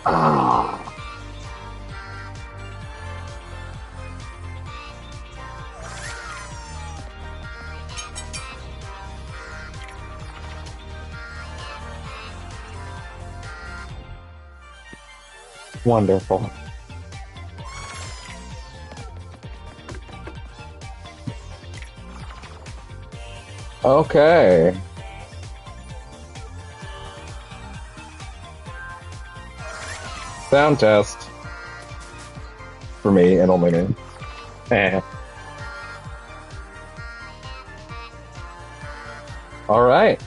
Ah. Wonderful. Okay. Sound test. For me, and only me. Eh. Alright.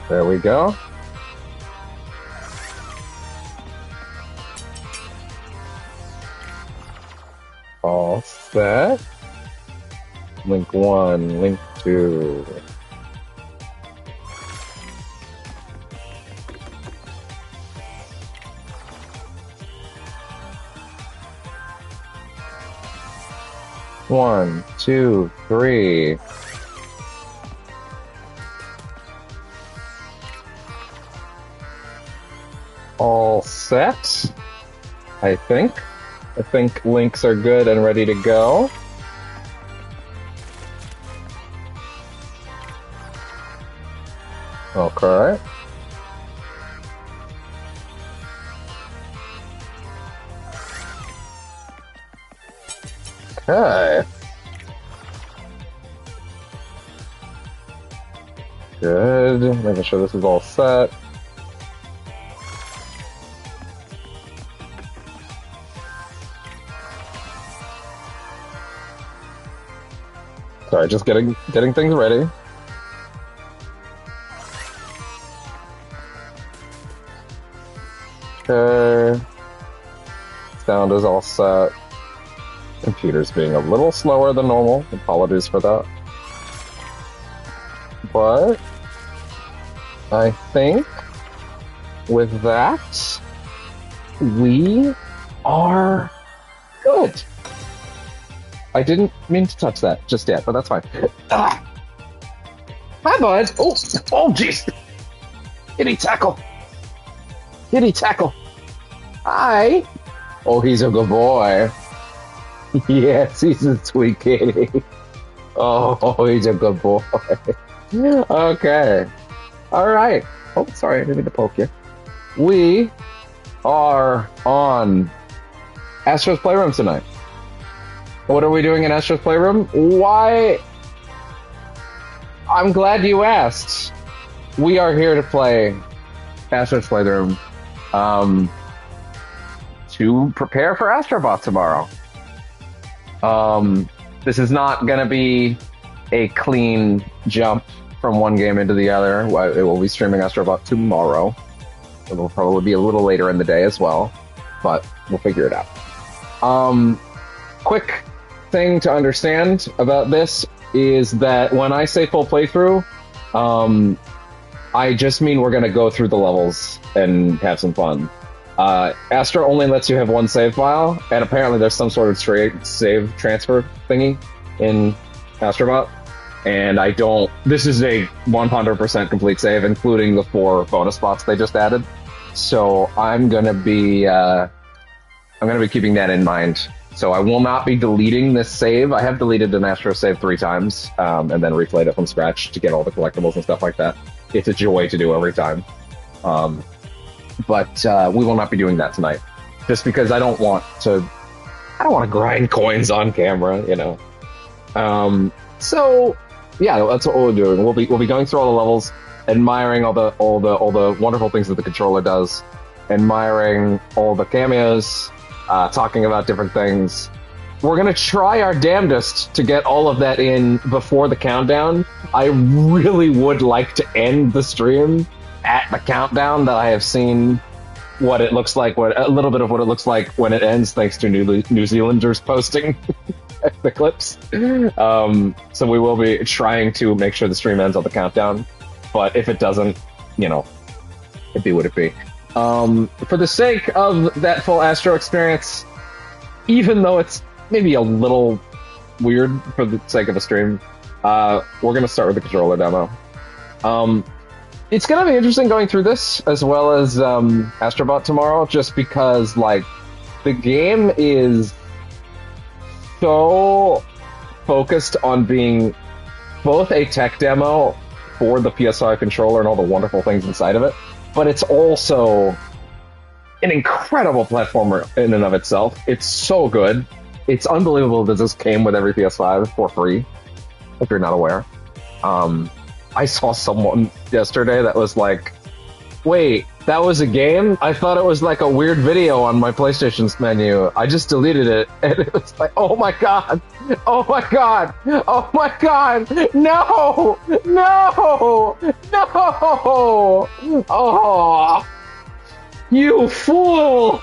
There we go. All set. Link 1, link 2. One, two, three. All set, I think. I think links are good and ready to go. Okay. Okay. Good. Making sure this is all set. Sorry, just getting things ready. Okay. Sound is all set. Computer's being a little slower than normal. Apologies for that. But I think with that, we are good. I didn't mean to touch that just yet, but that's fine. Ah. Hi, bud. Oh, jeez. Kitty tackle. Kitty tackle. Hi. Oh, he's a good boy. Yes, he's a sweet kitty. Oh, he's a good boy. Okay. All right. Oh, sorry, I didn't mean to poke you. We are on Astro's Playroom tonight. What are we doing in Astro's Playroom? Why? I'm glad you asked. We are here to play Astro's Playroom to prepare for Astrobot tomorrow. This is not going to be a clean jump from one game into the other. It will be streaming Astrobot tomorrow. It will probably be a little later in the day as well, but we'll figure it out. Quick thing to understand about this is that when I say full playthrough, I just mean we're going to go through the levels and have some fun. Astro only lets you have one save file, and apparently there's some sort of save transfer thingy in Astrobot, and I don't... This is a 100% complete save, including the 4 bonus spots they just added. So I'm gonna be keeping that in mind. So I will not be deleting this save. I have deleted an Astro save 3 times, and then replayed it from scratch to get all the collectibles and stuff like that. It's a joy to do every time. But we will not be doing that tonight, just because I don't want to grind coins on camera, you know. So yeah, that's what we're doing. We'll be going through all the levels, admiring all the wonderful things that the controller does, admiring all the cameos, talking about different things. We're gonna try our damnedest to get all of that in before the countdown. I really would like to end the stream at the countdown that I have seen what it looks like, a little bit of what it looks like when it ends, thanks to New Zealanders posting the clips. So we will be trying to make sure the stream ends on the countdown, but if it doesn't, you know, it be what it be. For the sake of that full Astro experience, even though it's maybe a little weird for the sake of a stream. We're gonna start with the controller demo. It's gonna be interesting going through this as well as Astrobot tomorrow, just because like the game is so focused on being both a tech demo for the PS5 controller and all the wonderful things inside of it, but it's also an incredible platformer in and of itself. It's so good. It's unbelievable that this came with every PS5 for free, if you're not aware. I saw someone yesterday that was like, wait, that was a game? I thought it was like a weird video on my PlayStation's menu. I just deleted it. And it was like, oh my god! Oh my god! Oh my god! No! No! No! Oh! You fool!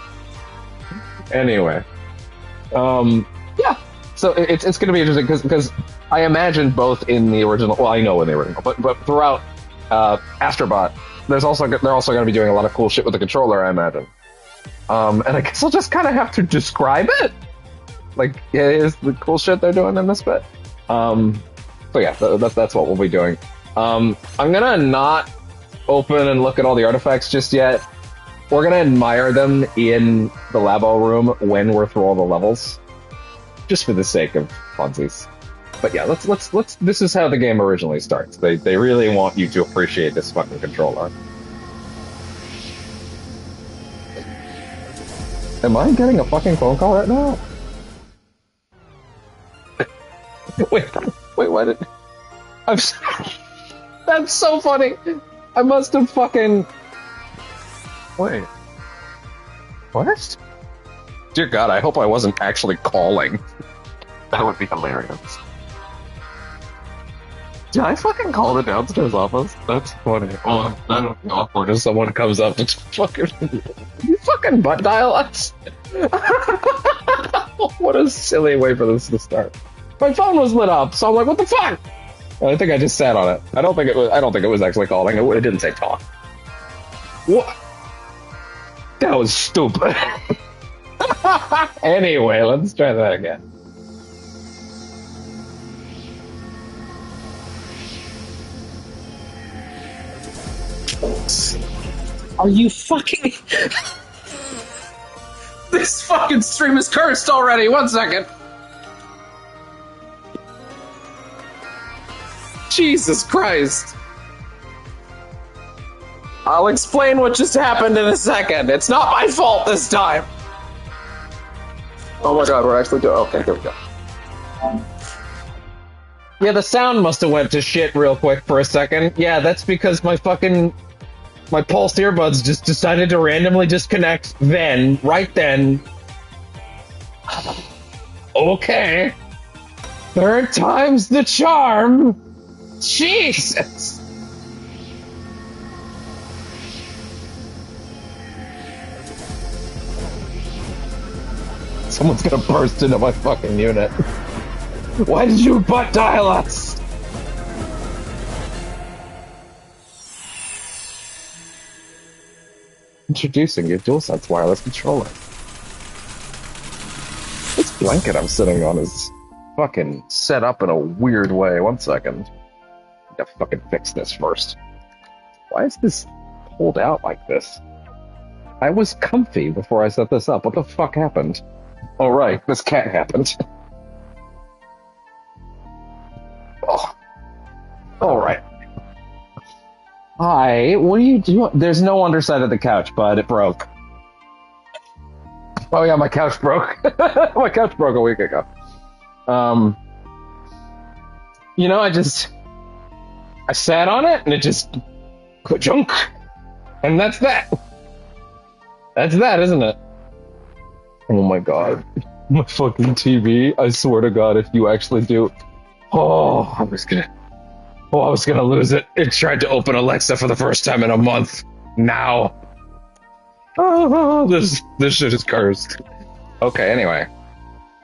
Anyway. Yeah. So it's going to be interesting because I imagine both in the original, well, I know in the original, but throughout Astrobot, they're also going to be doing a lot of cool shit with the controller, I imagine. And I guess I'll just kind of have to describe it. Like, yeah, here's the cool shit they're doing in this bit. So yeah, that's what we'll be doing. I'm gonna not open and look at all the artifacts just yet. We're gonna admire them in the labo room when we're through all the levels, just for the sake of funsies. But yeah, let's. This is how the game originally starts. They really want you to appreciate this fucking controller. Am I getting a fucking phone call right now? wait, what did... That's so funny! I must have fucking... Wait. What? Dear God, I hope I wasn't actually calling. That would be hilarious. Did I fucking call the downstairs office? That's funny. Oh, that'll be awkward if someone comes up and fucking... You fucking butt dial us? What a silly way for this to start. My phone was lit up, so I'm like, what the fuck? I think I just sat on it. I don't think it was actually calling. It didn't say talk. What? That was stupid. Anyway, let's try that again. Are you fucking... This fucking stream is cursed already! 1 second! Jesus Christ! I'll explain what just happened in a second. It's not my fault this time! Oh my god, we're actually doing... Okay, here we go. Yeah, the sound must have went to shit real quick for a second. Yeah, that's because my pulsed earbuds just decided to randomly disconnect right then. Okay. Third time's the charm. Jesus. Someone's gonna burst into my fucking unit. Why did you butt dial us? Introducing your DualSense wireless controller. This blanket I'm sitting on is fucking set up in a weird way. 1 second. I need to fucking fix this first. Why is this pulled out like this? I was comfy before I set this up. What the fuck happened? Oh right, this can't happen. Oh. Alright. Hi, what are you doing? There's no underside of the couch, bud. It broke. Oh yeah, my couch broke. My couch broke a week ago. You know, I sat on it and it just ka-chunk. And that's that. That's that, isn't it? Oh my god. My fucking TV. I swear to god, if you actually do... Oh, I was gonna lose it. It tried to open Alexa for the first time in a month. Now. Oh, this shit is cursed. Okay, anyway.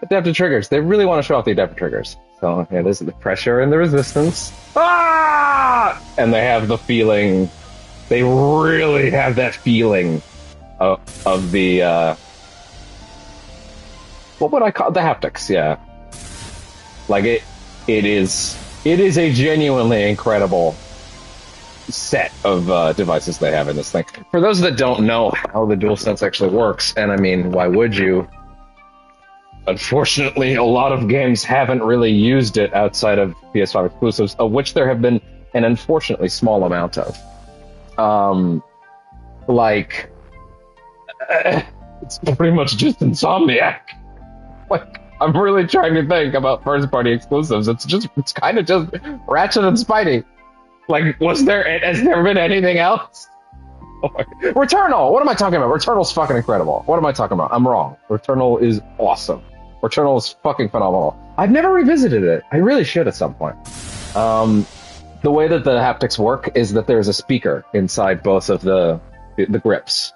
Adaptive triggers. They really want to show off the adaptive triggers. So, yeah, this is the pressure and the resistance. Ah! And they have the feeling... They really have that feeling of the, what would I call the haptics? Yeah, like it is a genuinely incredible set of devices they have in this thing. For those that don't know how the DualSense actually works, and I mean, why would you? Unfortunately, a lot of games haven't really used it outside of PS5 exclusives, of which there have been an unfortunately small amount of. Like, it's pretty much just Insomniac. Like, I'm really trying to think about first-party exclusives. It's kind of just Ratchet and Spidey. Like, has there been anything else? Oh Returnal! What am I talking about? Returnal's fucking incredible. What am I talking about? I'm wrong. Returnal is awesome. Returnal is fucking phenomenal. I've never revisited it. I really should at some point. The way that the haptics work is that there's a speaker inside both of the grips,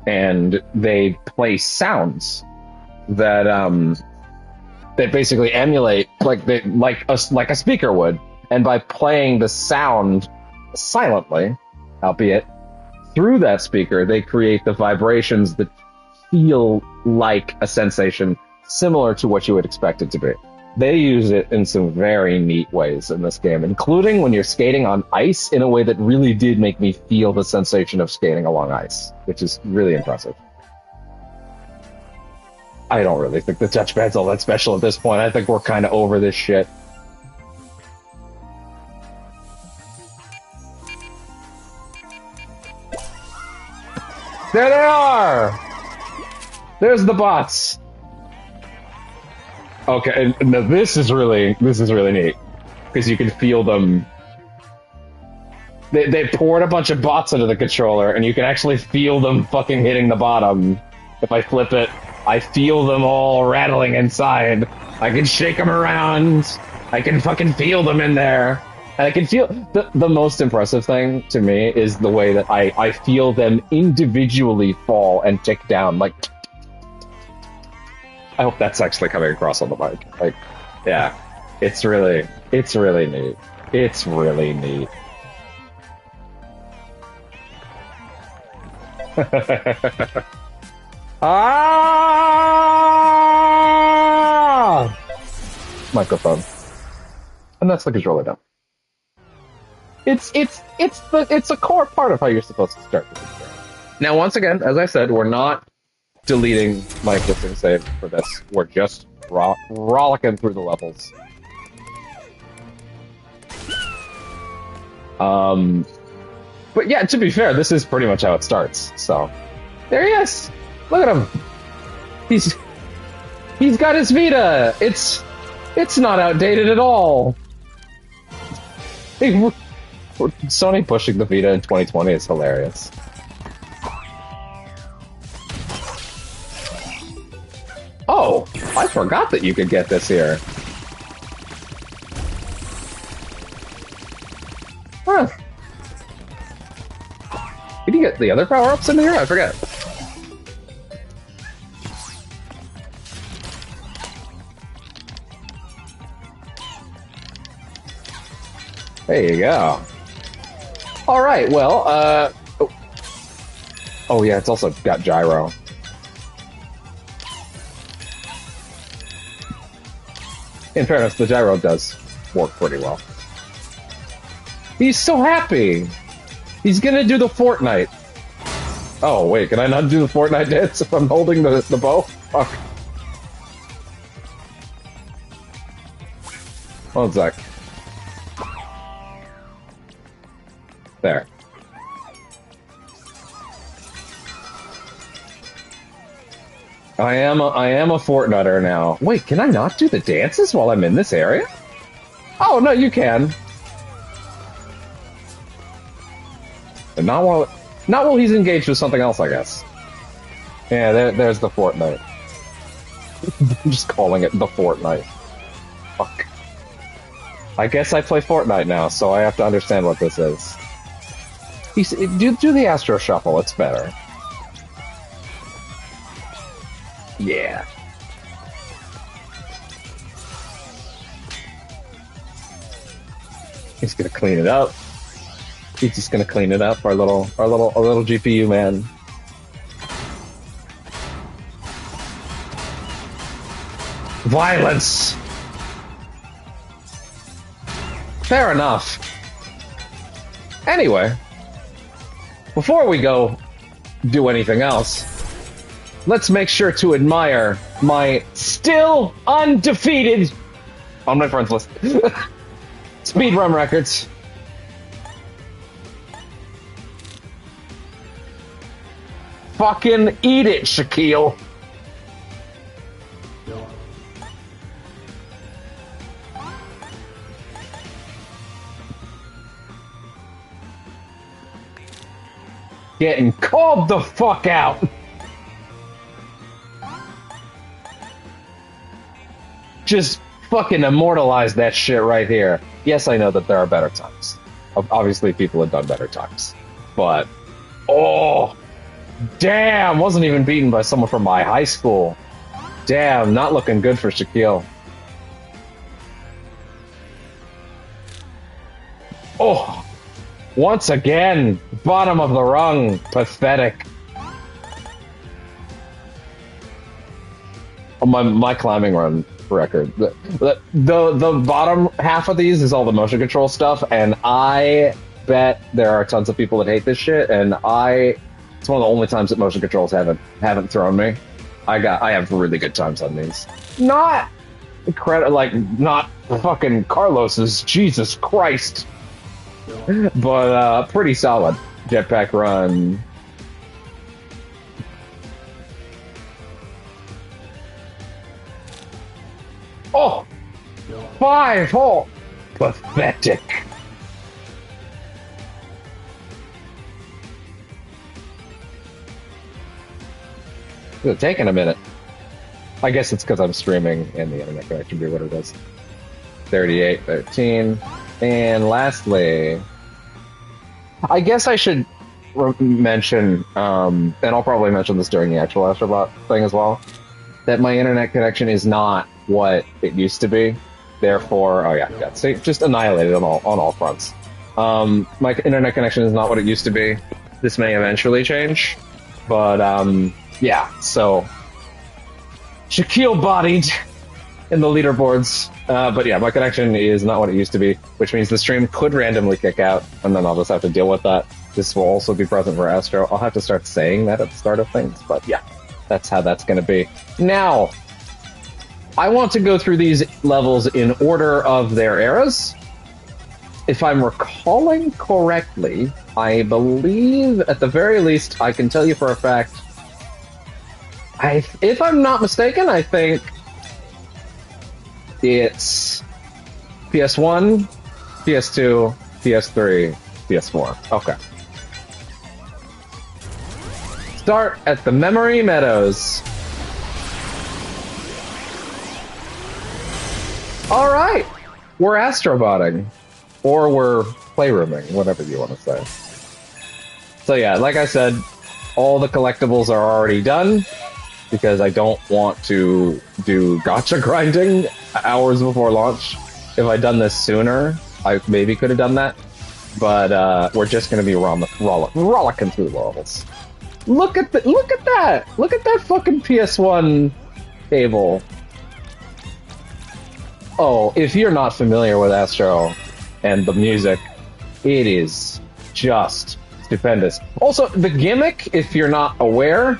and they play sounds that basically emulate like a speaker would, and by playing the sound silently, albeit through that speaker, they create the vibrations that feel like a sensation similar to what you would expect it to be. They use it in some very neat ways in this game, including when you're skating on ice in a way that really did make me feel the sensation of skating along ice, which is really impressive. I don't really think the touchpad's all that special at this point. I think we're kind of over this shit. There they are! There's the bots. Okay, and now this is really neat, because you can feel them. They poured a bunch of bots into the controller, and you can actually feel them fucking hitting the bottom. If I flip it, I feel them all rattling inside. I can shake them around. I can fucking feel them in there. And I can feel... The most impressive thing to me is the way that I feel them individually fall and tick down, like... I hope that's actually coming across on the mic. Like, yeah, it's really neat. It's really neat. Ah! Microphone, and that's the controller down. It's a core part of how you're supposed to start this game. Now, once again, as I said, we're not deleting my existing save for this. We're just rollicking through the levels. But yeah, to be fair, this is pretty much how it starts. So there he is. Look at him. He's got his Vita. It's not outdated at all. Sony pushing the Vita in 2020 is hilarious. Oh, I forgot that you could get this here. Huh. Did you get the other power-ups in here? I forget. There you go. Alright, well, oh yeah, it's also got gyro. In fairness, the gyro does work pretty well. He's so happy! He's gonna do the Fortnite. Oh, wait, can I not do the Fortnite dance if I'm holding the bow? Fuck. One sec. There. I am a Fortniter now. Wait, can I not do the dances while I'm in this area? Oh no, you can. But not while he's engaged with something else, I guess. Yeah, there's the Fortnite. I'm just calling it the Fortnite. Fuck. I guess I play Fortnite now, so I have to understand what this is. Do the Astro Shuffle, it's better. Yeah. He's gonna clean it up. He's just gonna clean it up, our little GPU man. Violence! Fair enough. Anyway, before we go do anything else, let's make sure to admire my still undefeated on my friends list speedrun records. Fucking eat it, Shaquille. Getting called the fuck out. Just fucking immortalize that shit right here. Yes, I know that there are better times. Obviously, people have done better times. But, oh, damn, wasn't even beaten by someone from my high school. Damn, not looking good for Shaquille. Oh, once again, bottom of the rung, pathetic. Oh, my climbing run record. The bottom half of these is all the motion control stuff, and I bet there are tons of people that hate this shit, and it's one of the only times that motion controls haven't thrown me. I have really good times on these. Not not fucking Carlos's, Jesus Christ. But pretty solid jetpack run. Oh, 5-hole, pathetic. It's taking a minute. I guess it's because I'm streaming and the internet connection be what it is. 38-13. And lastly, I guess I should mention, and I'll probably mention this during the actual Astrobot thing as well, that my internet connection is not what it used to be. Therefore, oh yeah, see, just annihilated on all fronts. My internet connection is not what it used to be. This may eventually change, but yeah. So Shaquille bodied in the leaderboards. But yeah, my connection is not what it used to be, which means the stream could randomly kick out, and then I'll just have to deal with that. This will also be present for Astro. I'll have to start saying that at the start of things, but yeah, that's how that's going to be. Now, I want to go through these levels in order of their eras. If I'm recalling correctly, I believe, at the very least, I can tell you for a fact, if I'm not mistaken, I think it's PS1, PS2, PS3, PS4. Okay. Start at the Memory Meadows. Alright! We're astrobotting. Or we're playrooming, whatever you want to say. So yeah, like I said, all the collectibles are already done, because I don't want to do gacha grinding hours before launch. If I'd done this sooner, I maybe could have done that. But we're just going to be rollicking through the levels. Look at that! Look at that fucking PS1 cable. Oh, if you're not familiar with Astro and the music, it is just stupendous. Also, the gimmick, if you're not aware,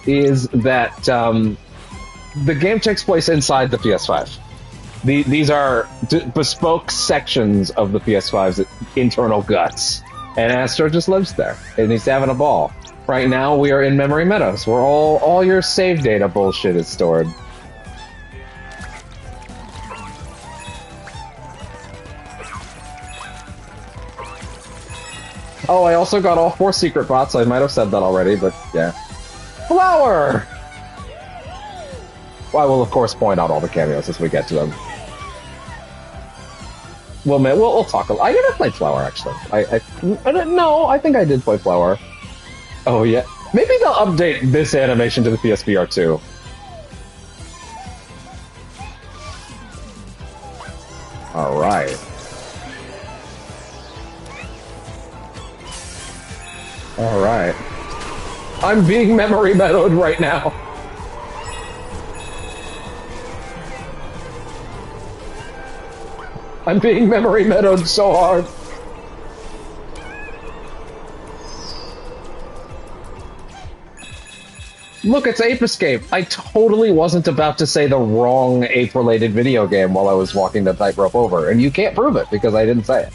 is that the game takes place inside the PS5. These are bespoke sections of the PS5's internal guts, and Astro just lives there, and he's having a ball. Right now, we are in Memory Meadows, where all your save data bullshit is stored. Oh, I also got all 4 secret bots. I might have said that already, but yeah. Flower! Well, I will, of course, point out all the cameos as we get to them. Well, man, we'll talk a lot. I never played Flower, actually. I don't know. I think I did play Flower. Oh, yeah. Maybe they'll update this animation to the PSVR 2. Alright. Alright. I'm being memory meadowed right now. I'm being memory meadowed so hard. Look, it's Ape Escape. I totally wasn't about to say the wrong ape-related video game while I was walking the tightrope over, and you can't prove it because I didn't say it.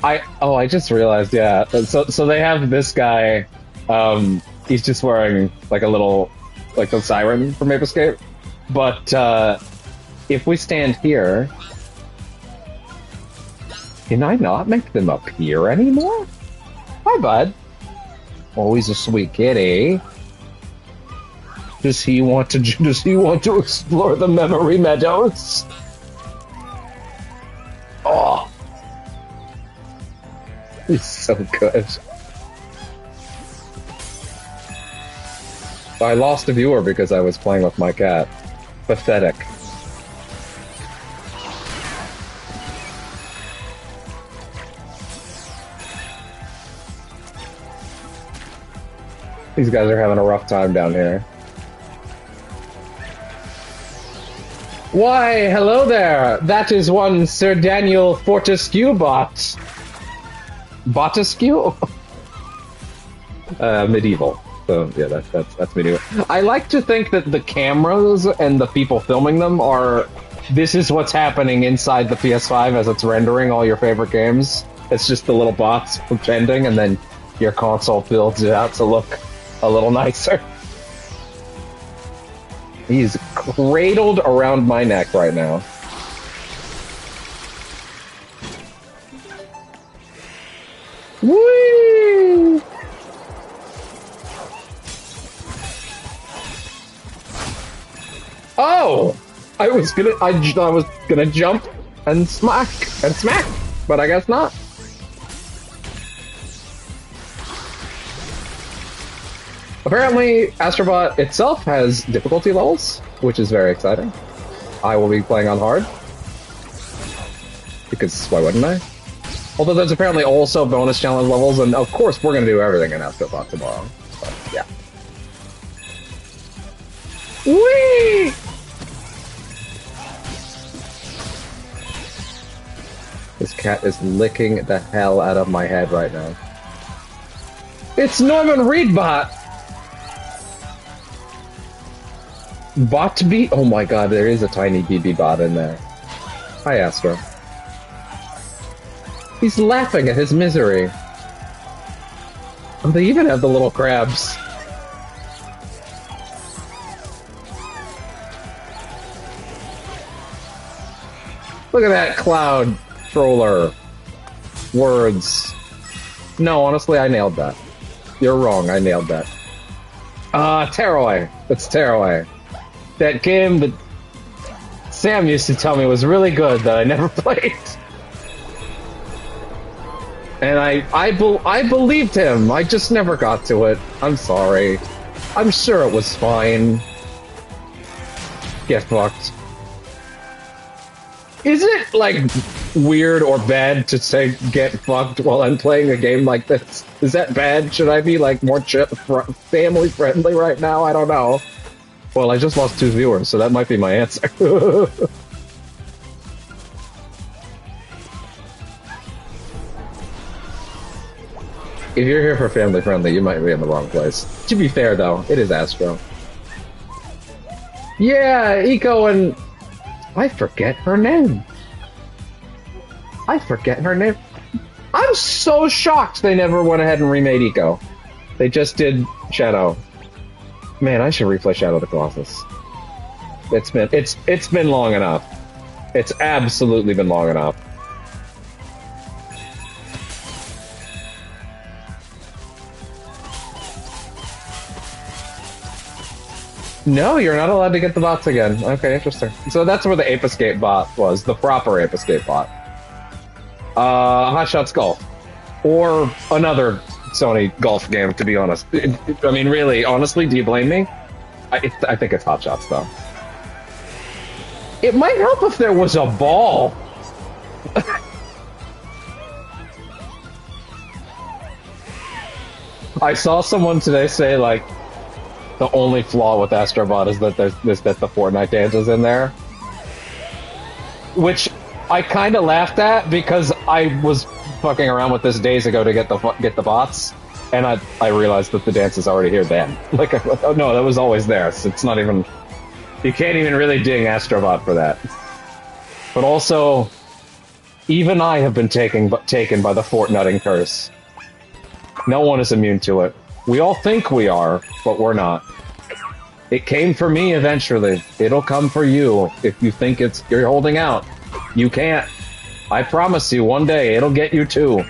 I just realized, yeah. So they have this guy. He's just wearing like a little, like the siren from Ape Escape. But if we stand here, can I not make them appear anymore? Hi, bud. Oh, he's a sweet kitty. Does he want to explore the memory meadows? Oh, he's so good. I lost a viewer because I was playing with my cat. Pathetic. These guys are having a rough time down here. Why, hello there! That is one Sir Daniel Fortescue bot. Botascue? Medieval. So yeah, that's medieval. I like to think that the cameras and the people filming them are. This is what's happening inside the PS5 as it's rendering all your favorite games. It's just the little bots pretending, and then your console builds it out to look a little nicer. He's cradled around my neck right now. Whee! Oh! I was gonna jump and smack, but I guess not. Apparently, Astrobot itself has difficulty levels, which is very exciting. I will be playing on hard. Because why wouldn't I? Although there's apparently also bonus challenge levels, and of course we're going to do everything in Astrobot tomorrow. So, yeah. Whee! This cat is licking the hell out of my head right now. It's Norman Reedbot! Bot beat? Oh my god, there is a tiny BB bot in there. Hi, Astro. He's laughing at his misery. Oh, they even have the little crabs. Look at that cloud troller. Words. No, honestly, I nailed that. You're wrong, I nailed that. Tearaway. It's Tearaway. That game that Sam used to tell me was really good that I never played. And I believed him. I just never got to it. I'm sorry. I'm sure it was fine. Get fucked. Is it, like, weird or bad to say get fucked while I'm playing a game like this? Is that bad? Should I be, like, more family friendly right now? I don't know. Well, I just lost 2 viewers, so that might be my answer. If you're here for family friendly, you might be in the wrong place. To be fair, though, it is Astro. Yeah, Eco and... I forget her name. I'm so shocked they never went ahead and remade Eco. They just did Shadow. Man, I should replay Shadow of the Colossus. It's been long enough. It's absolutely been long enough. No, you're not allowed to get the bots again. Okay, interesting. So that's where the Ape Escape bot was, the proper Ape Escape bot. Hot Shots Golf. Or another Sony golf game, to be honest. I mean, really, honestly, do you blame me? I think it's Hot Shots, though. It might help if there was a ball. I saw someone today say, like, the only flaw with Astrobot is that the Fortnite dance is in there. which I kind of laughed at because I was fucking around with this days ago to get the bots, and I realized that the dance is already here then. Like, oh no, that was always there. So it's not even. You can't even really ding Astrobot for that. But also, even I have been taken by the Fortnutting curse. No one is immune to it. We all think we are, but we're not. It came for me eventually. It'll come for you if you think you're holding out. You can't. I promise you, one day it'll get you too.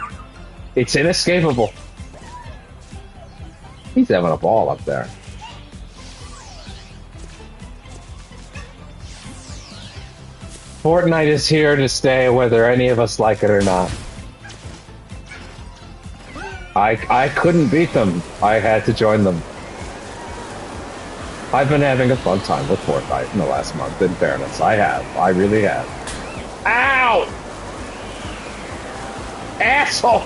It's inescapable. He's having a ball up there. Fortnite is here to stay, whether any of us like it or not. I couldn't beat them. I had to join them. I've been having a fun time with Fortnite in the last month, in fairness. I have. I really have. Ow! Asshole!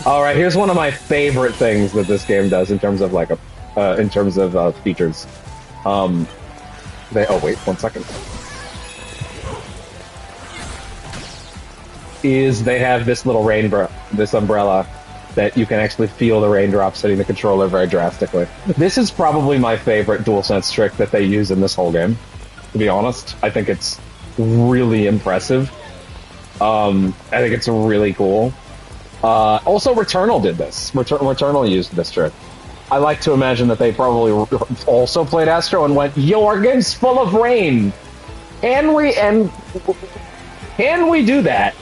Alright, here's one of my favorite things that this game does in terms of like features. Oh wait, 1 second. Is they have this little this umbrella that you can actually feel the raindrops hitting the controller very drastically. This is probably my favorite DualSense trick that they use in this whole game, to be honest. I think it's really impressive. I think it's really cool. Also, Returnal did this. Returnal used this trick. I like to imagine that they probably also played Astro and went, "Yo, our game's full of rain. Can we do that?"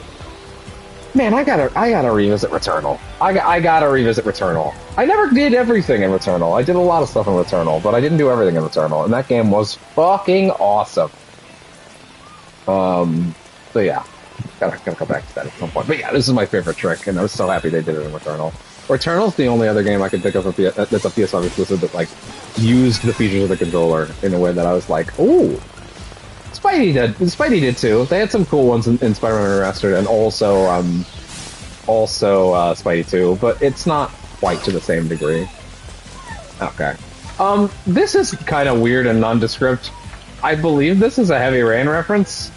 Man, I gotta revisit Returnal. I gotta revisit Returnal. I never did everything in Returnal. I did a lot of stuff in Returnal, but I didn't do everything in Returnal, and that game was fucking awesome. So yeah, gotta come back to that at some point. But yeah, this is my favorite trick, and I was so happy they did it in Returnal. Returnal's the only other game I can think of that's a PS5 exclusive that like used the features of the controller in a way that I was like, ooh. Spidey did too. They had some cool ones in Spider-Man Remastered, and also Spidey 2, but it's not quite to the same degree. Okay. This is kind of weird and nondescript. I believe this is a Heavy Rain reference.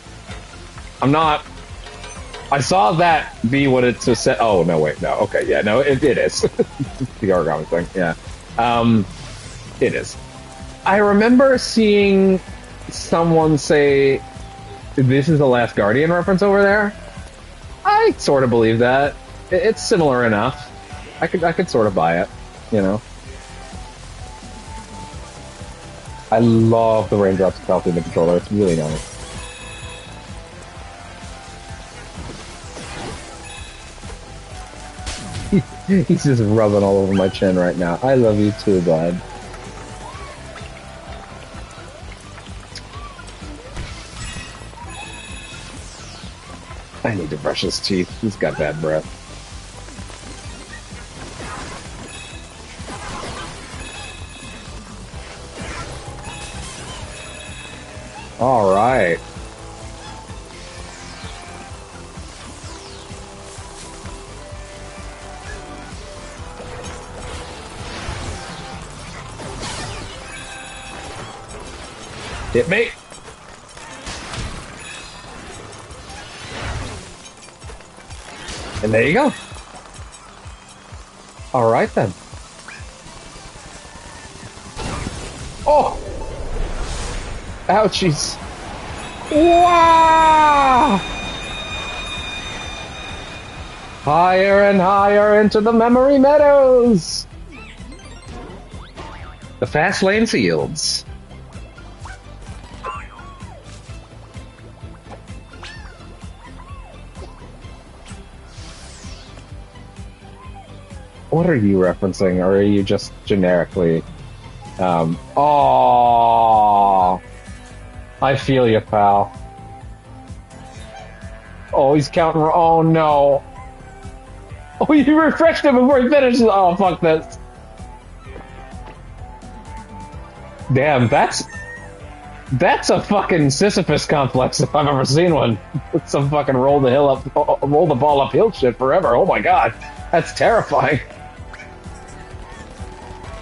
I saw that be what it's said. Oh, no, wait, no. Okay, yeah, no, it is. The origami thing, yeah. It is. I remember seeing someone say, "This is the Last Guardian reference over there." I sort of believe that. It's similar enough. I could sort of buy it, you know. I love the raindrops felt in the controller. It's really nice. He's just rubbing all over my chin right now. I love you too, bud. I need to brush his teeth. He's got bad breath. All right. Hit me. And there you go. All right then. Oh! Ouchies. Wow! Higher and higher into the memory meadows. The fast lane fields. What are you referencing, or are you just generically? Oh, I feel you, pal. Oh, he's counting. Oh no! Oh, you refreshed him before he finishes. Oh, fuck this! Damn, that's a fucking Sisyphus complex if I've ever seen one. It's some fucking roll the ball uphill shit forever. Oh my god, that's terrifying.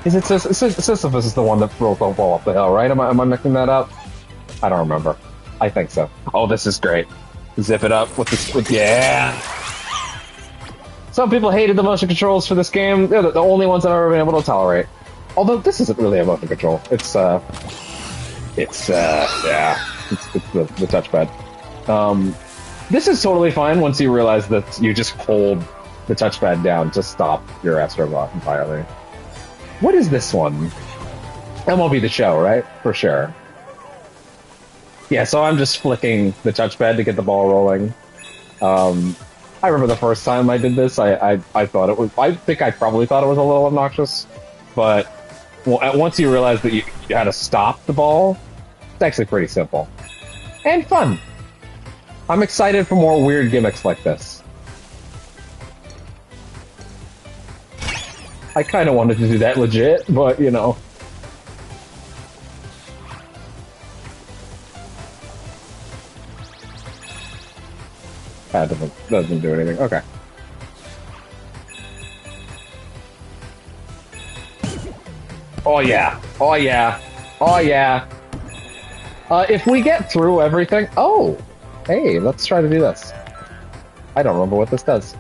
Is it Sisyphus is the one that rolls the ball up the hill, right? Am I mixing that up? I don't remember. I think so. Oh, this is great. Zip it up with this. Yeah. Some people hated the motion controls for this game. They're the only ones that I've ever been able to tolerate. Although this isn't really a motion control. It's the touchpad. This is totally fine once you realize that you just hold the touchpad down to stop your Astrobot entirely. What is this one? MLB The Show, right? For sure. Yeah, so I'm just flicking the touchpad to get the ball rolling. I remember the first time I did this, I thought it was... I think I probably thought it was a little obnoxious, but once you realize that you had to stop the ball, it's actually pretty simple. And fun. I'm excited for more weird gimmicks like this. I kind of wanted to do that legit, but, you know... That doesn't do anything. Okay. Oh yeah. Oh yeah. Oh yeah. If we get through everything... Oh! Hey, let's try to do this. I don't remember what this does.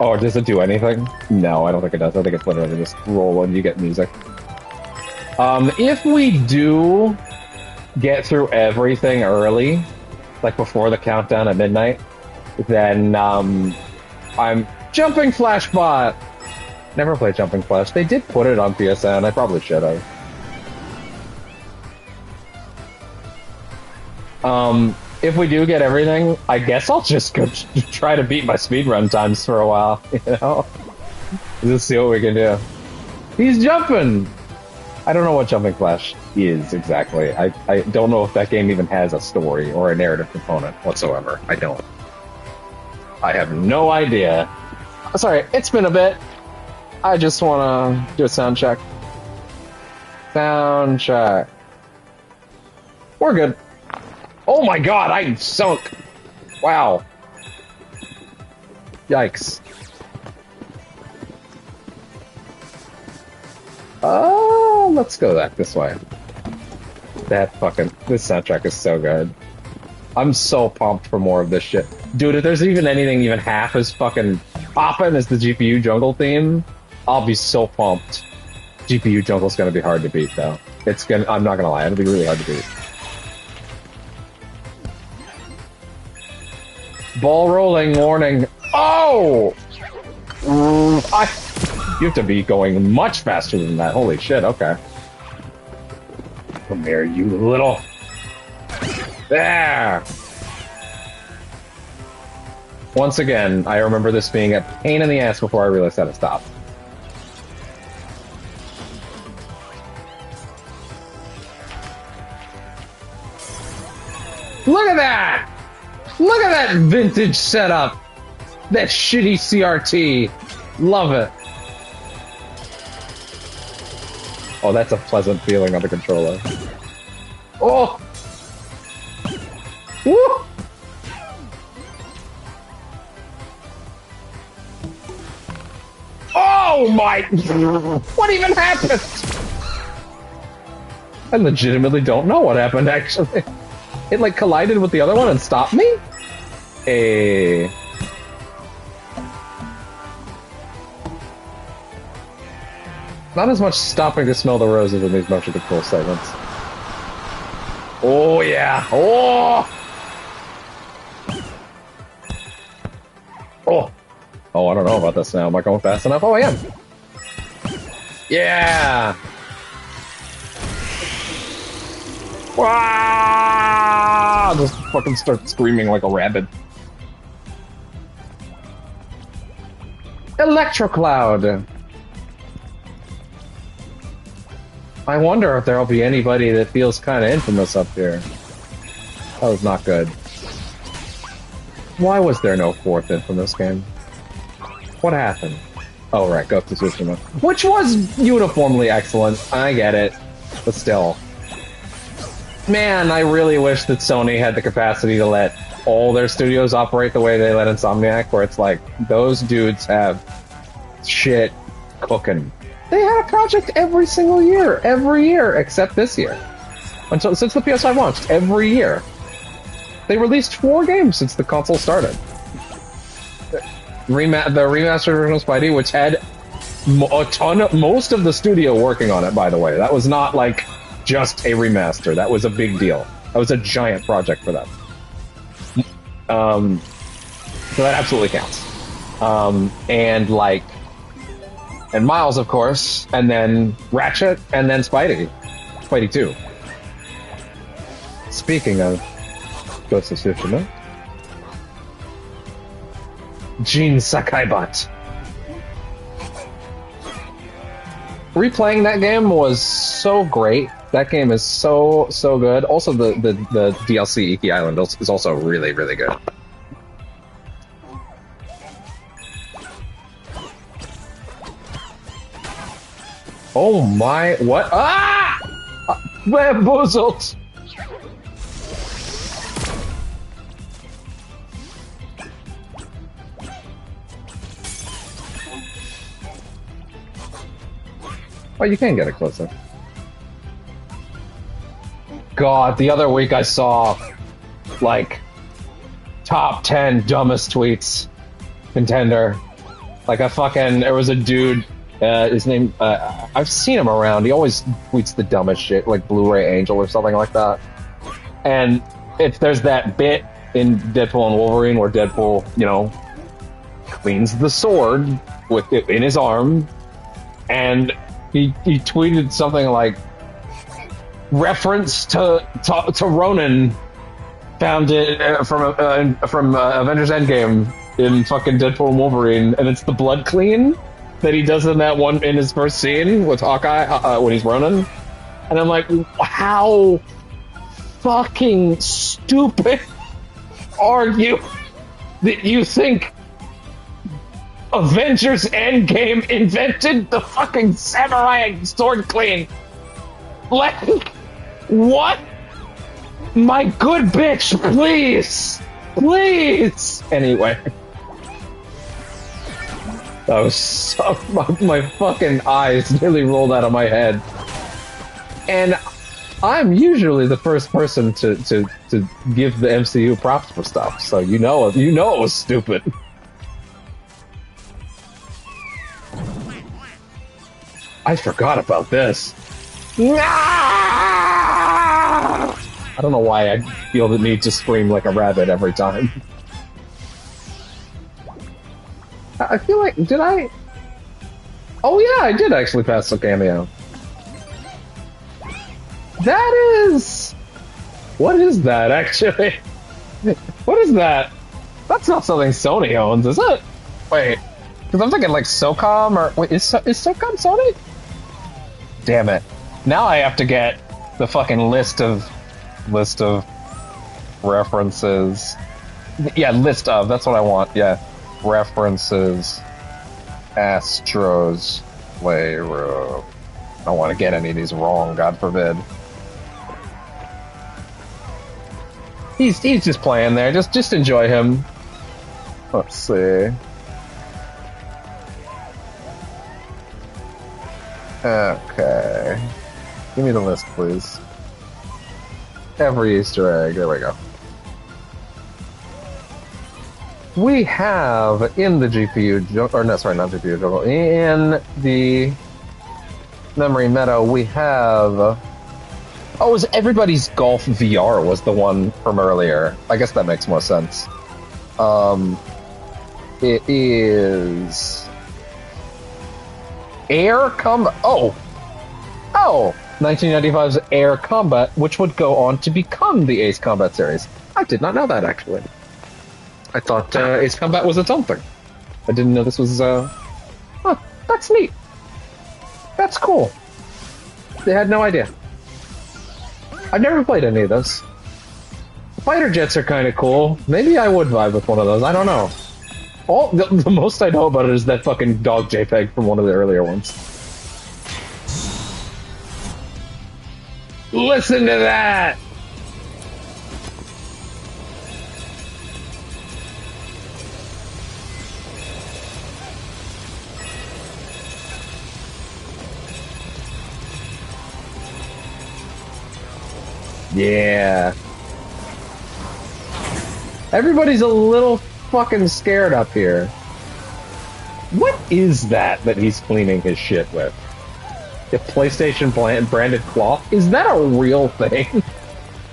Oh, does it do anything? No, I don't think it does. I think it's literally just roll and you get music. If we do get through everything early, like before the countdown at midnight, then I'm Jumping Flashbot! Never played Jumping Flash. They did put it on PSN. I probably should have. If we do get everything, I guess I'll just go try to beat my speedrun times for a while, you know? Just see what we can do. He's jumping! I don't know what Jumping Flash is exactly. I don't know if that game even has a story or a narrative component whatsoever. I don't. I have no idea. Sorry, it's been a bit. I just want to do a sound check. Sound check. We're good. Oh my god, I sunk! Wow. Yikes. Oh, let's go back this way. This soundtrack is so good. I'm so pumped for more of this shit. Dude, if there's even anything even half as fucking poppin' as the GPU jungle theme, I'll be so pumped. GPU jungle's gonna be hard to beat, though. I'm not gonna lie, it'll be really hard to beat. Ball rolling warning. Oh! You have to be going much faster than that. Holy shit, okay. Come here, you little... There! Once again, I remember this being a pain in the ass before I realized how to stop. Look at that! Look at that vintage setup! That shitty CRT. Love it. Oh, that's a pleasant feeling on the controller. Oh! Woo! Oh my... What even happened? I legitimately don't know what happened, actually. It, like, collided with the other one and stopped me? Hey... Not as much stopping to smell the roses in these motion control segments. Oh, yeah. Oh! Oh! Oh, I don't know about this now. Am I going fast enough? Oh, I am. Yeah! Wow! Just fucking start screaming like a rabbit. Electrocloud! I wonder if there'll be anybody that feels kind of infamous up here. That was not good. Why was there no fourth Infamous game? What happened? Oh, right, Ghost of Tsushima. Which was uniformly excellent. I get it. But still. Man, I really wish that Sony had the capacity to let all their studios operate the way they let Insomniac, where it's like, those dudes have shit cooking. They had a project every single year, except this year. Since the PS5 launched, every year. They released 4 games since the console started. The remastered version of Spidey, which had most of the studio working on it, by the way. That was not like just a remaster. That was a big deal. That was a giant project for them. So that absolutely counts. And Miles, of course, and then Ratchet, and then Spidey. Spidey 2. Speaking of Ghost of Tsushima, Gene Sakaibot. Replaying that game was so great. That game is so good. Also, the DLC Iki Island is also really, really good. Oh my, what? Ah! Bamboozled! Oh, you can get it closer. God, the other week I saw, like, top 10 dumbest tweets contender. Like, there was a dude, his name, I've seen him around, he always tweets the dumbest shit, like Blu-ray Angel or something like that. And there's that bit in Deadpool and Wolverine where Deadpool, cleans the sword with it in his arm, and he tweeted something like, reference to Ronin found it from Avengers Endgame in fucking Deadpool and Wolverine, and it's the blood clean that he does in his first scene with Hawkeye when he's Ronin. And I'm like, how fucking stupid are you that you think Avengers Endgame invented the fucking samurai sword clean? Like, what? My good bitch, please! Please! Anyway. That was so... My fucking eyes nearly rolled out of my head. And I'm usually the first person to give the MCU props for stuff, so you know it was stupid. I forgot about this. I don't know why I feel the need to scream like a rabbit every time. I feel like, did I? Oh yeah, I did actually pass a cameo. That is... What is that, actually? What is that? That's not something Sony owns, is it? Wait, because I'm thinking like SOCOM, or... Wait, is SOCOM Sony? Damn it. Now I have to get the fucking list of references. Yeah, list of, that's what I want, yeah. References, Astro's Playroom. I don't want to get any of these wrong, God forbid. He's just playing there, just enjoy him. Let's see. Okay. Give me the list, please. Every Easter egg. There we go. We have in the GPU, or no, sorry, not GPU jungle. In the memory meadow, we have. Oh, it was Everybody's Golf VR was the one from earlier. I guess that makes more sense. It is Air Combat. Oh, 1995's Air Combat, which would go on to become the Ace Combat series. I did not know that, actually. I thought Ace Combat was its own thing. I didn't know this was, Huh, that's neat. That's cool. They had no idea. I've never played any of those. Fighter jets are kind of cool. Maybe I would vibe with one of those. I don't know. The most I know about it is that fucking dog JPEG from one of the earlier ones. Listen to that! Yeah. Everybody's a little fucking scared up here. What is that he's cleaning his shit with? A PlayStation branded cloth? Is that a real thing?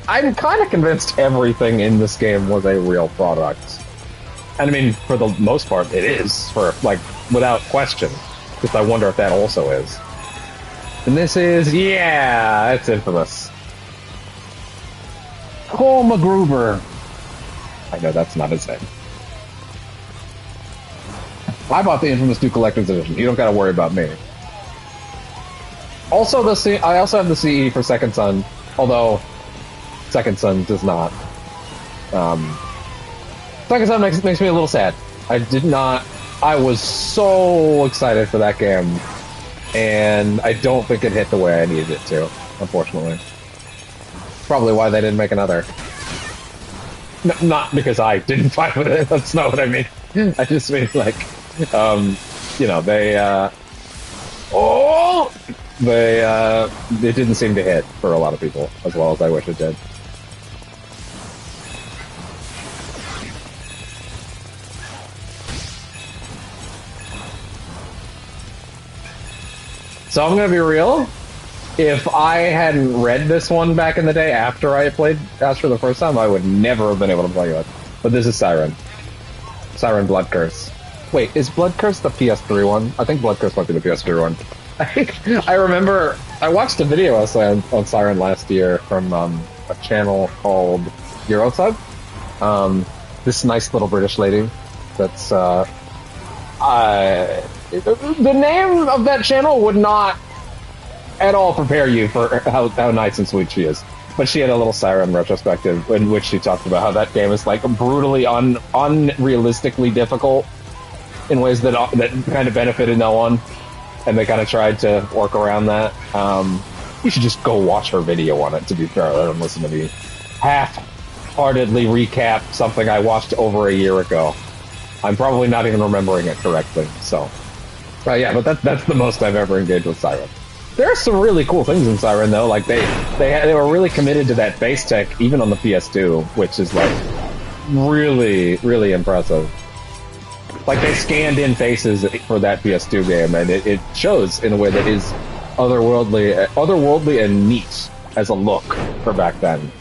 I'm kind of convinced everything in this game was a real product. And I mean, for the most part, it is, without question. Just I wonder if that also is. And this is, yeah, it's infamous. Cole McGruber. I know that's not his name. I bought the Infamous 2 Collector's Edition. You don't gotta worry about me. Also, I also have the CE for Second Son, although Second Son does not. Second Son makes me a little sad. I was so excited for that game, and I don't think it hit the way I needed it to, unfortunately. Probably why they didn't make another. No, not because I didn't fight with it, that's not what I mean. I just mean, they, it didn't seem to hit for a lot of people, as well as I wish it did. So I'm gonna be real. If I hadn't read this one back in the day after I played Astro the first time, I would never have been able to play it. But this is Siren. Siren Blood Curse. Wait, is Blood Curse the PS3 one? I think Blood Curse might be the PS3 one. I remember I watched a video essay on Siren last year from a channel called Eurosub. This nice little British lady that's the name of that channel would not at all prepare you for how nice and sweet she is. But she had a little Siren retrospective in which she talked about how that game is brutally unrealistically difficult in ways that kind of benefited no one, and they kind of tried to work around that. You should just go watch her video on it, to be fair, and listen to me half-heartedly recap something I watched over a year ago. I'm probably not even remembering it correctly, so... yeah, but that's the most I've ever engaged with Siren. There are some really cool things in Siren, though. They were really committed to that base tech, even on the PS2, which is, really, really impressive. They scanned in faces for that PS2 game, and it shows in a way that is otherworldly and neat as a look for back then.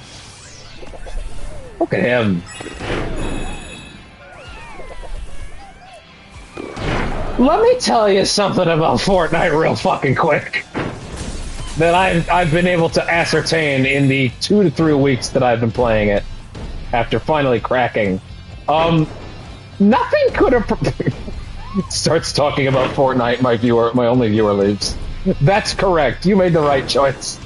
Look at him. Let me tell you something about Fortnite real fucking quick that I've been able to ascertain in the 2 to 3 weeks that I've been playing it after finally cracking. Nothing could have starts talking about Fortnite, my only viewer leaves. That's correct. You made the right choice.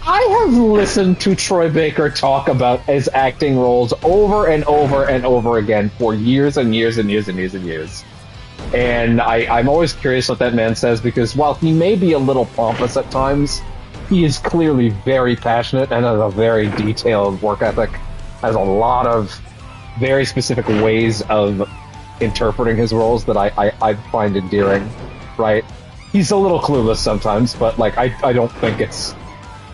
I have listened to Troy Baker talk about his acting roles over and over and over again for years and years and years and years and years. And I'm always curious what that man says, because while he may be a little pompous at times, he is clearly very passionate and has a very detailed work ethic, has a lot of very specific ways of interpreting his roles that I find endearing, right? He's a little clueless sometimes, but I don't think it's...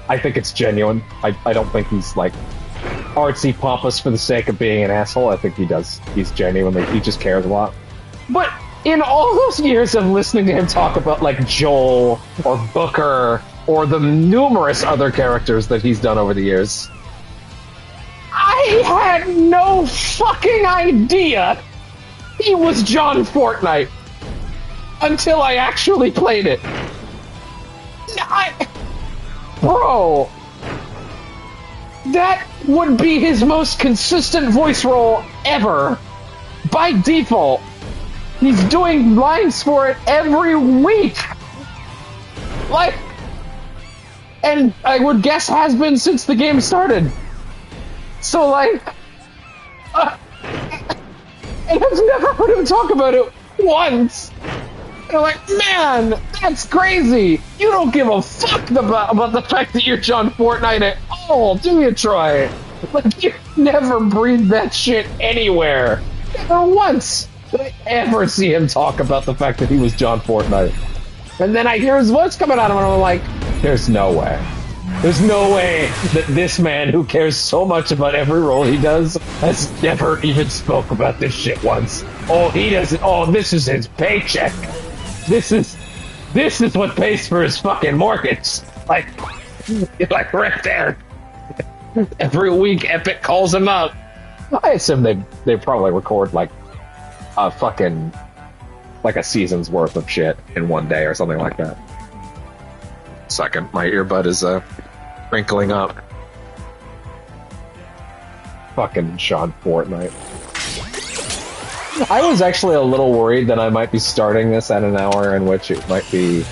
I think it's genuine. I don't think he's artsy pompous for the sake of being an asshole. I think he's genuinely, he just cares a lot. But in all those years of listening to him talk about Joel or Booker or the numerous other characters that he's done over the years, I had no fucking idea he was John Fortnite until I actually played it. Bro, that would be his most consistent voice role ever. By default, he's doing lines for it every week. And I would guess has been since the game started. So, and I've never heard him talk about it once. And man, that's crazy. You don't give a fuck about the fact that you're John Fortnite at all, do you, Troy? You never breathed that shit anywhere. Never once did I ever see him talk about the fact that he was John Fortnite. And then I hear his voice coming out of him, and I'm like, there's no way. There's no way that this man, who cares so much about every role he does, has never even spoke about this shit once. Oh, he doesn't. Oh, this is his paycheck. This is what pays for his fucking mortgage. Like right there. Every week, Epic calls him up. I assume they probably record like a fucking like a season's worth of shit in one day or something like that. Second, my earbud is wrinkling up. Fucking Sean Fortnite. I was actually a little worried that I might be starting this at an hour in which it might be.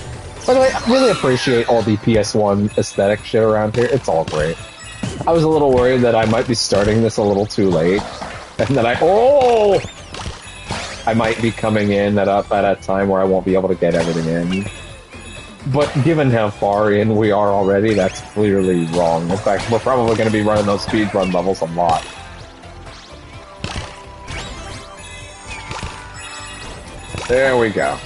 By the way, I really appreciate all the PS1 aesthetic shit around here. It's all great. I was a little worried that I might be starting this a little too late, and that I might be coming in at a time where I won't be able to get everything in. But given how far in we are already, that's clearly wrong. In fact, we're probably going to be running those speedrun levels a lot. There we go.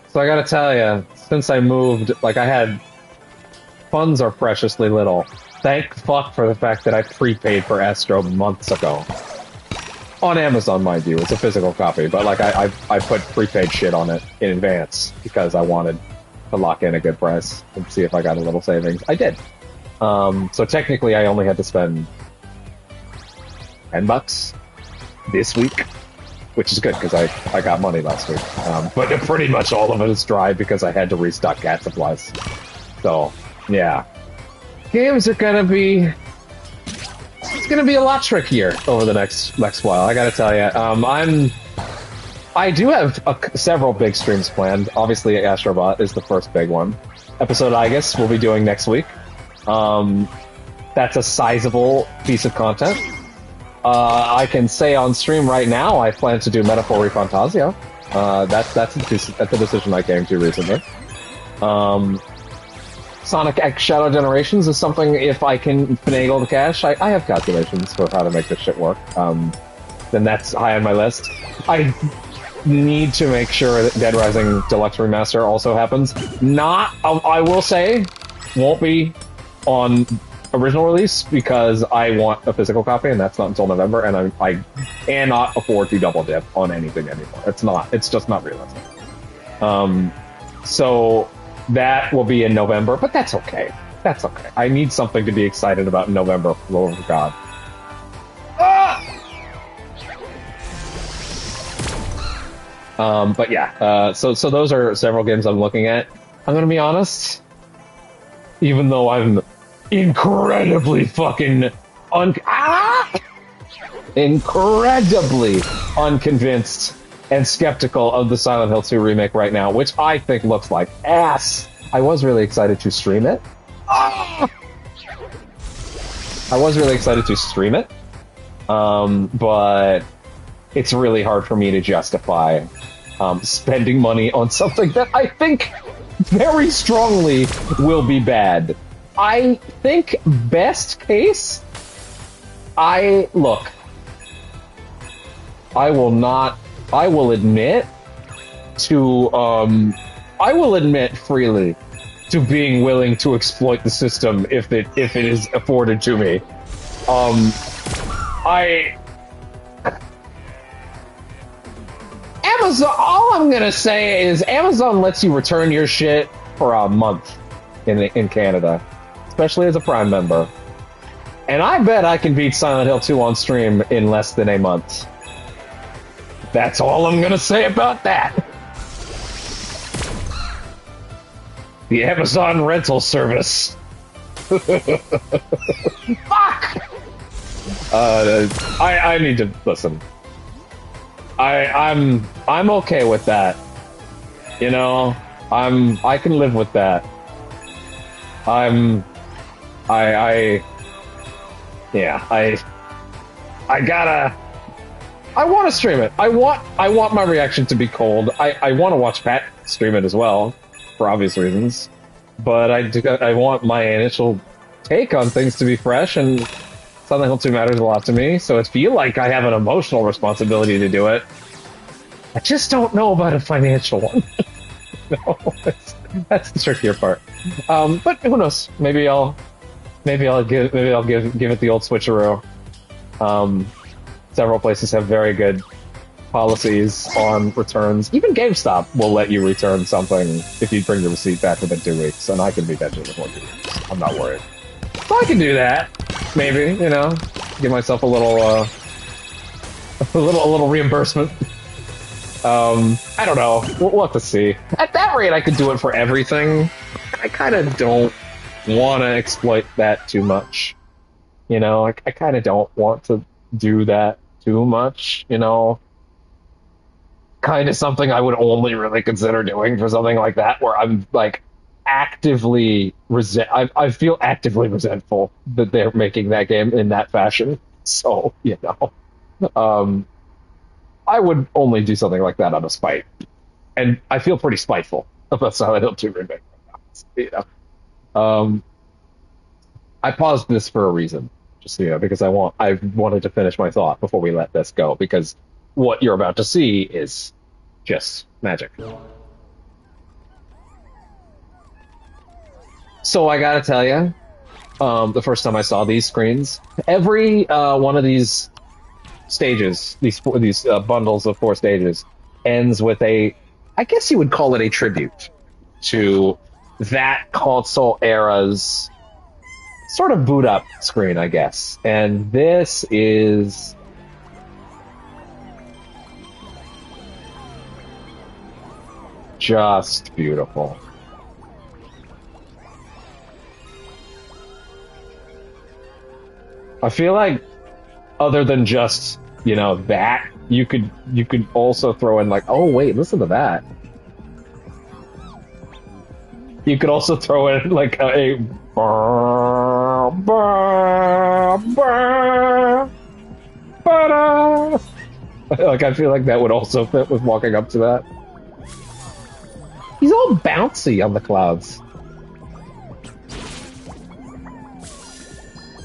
So I gotta tell you, since I moved, like I had... Funds are preciously little. Thank fuck for the fact that I prepaid for Astro months ago. On Amazon, mind you, it's a physical copy, but like I put prepaid shit on it in advance because I wanted to lock in a good price and see if I got a little savings. I did. So technically I only had to spend $10 this week, which is good because I got money last week. But pretty much all of it is dry because I had to restock cat supplies. So, yeah. Games are gonna be... It's gonna be a lot trickier over the next while, I gotta tell you. I do have several big streams planned. Obviously, Astrobot is the first big one. Episode Igus we'll be doing next week. That's a sizable piece of content. I can say on stream right now I plan to do Metaphor Refantasio. That's a decision I came to recently. Sonic X Shadow Generations is something, if I can finagle the cash, I have calculations for how to make this shit work. Then that's high on my list. I need to make sure that Dead Rising Deluxe Remaster also happens. I will say, won't be on original release because I want a physical copy, and that's not until November, and I cannot afford to double dip on anything anymore. It's just not realistic. So that will be in November, but that's okay. That's okay. I need something to be excited about in November, for the love of God. But yeah, so those are several games I'm looking at. I'm gonna be honest, even though I'm incredibly fucking incredibly unconvinced and skeptical of the Silent Hill 2 remake right now, which I think looks like ass. I was really excited to stream it. But it's really hard for me to justify spending money on something that I think very strongly will be bad. I think best case, I will admit freely to being willing to exploit the system if it is afforded to me. Amazon, all I'm gonna say is Amazon lets you return your shit for a month in Canada, especially as a Prime member. And I bet I can beat Silent Hill 2 on stream in less than a month. That's all I'm gonna say about that. The Amazon rental service. Fuck! I need to listen. I'm okay with that. You know, I can live with that. I want to stream it. I want my reaction to be cold. I want to watch Pat stream it as well, for obvious reasons. But I want my initial take on things to be fresh, and Silent Hill 2 matters a lot to me, so I feel like I have an emotional responsibility to do it. I just don't know about a financial one. No, that's the trickier part. But who knows? Maybe I'll give it the old switcheroo. Several places have very good policies on returns. Even GameStop will let you return something if you bring the receipt back within 2 weeks, and I can be better before 2 weeks. I'm not worried. So I can do that. Maybe, give myself a little, a little reimbursement. I don't know. We'll have to see. At that rate, I could do it for everything. I kind of don't want to exploit that too much. I kind of don't want to do that too much. Kind of something I would only really consider doing for something like that, where I'm like actively I feel actively resentful that they're making that game in that fashion. So, I would only do something like that out of spite. And I feel pretty spiteful about Silent Hill 2 Remake right now. I paused this for a reason, just because I wanted to finish my thought before we let this go, because what you're about to see is just magic. So I gotta tell you, the first time I saw these screens, every one of these stages, these bundles of 4 stages, ends with I guess you would call it a tribute to that console era's sort of boot up screen, I guess. And this is just beautiful. I feel like other than just, that, you could also throw in oh wait, listen to that. You could also throw in a I feel like that would also fit with walking up to that. He's all bouncy on the clouds.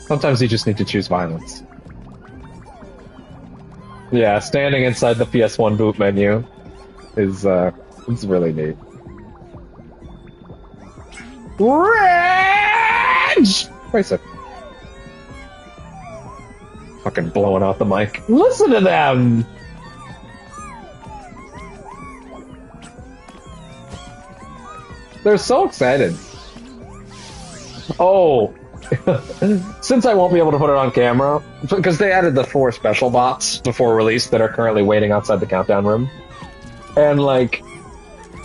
Sometimes you just need to choose violence. Yeah, standing inside the PS1 boot menu is it's really neat. Rage! Wait a sec. Fucking blowing out the mic. Listen to them! They're so excited. Oh. Since I won't be able to put it on camera, because they added the 4 special bots before release that are currently waiting outside the countdown room. And,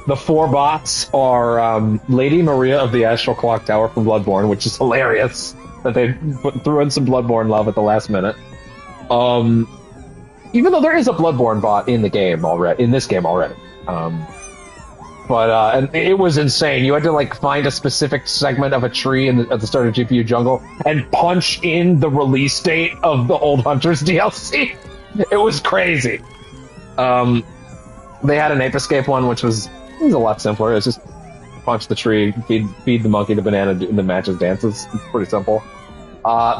the 4 bots are Lady Maria of the Astral Clock Tower from Bloodborne, which is hilarious that they threw in some Bloodborne love at the last minute. Even though there is a Bloodborne bot in the game already, in this game already. But and it was insane. You had to find a specific segment of a tree at the start of GPU Jungle and punch in the release date of the Old Hunters DLC. It was crazy. They had an Ape Escape one, which was a lot simpler. It's just punch the tree, feed the monkey the banana, and the matches dances. It's pretty simple.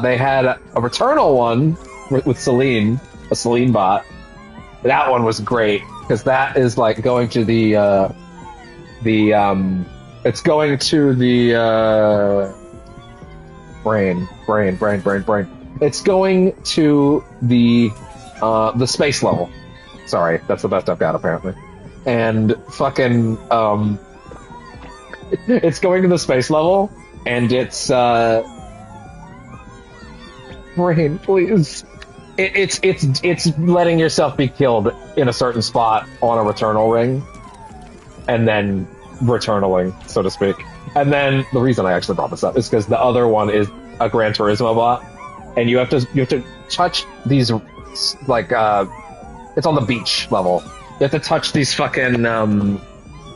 They had a Returnal one with Celine, a Celine bot. That one was great because that is going to it's going to the brain. It's going to the space level. Sorry, that's the best I've got apparently. And fucking it's going to the space level, and it's brain, please. It's letting yourself be killed in a certain spot on a Returnal ring, and then returnaling, so to speak. And then the reason I actually brought this up is because the other one is a Gran Turismo bot, and you have to touch these it's on the beach level. You have to touch these fucking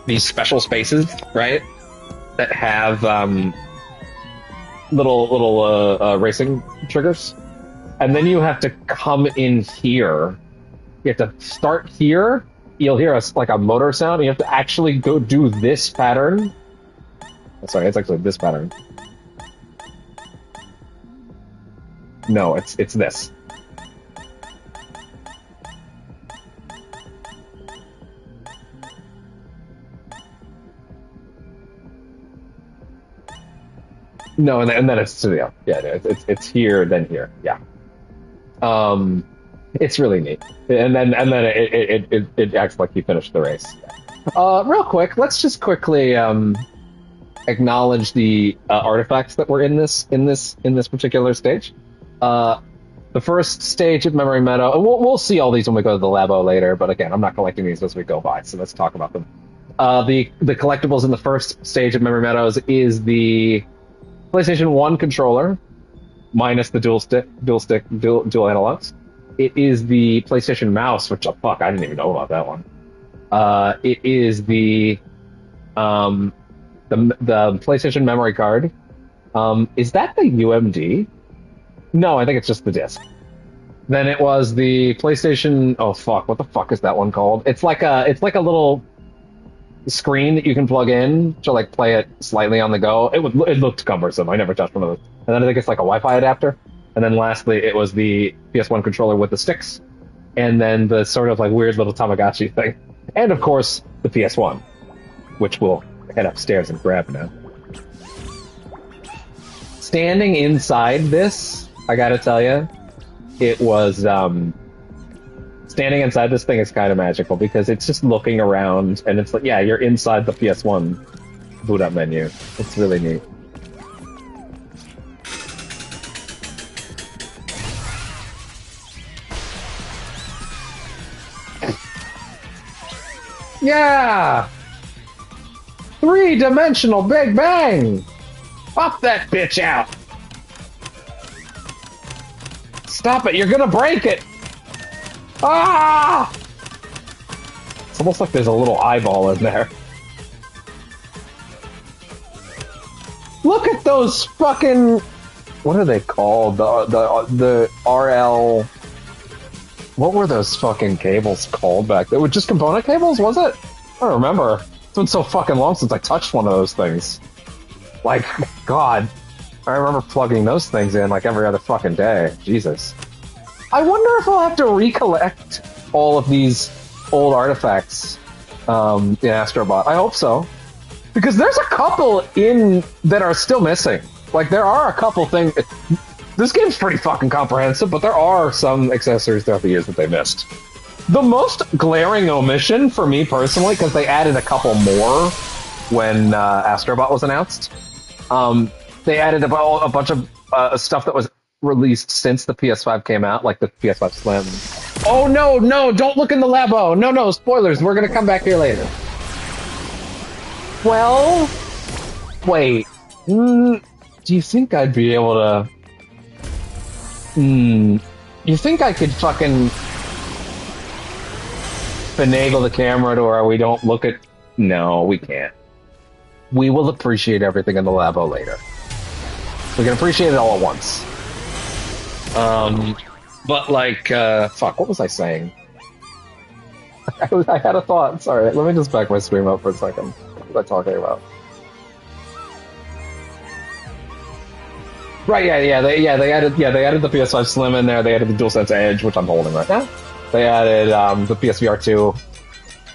these special spaces, right? That have little racing triggers, and then you have to come in here. You have to start here. You'll hear a motor sound, and you have to actually go do this pattern. Sorry, it's actually this pattern. No, it's this. No, and then it's it's here, then here. Yeah. It's really neat, and then it acts like you finished the race. Real quick, let's just quickly acknowledge the artifacts that were in this particular stage. The first stage of Memory Meadow, and we'll see all these when we go to the labo later. But again, I'm not collecting these as we go by, so let's talk about them. The collectibles in the first stage of Memory Meadows is the PlayStation 1 controller, minus the dual analogs. It is the PlayStation mouse, which I didn't even know about that one. It is the PlayStation memory card. Is that the UMD? No, I think it's just the disc. Then it was the PlayStation. Oh fuck! What the fuck is that one called? It's like a little screen that you can plug in to like play it slightly on the go. It looked cumbersome. I never touched one of those. And then I think it's like a Wi-Fi adapter. And then lastly, it was the PS1 controller with the sticks, and then the sort of like weird little Tamagotchi thing, and of course the PS1, which we'll head upstairs and grab now. Standing inside this, I gotta tell you, it was standing inside this thing is kind of magical because it's just looking around and it's like, yeah, you're inside the PS1 boot up menu. It's really neat. Yeah! 3-dimensional Big Bang! Pop that bitch out! Stop it, you're gonna break it! Ah! It's almost like there's a little eyeball in there. Look at those fucking... What are they called? The RL... What were those fucking cables called back? They were just component cables, was it? I don't remember. It's been so fucking long since I touched one of those things. Like, God. I remember plugging those things in like every other fucking day. Jesus. I wonder if I'll have to recollect all of these old artifacts in Astrobot. I hope so. Because there's a couple in that are still missing. Like, there are a couple things... This game's pretty fucking comprehensive, but there are some accessories throughout the years that they missed. The most glaring omission for me personally, because they added a couple more when Astrobot was announced. They added a bunch of stuff that was released since the PS5 came out, like the PS5 Slim. Oh no, don't look in the labo! No, spoilers, we're gonna come back here later. Well, wait. Do you think I'd be able to... You think I could fucking finagle the camera to where we don't look at... No, we can't. We will appreciate everything in the labo later. We can appreciate it all at once. But like, fuck, what was I saying? I had a thought, sorry, let me just back my stream up for a second. What was I talking about? Right, they added the PS5 Slim in there. They added the DualSense Edge, which I'm holding right now. They added the PSVR 2,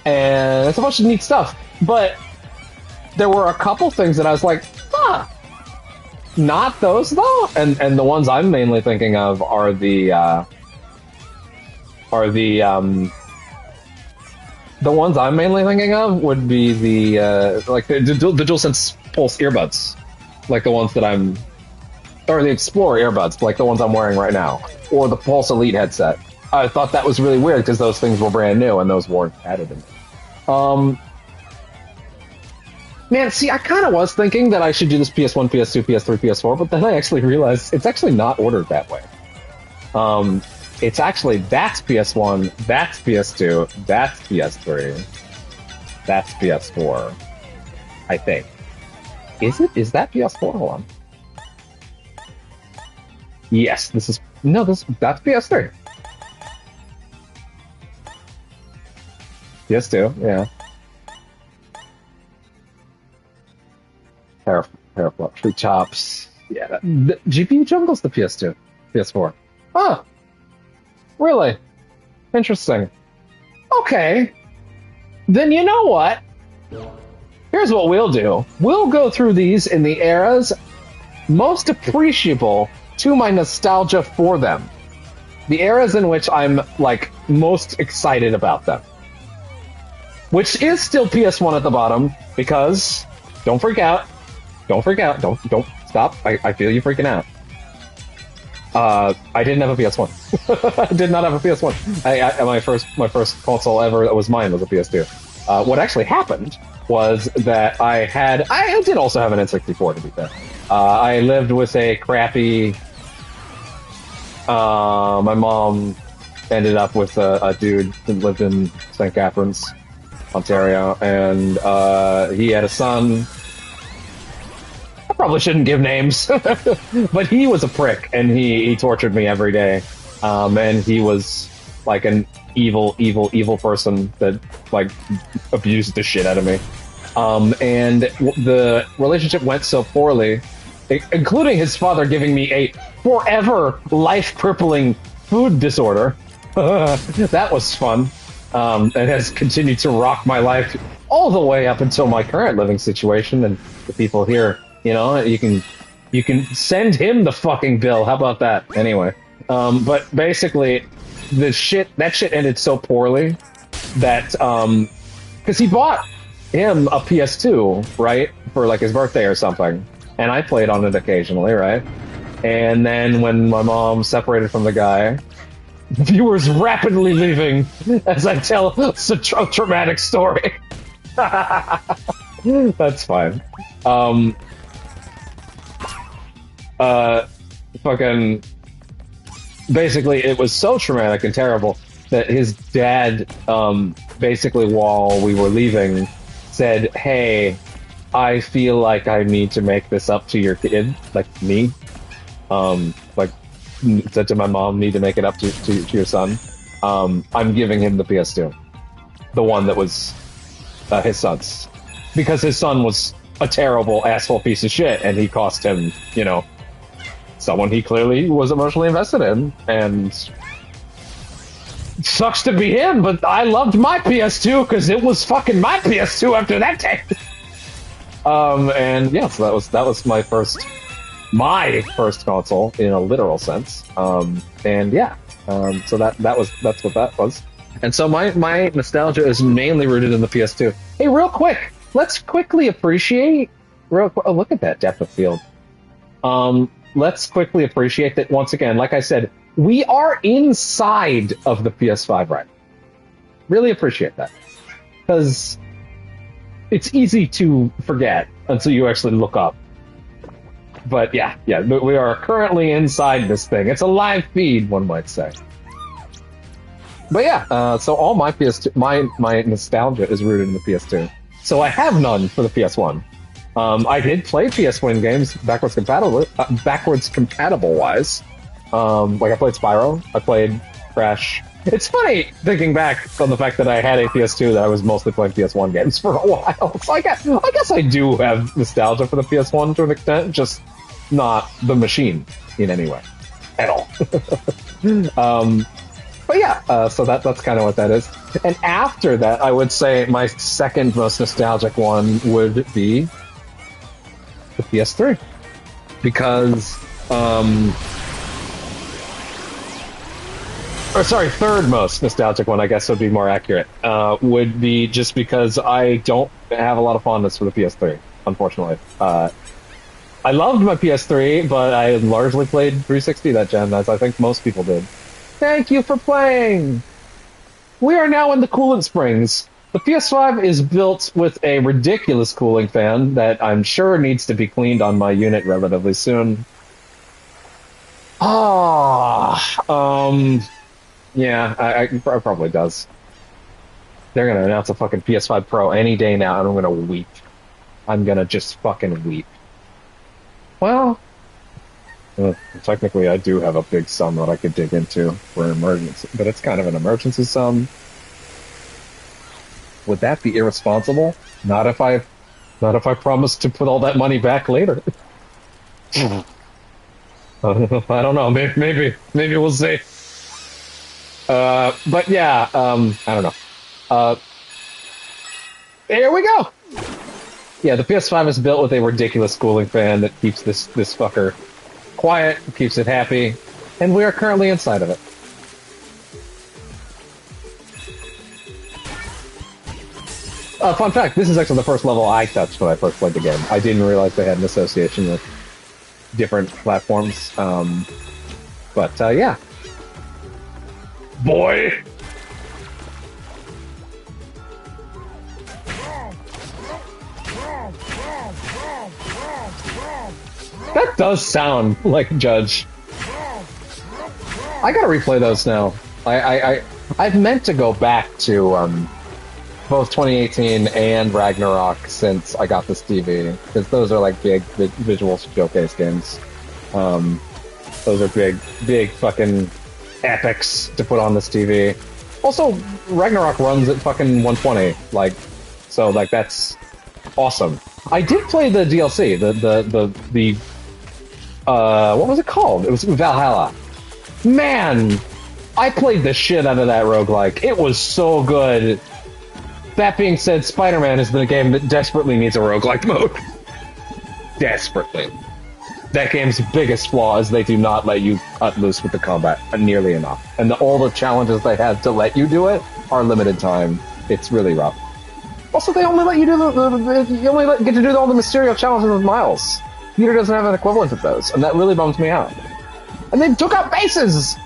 and it's a bunch of neat stuff. But there were a couple things that I was like, not those though. And the ones I'm mainly thinking of are the ones I'm mainly thinking of would be the like the DualSense Pulse earbuds, like the ones that I'm. Or the Explorer earbuds, like the ones I'm wearing right now. Or the Pulse Elite headset. I thought that was really weird because those things were brand new and those weren't added in. Man, see, I kind of was thinking that I should do this PS1, PS2, PS3, PS4, but then I actually realized it's actually not ordered that way. It's actually, that's PS1, that's PS2, that's PS3, that's PS4. I think. Is it? Is that PS4? Hold on. Yes, this is... No, that's PS3. PS2, yeah. Teraflop, Tree Chops. Yeah, the GPU Jungle's the PS2. PS4. Huh. Really? Interesting. Okay. Then you know what? Here's what we'll do. We'll go through these in the eras most appreciable to my nostalgia for them. The eras in which I'm, like, most excited about them. Which is still PS1 at the bottom, because, don't freak out, don't stop, I feel you freaking out. I didn't have a PS1. I did not have a PS1. My first console ever that was mine was a PS2. What actually happened was that I did also have an N64, to be fair. I lived with a crappy, my mom ended up with a dude who lived in St. Catharines, Ontario, and he had a son. I probably shouldn't give names, but he was a prick, and he tortured me every day. And he was like an evil person that like abused the shit out of me. And the relationship went so poorly, including his father giving me a forever life-crippling food disorder. That was fun. And has continued to rock my life all the way up until my current living situation. And the people here, you know, you can send him the fucking bill. How about that? Anyway, but basically, that shit ended so poorly that because he bought him a PS2, right, for like his birthday or something, and I played on it occasionally, right? And then when my mom separated from the guy, viewers rapidly leaving as I tell such a traumatic story. That's fine. Fucking basically it was so traumatic and terrible that his dad basically while we were leaving said, "Hey, I feel like I need to make this up to your kid," like me, like said to my mom, "Need to make it up to your son. I'm giving him the PS2, the one that was his son's, because his son was a terrible asshole piece of shit, and he cost him, you know, someone he clearly was emotionally invested in, and sucks to be him, but I loved my PS2 because it was fucking my PS2 after that day." And yeah, so that was my first console in a literal sense. And yeah, so that's what that was. And so my nostalgia is mainly rooted in the PS2. Hey, real quick, let's quickly appreciate oh, look at that depth of field. Let's quickly appreciate that once again, like I said, we are inside of the PS5 right now. Really appreciate that. Because it's easy to forget until you actually look up. But yeah, we are currently inside this thing. It's a live feed, one might say. But yeah, so all my PS2, my nostalgia is rooted in the PS2. So I have none for the PS1. I did play PS1 games backwards compatible wise. Like I played Spyro, I played Crash. It's funny thinking back on the fact that I had a PS2 that I was mostly playing PS1 games for a while. So I guess I do have nostalgia for the PS1 to an extent, just not the machine in any way at all. But yeah, so that's kind of what that is. And after that, I would say my second most nostalgic one would be the PS3, because third most nostalgic one, I guess would be more accurate, would be just because I don't have a lot of fondness for the PS3, unfortunately. I loved my PS3, but I largely played 360 that gen, as I think most people did. Thank you for playing! We are now in the coolant springs. The PS5 is built with a ridiculous cooling fan that I'm sure needs to be cleaned on my unit relatively soon. Yeah, it probably does. They're gonna announce a fucking PS5 Pro any day now, and I'm gonna weep. I'm gonna just fucking weep. Well, technically I do have a big sum that I could dig into for an emergency, but it's kind of an emergency sum. Would that be irresponsible? Not if I promise to put all that money back later. I don't know. Maybe we'll see. But yeah, I don't know. Here we go. Yeah, the PS5 is built with a ridiculous cooling fan that keeps this fucker quiet, keeps it happy, and we are currently inside of it. Fun fact, this is actually the first level I touched when I first played the game. I didn't realize they had an association with different platforms. Yeah. Boy! That does sound like Judge. I gotta replay those now. I've meant to go back to both 2018 and Ragnarok since I got this TV, because those are like big visual showcase games. Those are big fucking epics to put on this TV. Also, Ragnarok runs at fucking 120, so that's awesome. I did play the DLC, the what was it called? It was Valhalla. Man, I played the shit out of that roguelike. It was so good. That being said, Spider-Man has been a game that desperately needs a roguelike mode. Desperately. That game's biggest flaw is they do not let you cut loose with the combat nearly enough. And all the challenges they have to let you do it are limited time. It's really rough. Also, they only let you do get to do all the Mysterio challenges with Miles. Peter doesn't have an equivalent of those, and that really bums me out. And they took out bases!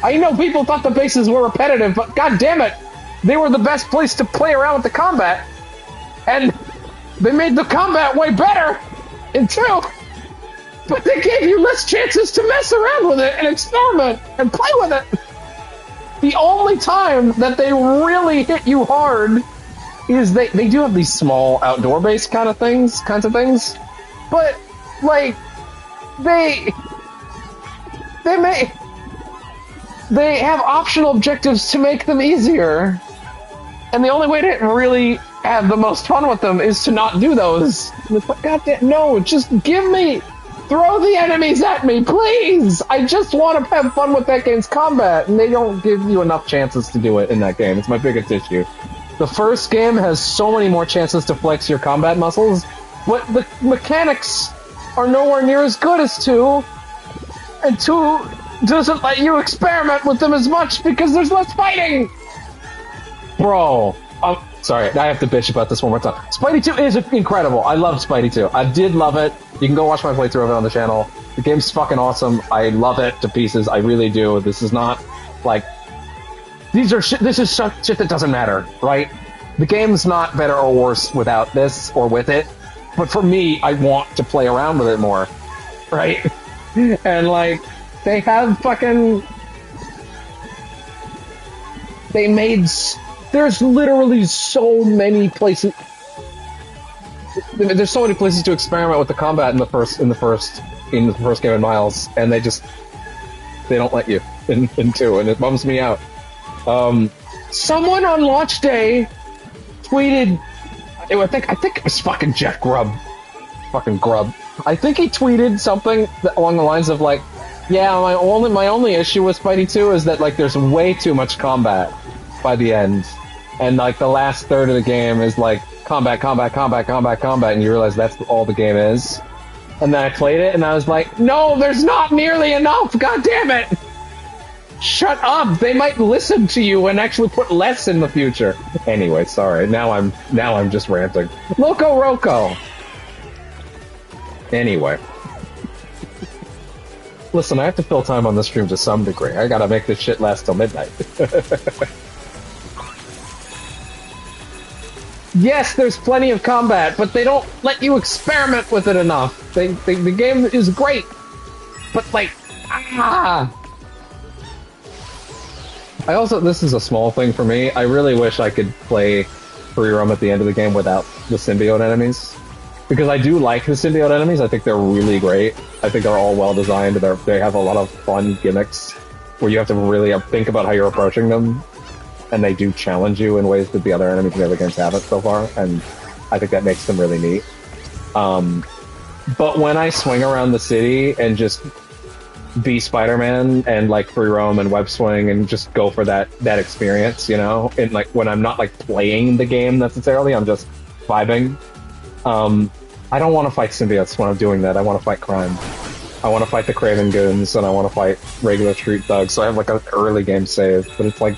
I know people thought the bases were repetitive, but god damn it! They were the best place to play around with the combat, and they made the combat way better in 2, but they gave you less chances to mess around with it and experiment and play with it. The only time that they really hit you hard is they do have these small outdoor-based kinds of things, but like they have optional objectives to make them easier. And the only way to really have the most fun with them is to not do those. Goddamn, no, just throw the enemies at me, please! I just want to have fun with that game's combat, and they don't give you enough chances to do it in that game. It's my biggest issue. The first game has so many more chances to flex your combat muscles, but the mechanics are nowhere near as good as 2, and 2 doesn't let you experiment with them as much because there's less fighting! Bro, sorry, I have to bitch about this one more time. Spidey 2 is incredible. I love Spidey 2. I did love it. You can go watch my playthrough of it on the channel. The game's fucking awesome. I love it to pieces. I really do. This is not, like... this is shit that doesn't matter, right? The game's not better or worse without this or with it. But for me, I want to play around with it more, right? And, like, they have fucking... They made... There's literally so many places... There's so many places to experiment with the combat in the first game in Miles, and they don't let you in 2, and it bums me out. Someone on launch day tweeted... I think it was fucking Jeff Grubb. Fucking Grubb. I think he tweeted something along the lines of, like, yeah, my only issue with Spidey 2 is that, like, there's way too much combat by the end. And, like, the last third of the game is, like, combat, and you realize that's all the game is. And then I played it, and I was like, no, there's not nearly enough! God damn it! Shut up! They might listen to you and actually put less in the future. Anyway, sorry. Now I'm just ranting. Loco Roco! Anyway. Listen, I have to fill time on the stream to some degree. I gotta make this shit last till midnight. Yes, there's plenty of combat, but they don't let you experiment with it enough. The game is great, but, like, this is a small thing for me. I really wish I could play free roam at the end of the game without the symbiote enemies. Because I do like the symbiote enemies. I think they're really great. I think they're all well designed. They have a lot of fun gimmicks where you have to really think about how you're approaching them. And they do challenge you in ways that the other enemies in the other games haven't so far, and I think that makes them really neat. But when I swing around the city and just be Spider-Man and, like, free roam and web swing and just go for that experience, you know? And, like, when I'm not, like, playing the game necessarily, I'm just vibing. I don't want to fight symbiotes when I'm doing that. I want to fight crime. I want to fight the Craven Goons, and I want to fight regular Street Thugs, so I have like an early game save, but it's like,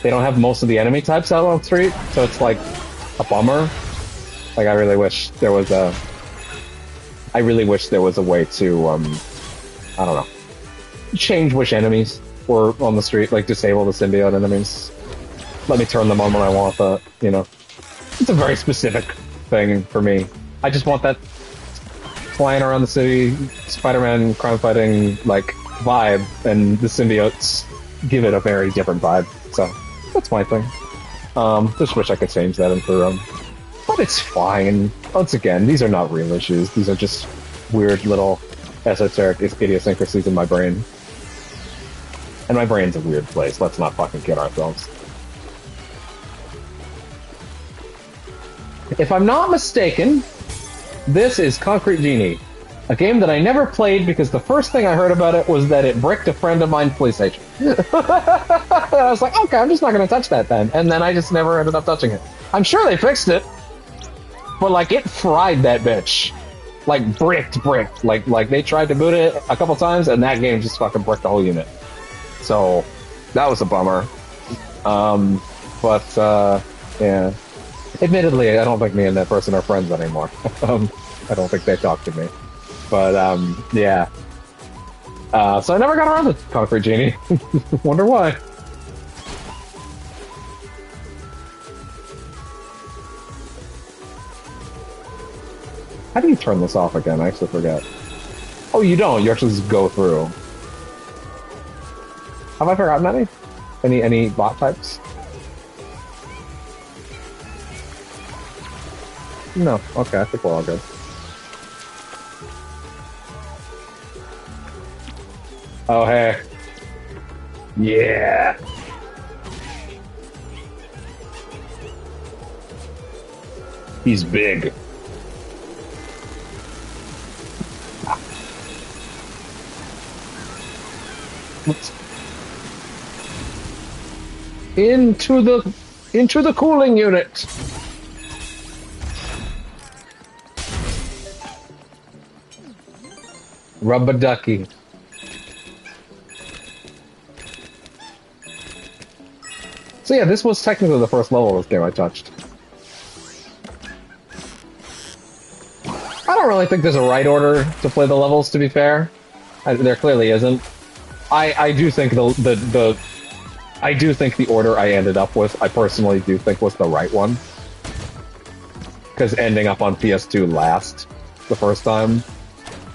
they don't have most of the enemy types out on Street, so it's like a bummer. Like, I really wish there was a way to, I don't know, change which enemies were on the street, like disable the symbiote enemies. Let me turn them on when I want, but, you know, it's a very specific thing for me. I just want that flying around the city, Spider-Man crime fighting, like, vibe, and the symbiotes give it a very different vibe, so that's my thing. Just wish I could change that into but it's fine. Once again, these are not real issues. These are just weird little esoteric idiosyncrasies in my brain. And my brain's a weird place. Let's not fucking kid ourselves. If I'm not mistaken, this is Concrete Genie. A game that I never played because the first thing I heard about it was that it bricked a friend of mine's PlayStation. And I was like, okay, I'm just not going to touch that then. And then I just never ended up touching it. I'm sure they fixed it. But, like, it fried that bitch. Like, bricked. Like, they tried to boot it a couple times, and that game just fucking bricked the whole unit. So, that was a bummer. Yeah. Admittedly, I don't think me and that person are friends anymore. I don't think they talk to me. But, yeah. So I never got around to Concrete Genie. Wonder why. How do you turn this off again? I actually forgot. Oh, you don't. You actually just go through. Have I forgotten any? Any bot types? No. Okay, I think we're all good. Oh, hey. Yeah. He's big. Into the cooling unit. Rubber ducky. So yeah, this was technically the first level of this game I touched. I don't really think there's a right order to play the levels, to be fair. There clearly isn't. I do think I do think the order I ended up with, I personally do think was the right one. Because ending up on PS2 last, the first time,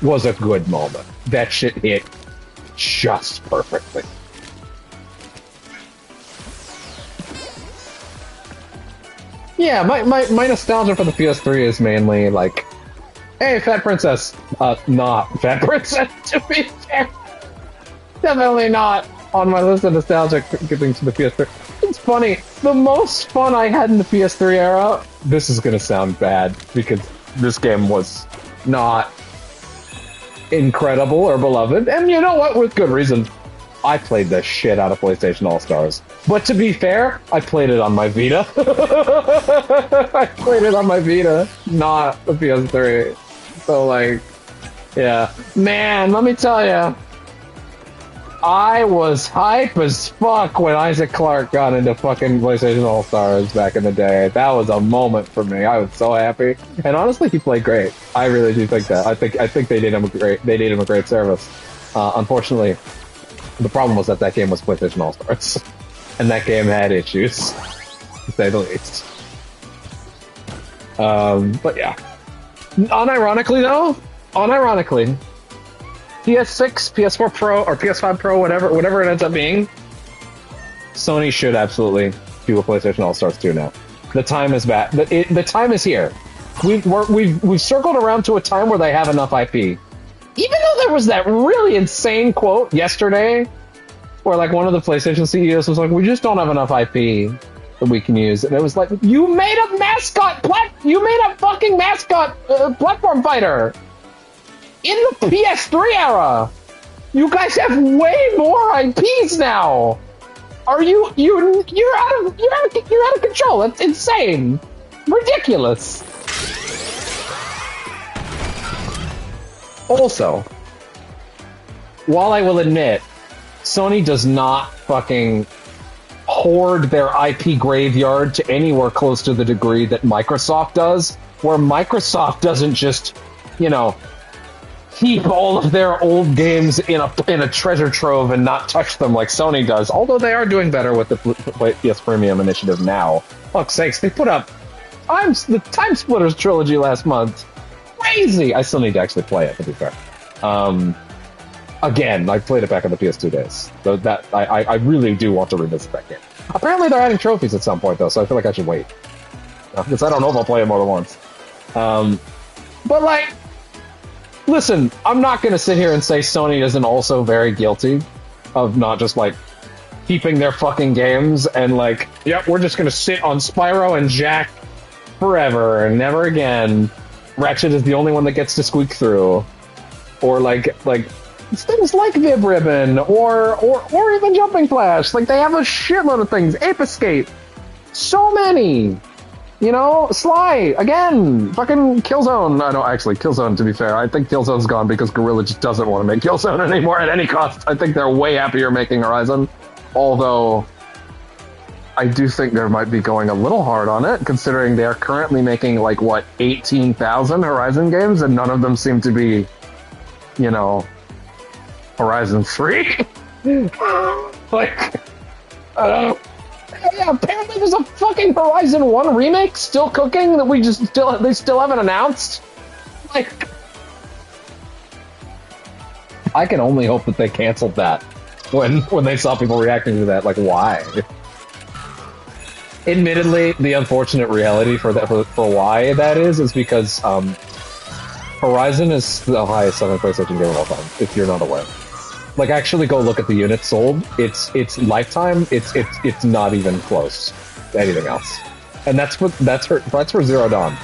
was a good moment. That shit hit just perfectly. Yeah, my nostalgia for the PS3 is mainly like, hey, Fat Princess. Not Fat Princess, to be fair. Definitely not on my list of nostalgic things to the PS3. It's funny, the most fun I had in the PS3 era, this is gonna sound bad, because this game was not incredible or beloved, and you know what, with good reason. I played the shit out of PlayStation All-Stars. But to be fair, I played it on my Vita. I played it on my Vita, not the PS3. So, like, yeah. Man, let me tell ya, I was hype as fuck when Isaac Clarke got into fucking PlayStation All-Stars back in the day. That was a moment for me. I was so happy. And honestly, he played great. I really do think that. I think they did him a great service. Unfortunately, the problem was that game was PlayStation All-Stars. And that game had issues, to say the least. But yeah. Unironically, though, PS6, PS4 Pro, or PS5 Pro, whatever it ends up being, Sony should absolutely do a PlayStation All-Stars 2 now. The time is back. The time is here. We've circled around to a time where they have enough IP. Even though there was that really insane quote yesterday, where like one of the PlayStation CEOs was like, "We just don't have enough IP that we can use," and it was like, "You made a fucking mascot platform fighter in the PS3 era. You guys have way more IPs now. Are you're out of control? That's insane." ridiculous. Also, while I will admit, Sony does not fucking hoard their IP graveyard to anywhere close to the degree that Microsoft does, where Microsoft doesn't just, you know, keep all of their old games in a treasure trove and not touch them like Sony does, although they are doing better with the PS Premium initiative now. Fuck's sakes, they put up the Time Splitters trilogy last month. Crazy! I still need to actually play it, to be fair. Again, I played it back in the PS2 days, so that I really do want to revisit that game. Apparently they're adding trophies at some point, though, so I feel like I should wait. Because I don't know if I'll play it more than once. But, like, listen, I'm not going to sit here and say Sony isn't also very guilty of not just, like, keeping their fucking games and, like, yep, we're just going to sit on Spyro and Jack forever and never again. Ratchet is the only one that gets to squeak through. Or, like things like Vib Ribbon, or even Jumping Flash. Like, they have a shitload of things. Ape Escape. So many. You know, Sly, again, fucking Killzone. I don't actually, Killzone, to be fair. I think Killzone's gone because Guerrilla just doesn't want to make Killzone anymore at any cost. I think they're way happier making Horizon. Although, I do think they might be going a little hard on it, considering they're currently making, like, what, 18,000 Horizon games, and none of them seem to be, you know, Horizon 3? Like, yeah, apparently there's a fucking Horizon 1 remake still cooking that they still haven't announced. Like, I can only hope that they canceled that when they saw people reacting to that. Like, why? Admittedly, the unfortunate reality for why that is because Horizon is the highest selling PlayStation game of all time, if you're not aware. Like, actually go look at the units sold. It's lifetime. It's not even close to anything else. And that's for Zero Dawn.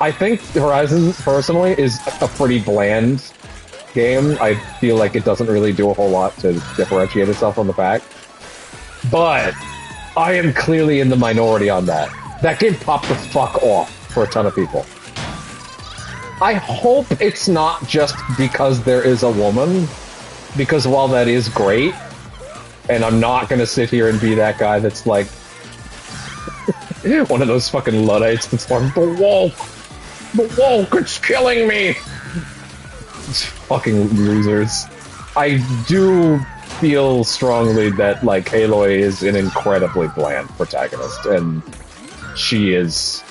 I think Horizon, personally, is a pretty bland game. I feel like it doesn't really do a whole lot to differentiate itself on the back. But I am clearly in the minority on that. That game popped the fuck off for a ton of people. I hope it's not just because there is a woman, because while that is great, and I'm not gonna sit here and be that guy that's like one of those fucking Luddites that's like, the wolf, it's killing me! These fucking losers. I do feel strongly that, like, Aloy is an incredibly bland protagonist, and she is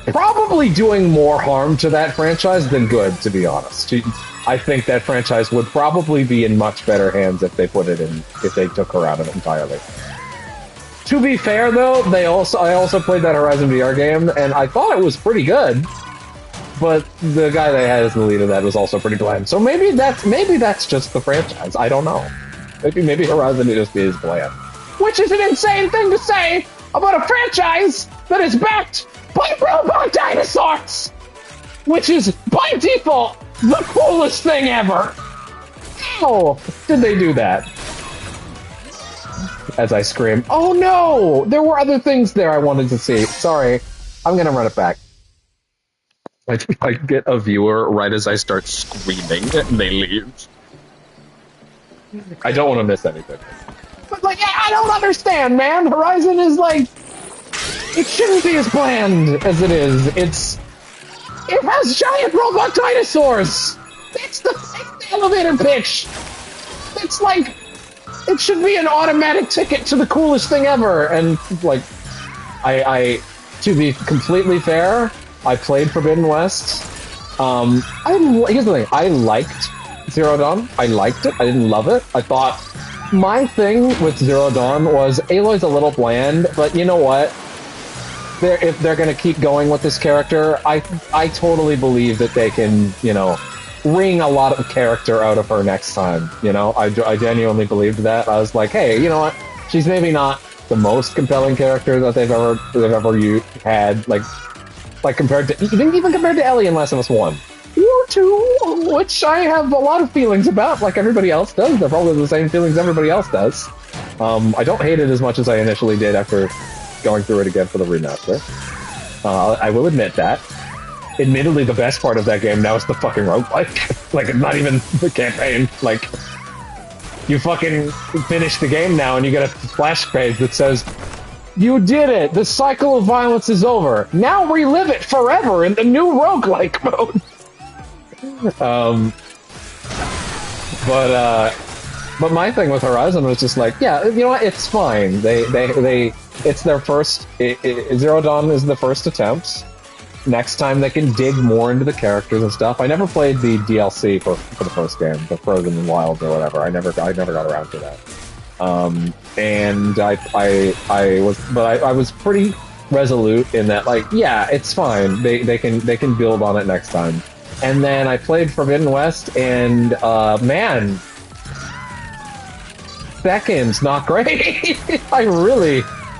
probably doing more harm to that franchise than good, to be honest. I think that franchise would probably be in much better hands if they took her out of it entirely. To be fair, though, I also played that Horizon VR game, and I thought it was pretty good. But the guy they had as the lead of that was also pretty bland. So maybe that's just the franchise. I don't know. Maybe Horizon just is bland. Which is an insane thing to say about a franchise that is backed by robot dinosaurs! Which is, by default, the coolest thing ever! How did they do that? As I scream, oh no! There were other things there I wanted to see. Sorry, I'm gonna run it back. I get a viewer right as I start screaming and they leave. I don't want to miss anything. But, like, I don't understand, man! Horizon is like... It shouldn't be as bland as it is. It has giant robot dinosaurs! It's the elevator pitch! It's like... It should be an automatic ticket to the coolest thing ever! And, like... To be completely fair, I played Forbidden West. Here's the thing. I liked Zero Dawn. I liked it. I didn't love it. I thought... My thing with Zero Dawn was Aloy's a little bland, but you know what? If they're going to keep going with this character, I totally believe that they can, you know, wring a lot of character out of her next time. You know, I genuinely believed that. I was like, hey, you know what? She's maybe not the most compelling character that they've ever had, like compared to even compared to Ellie in Last of Us 1 or 2, which I have a lot of feelings about, like everybody else does. They're probably the same feelings everybody else does. I don't hate it as much as I initially did after going through it again for the remaster. I will admit that. Admittedly, the best part of that game now is the fucking roguelike. Like, not even the campaign. Like, you fucking finish the game now and you get a splash page that says, "You did it! The cycle of violence is over. Now relive it forever in the new roguelike mode." But my thing with Horizon was just like, yeah, you know what? It's fine. It's their first. Zero Dawn is the first attempt. Next time they can dig more into the characters and stuff. I never played the DLC for the first game, the Frozen Wilds or whatever. I never got around to that. And I was pretty resolute in that, like, yeah, it's fine. They can build on it next time. And then I played Forbidden West, and man, that game's not great.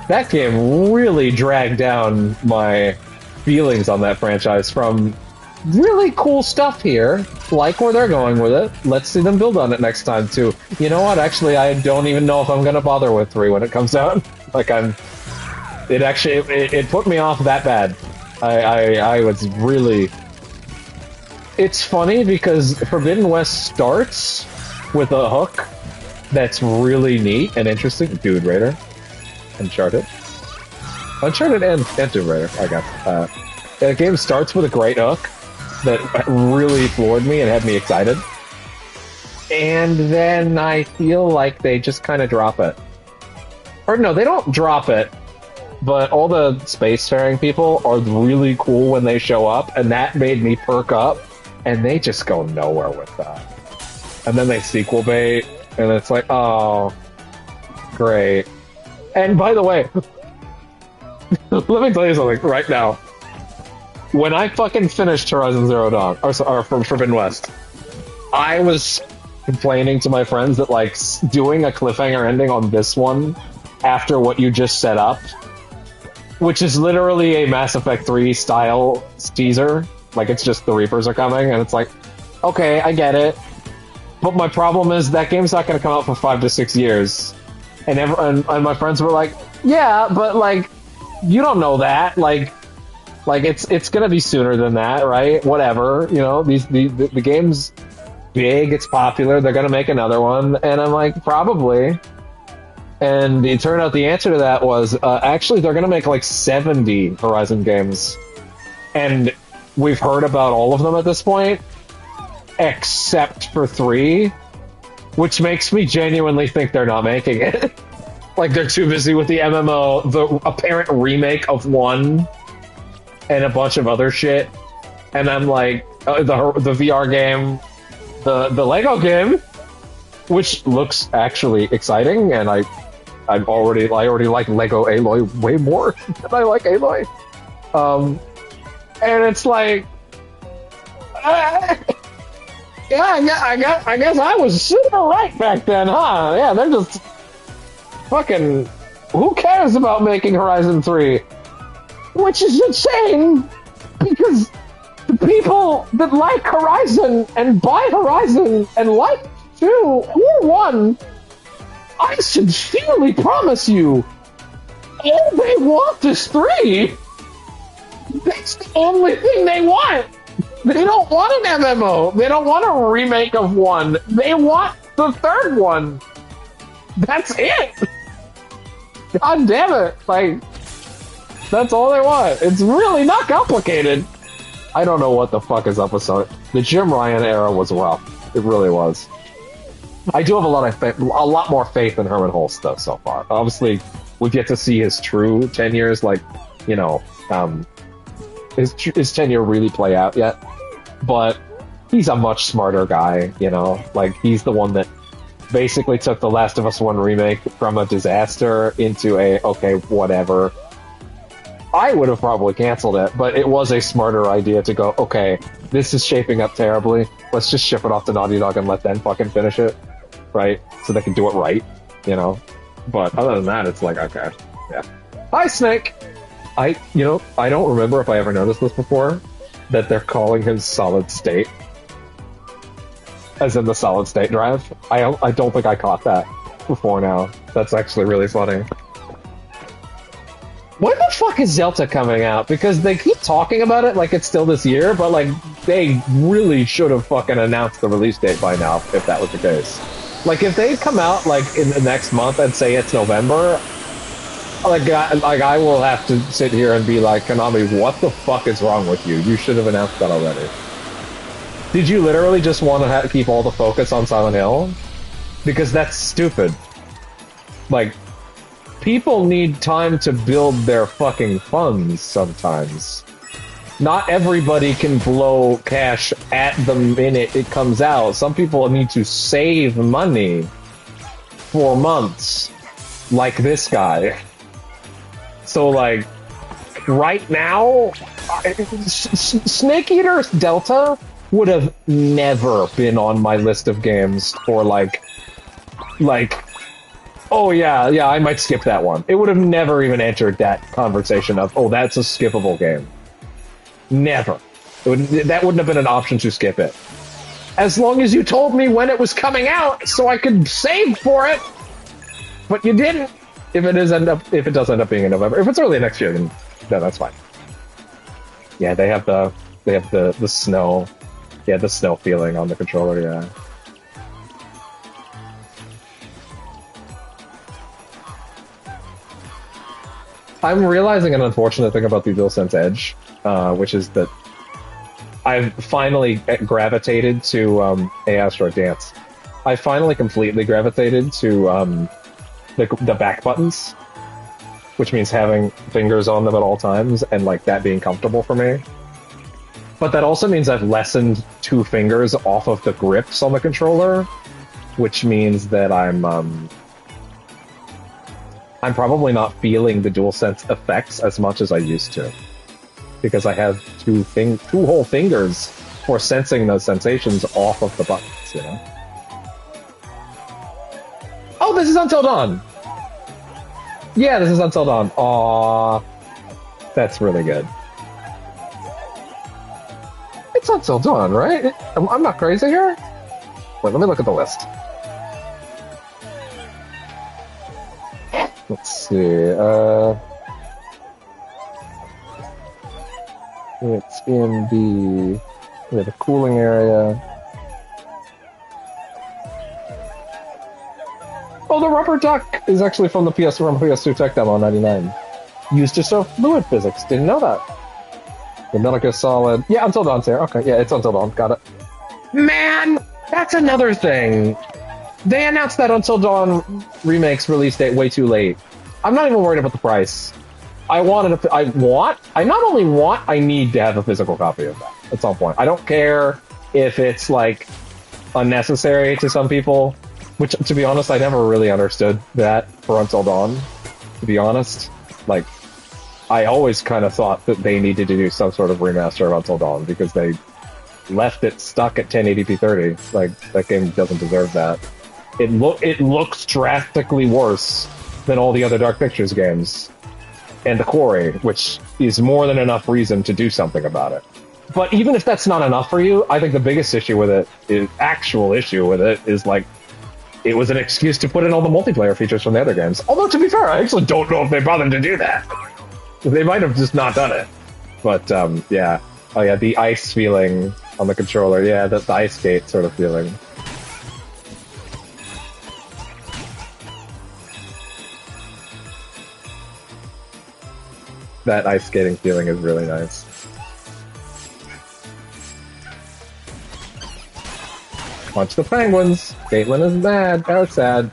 That game really dragged down my feelings on that franchise from really cool stuff here, like where they're going with it. Let's see them build on it next time too. You know what? Actually, I don't even know if I'm gonna bother with 3 when it comes out. Like it put me off that bad. I was really. It's funny because Forbidden West starts with a hook that's really neat and interesting. Dude Raider, Uncharted and Tomb Raider, I guess. The game starts with a great hook that really floored me and had me excited. And then I feel like they just kind of drop it. Or no, they don't drop it, but all the spacefaring people are really cool when they show up, and that made me perk up, and they just go nowhere with that. And then they sequel bait, and it's like, oh, great. And by the way, let me tell you something right now. When I fucking finished Horizon Zero Dawn, or Forbidden West, I was complaining to my friends that, like, doing a cliffhanger ending on this one after what you just set up, which is literally a Mass Effect 3 style teaser, like, it's just the Reapers are coming, and it's like, okay, I get it, but my problem is that game's not going to come out for 5 to 6 years, and my friends were like, yeah, but, like, you don't know that, like it's gonna be sooner than that, right? Whatever, you know, the game's big, it's popular, they're gonna make another one, and I'm like, probably. And it turned out the answer to that was, actually, they're gonna make like 70 Horizon games, and we've heard about all of them at this point, except for 3, which makes me genuinely think they're not making it. Like, they're too busy with the MMO, the apparent remake of 1, and a bunch of other shit. And I'm like, the VR game, the Lego game, which looks actually exciting, and I already like Lego Aloy way more than I like Aloy. And it's like, yeah, I guess I was super right back then, huh? Yeah, they're just fucking. Who cares about making Horizon 3? Which is insane, because the people that like Horizon and buy Horizon and like 2 or 1, I sincerely promise you, all they want is 3. That's the only thing they want. They don't want an MMO. They don't want a remake of 1. They want the 3rd one. That's it. God damn it. Like, that's all they want. It's really not complicated. I don't know what the fuck is up with Sony. The Jim Ryan era was rough. It really was. I do have a lot more faith in Herman Hulst, though, so far. Obviously, we've yet to see his true tenures, like, you know, his tenure really play out yet. But he's a much smarter guy, you know? Like, he's the one that basically took The Last of Us 1 remake from a disaster into a, okay, whatever. I would have probably canceled it, but it was a smarter idea to go, okay, this is shaping up terribly. Let's just ship it off to Naughty Dog and let them fucking finish it, right? So they can do it right, you know? But other than that, it's like, okay, yeah. Hi, Snake! I don't remember if I ever noticed this before, that they're calling him Solid State. As in the Solid State drive. I don't think I caught that before now. That's actually really funny. When the fuck is Zelda coming out? Because they keep talking about it like it's still this year, but like they really should have fucking announced the release date by now if that was the case. Like if they come out like in the next month and say it's November, I will have to sit here and be like, Konami, what the fuck is wrong with you? You should have announced that already. Did you literally just want to keep all the focus on Silent Hill? Because that's stupid. Like, people need time to build their fucking funds sometimes. Not everybody can blow cash at the minute it comes out. Some people need to save money for months, like this guy. So, like, right now, Snake Eater Delta would have never been on my list of games for, like, oh yeah, I might skip that one. It would have never even entered that conversation of, oh, that's a skippable game. Never. That wouldn't have been an option to skip it. As long as you told me when it was coming out, so I could save for it. But you didn't. If it does end up being in November, if it's early next year, then that's fine. Yeah, they have the snow, the snow feeling on the controller. Yeah. I'm realizing an unfortunate thing about the DualSense Edge, which is that I've finally gravitated to Astro Dance. I finally completely gravitated to the back buttons, which means having fingers on them at all times and like that being comfortable for me. But that also means I've lessened 2 fingers off of the grips on the controller, which means that I'm probably not feeling the DualSense effects as much as I used to, because I have 2 whole fingers for sensing those sensations off of the buttons, you know? Oh, this is Until Dawn! Yeah, this is Until Dawn. Aww. That's really good. It's Until Dawn, right? I'm not crazy here? Wait, let me look at the list. Let's see, it's in the cooling area. Oh, the rubber duck is actually from the PS2 Tech Demo 99. Used to show fluid physics, didn't know that. The Metal Gear Solid, yeah, Until Dawn's here, okay, yeah, it's Until Dawn, got it. Man, that's another thing. They announced that Until Dawn remake's release date way too late. I'm not even worried about the price. I not only want, I need to have a physical copy of that at some point. I don't care if it's, like, unnecessary to some people, which, to be honest, I never really understood that for Until Dawn, to be honest. Like, I always kind of thought that they needed to do some sort of remaster of Until Dawn, because they left it stuck at 1080p 30. Like, that game doesn't deserve that. It looks drastically worse than all the other Dark Pictures games, and The Quarry, which is more than enough reason to do something about it. But even if that's not enough for you, I think the biggest issue with it, is like, it was an excuse to put in all the multiplayer features from the other games. Although, to be fair, I actually don't know if they bothered to do that. They might have just not done it. But, yeah. Oh yeah, the ice feeling on the controller. Yeah, the ice skate sort of feeling. That ice skating feeling is really nice. Punch the penguins! Caitlin is mad. That's sad.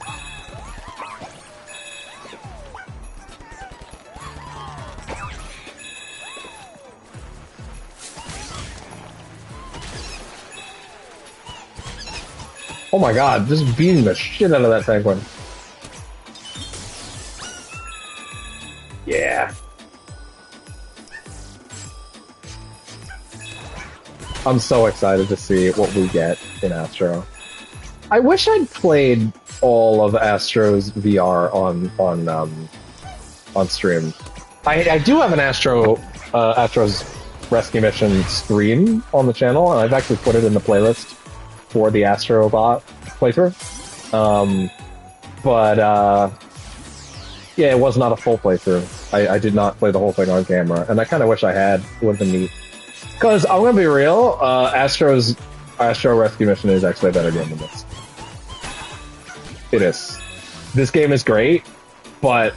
Oh my god, just beating the shit out of that penguin. Yeah. I'm so excited to see what we get in Astro. I wish I'd played all of Astro's VR on stream. I do have an Astro's Rescue Mission stream on the channel, and I've actually put it in the playlist for the Astrobot playthrough. But yeah, it was not a full playthrough. I did not play the whole thing on camera, and I kind of wish I had. It would have been neat. Because I'm gonna be real, Astro Rescue Mission is actually a better game than this. It is. This game is great, but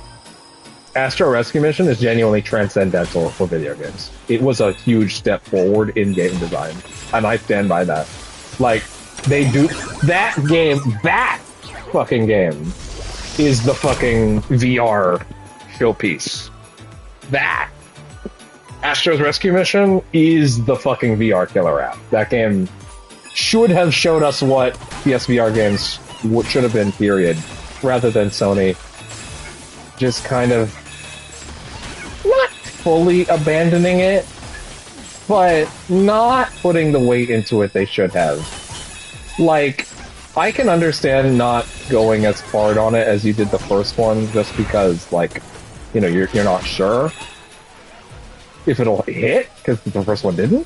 Astro Rescue Mission is genuinely transcendental for video games. It was a huge step forward in game design, and I stand by that. Like, they do that game, that fucking game is the fucking VR showpiece. That Astro's Rescue Mission is the fucking VR killer app. That game should have showed us what PSVR games should have been, period, rather than Sony just kind of not fully abandoning it, but not putting the weight into it they should have. Like, I can understand not going as hard on it as you did the first one, just because, like, you know, you're not sure if it'll hit, because the first one didn't.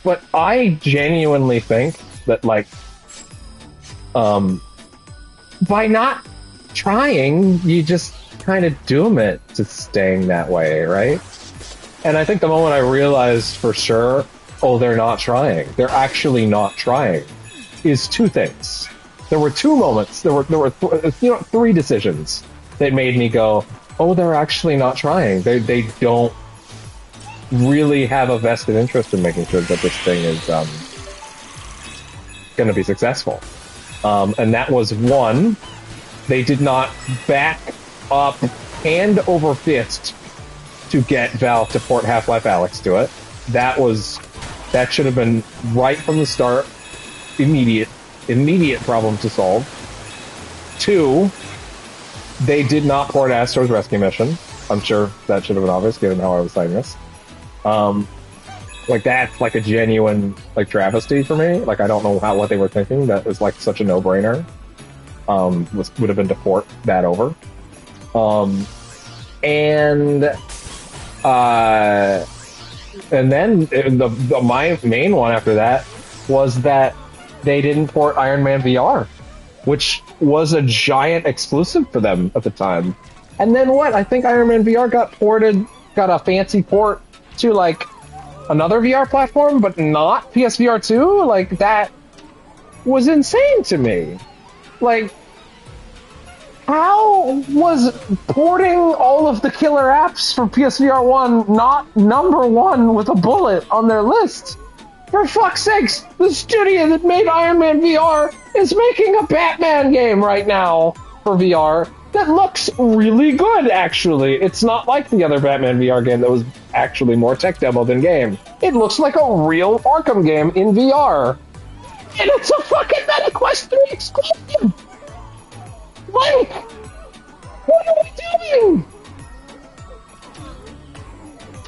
But I genuinely think that, like, by not trying, you just kind of doom it to staying that way, right? And I think the moment I realized for sure, oh, they're not trying, they're actually not trying, is two things. There were two moments, there were three decisions that made me go, oh, they're actually not trying. They don't really have a vested interest in making sure that this thing is going to be successful. And that was one, they did not back up hand over fist to get Valve to port Half-Life Alyx to it. That should have been right from the start, immediate problem to solve. Two, they did not port Astro's Rescue Mission. I'm sure that should have been obvious given how I was saying this. Like, that's like a genuine, like, travesty for me. Like, I don't know what they were thinking. That was like such a no-brainer. Would have been to port that over. And then my main one after that was that they didn't port Iron Man VR, which was a giant exclusive for them at the time. And then what? I think Iron Man VR got a fancy port to, like, another VR platform, but not PSVR 2? Like, that was insane to me. Like, how was porting all of the killer apps from PSVR 1 not number one with a bullet on their list? For fuck's sakes, the studio that made Iron Man VR is making a Batman game right now for VR that looks really good, actually. It's not like the other Batman VR game that was actually more tech demo than game. It looks like a real Arkham game in VR. And it's a fucking MetaQuest 3 exclusive! Like, what are we doing?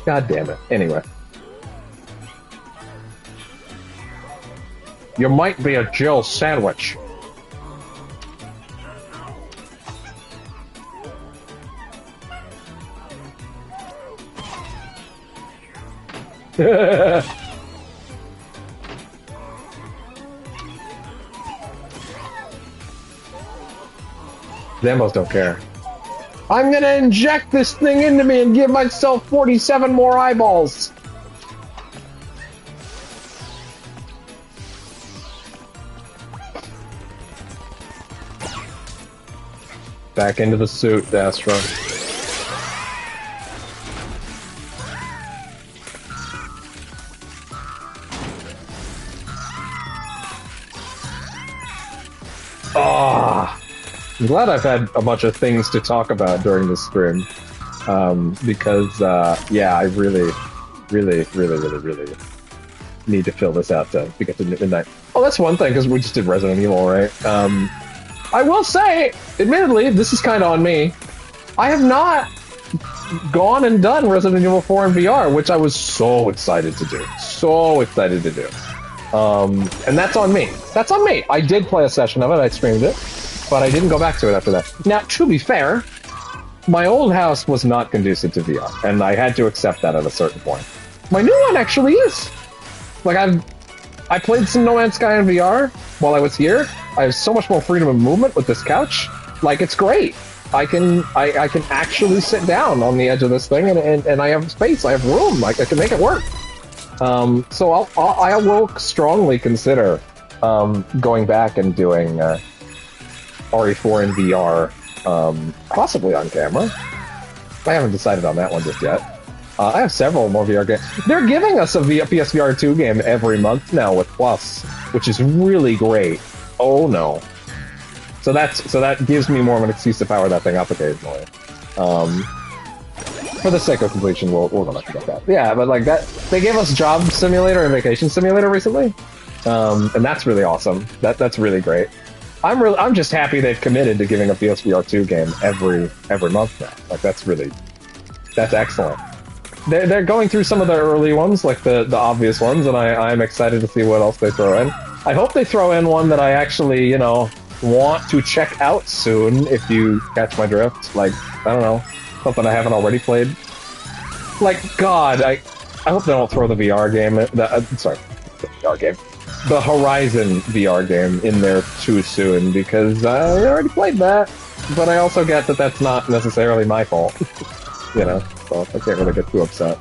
God damn it. Anyway. You might be a Jill sandwich. Zambos don't care. I'm gonna inject this thing into me and give myself 47 more eyeballs. Back into the suit, Astro. I'm glad I've had a bunch of things to talk about during this stream, because, yeah, I really need to fill this out to get to midnight. Oh, that's one thing, because we just did Resident Evil, right? I will say, admittedly, this is kind of on me. I have not gone and done Resident Evil 4 in VR, which I was so excited to do. So excited to do. And that's on me. That's on me. I did play a session of it, I streamed it, but I didn't go back to it after that. Now, to be fair, my old house was not conducive to VR, and I had to accept that at a certain point. My new one actually is. Like, I played some No Man's Sky in VR while I was here. I have so much more freedom of movement with this couch. Like, it's great. I can actually sit down on the edge of this thing, and I have space, I have room, like I can make it work. So I will strongly consider going back and doing RE4 in VR, possibly on camera. I haven't decided on that one just yet. I have several more VR games. They're giving us a PSVR 2 game every month now with Plus, which is really great. Oh no. So that gives me more of an excuse to power that thing up occasionally. For the sake of completion, we'll not forget that. Yeah, but like that, they gave us Job Simulator and Vacation Simulator recently, and that's really awesome. That's really great. I'm just happy they've committed to giving a PSVR 2 game every month now. Like that's excellent. They're going through some of the early ones, like the obvious ones, and I'm excited to see what else they throw in. I hope they throw in one that I actually, you know, want to check out soon, if you catch my drift. Like, I don't know, something I haven't already played. Like, God, I hope they don't throw the VR game, sorry, the VR game. The Horizon VR game in there too soon, because I already played that, but I also get that that's not necessarily my fault. You know, so I can't really get too upset.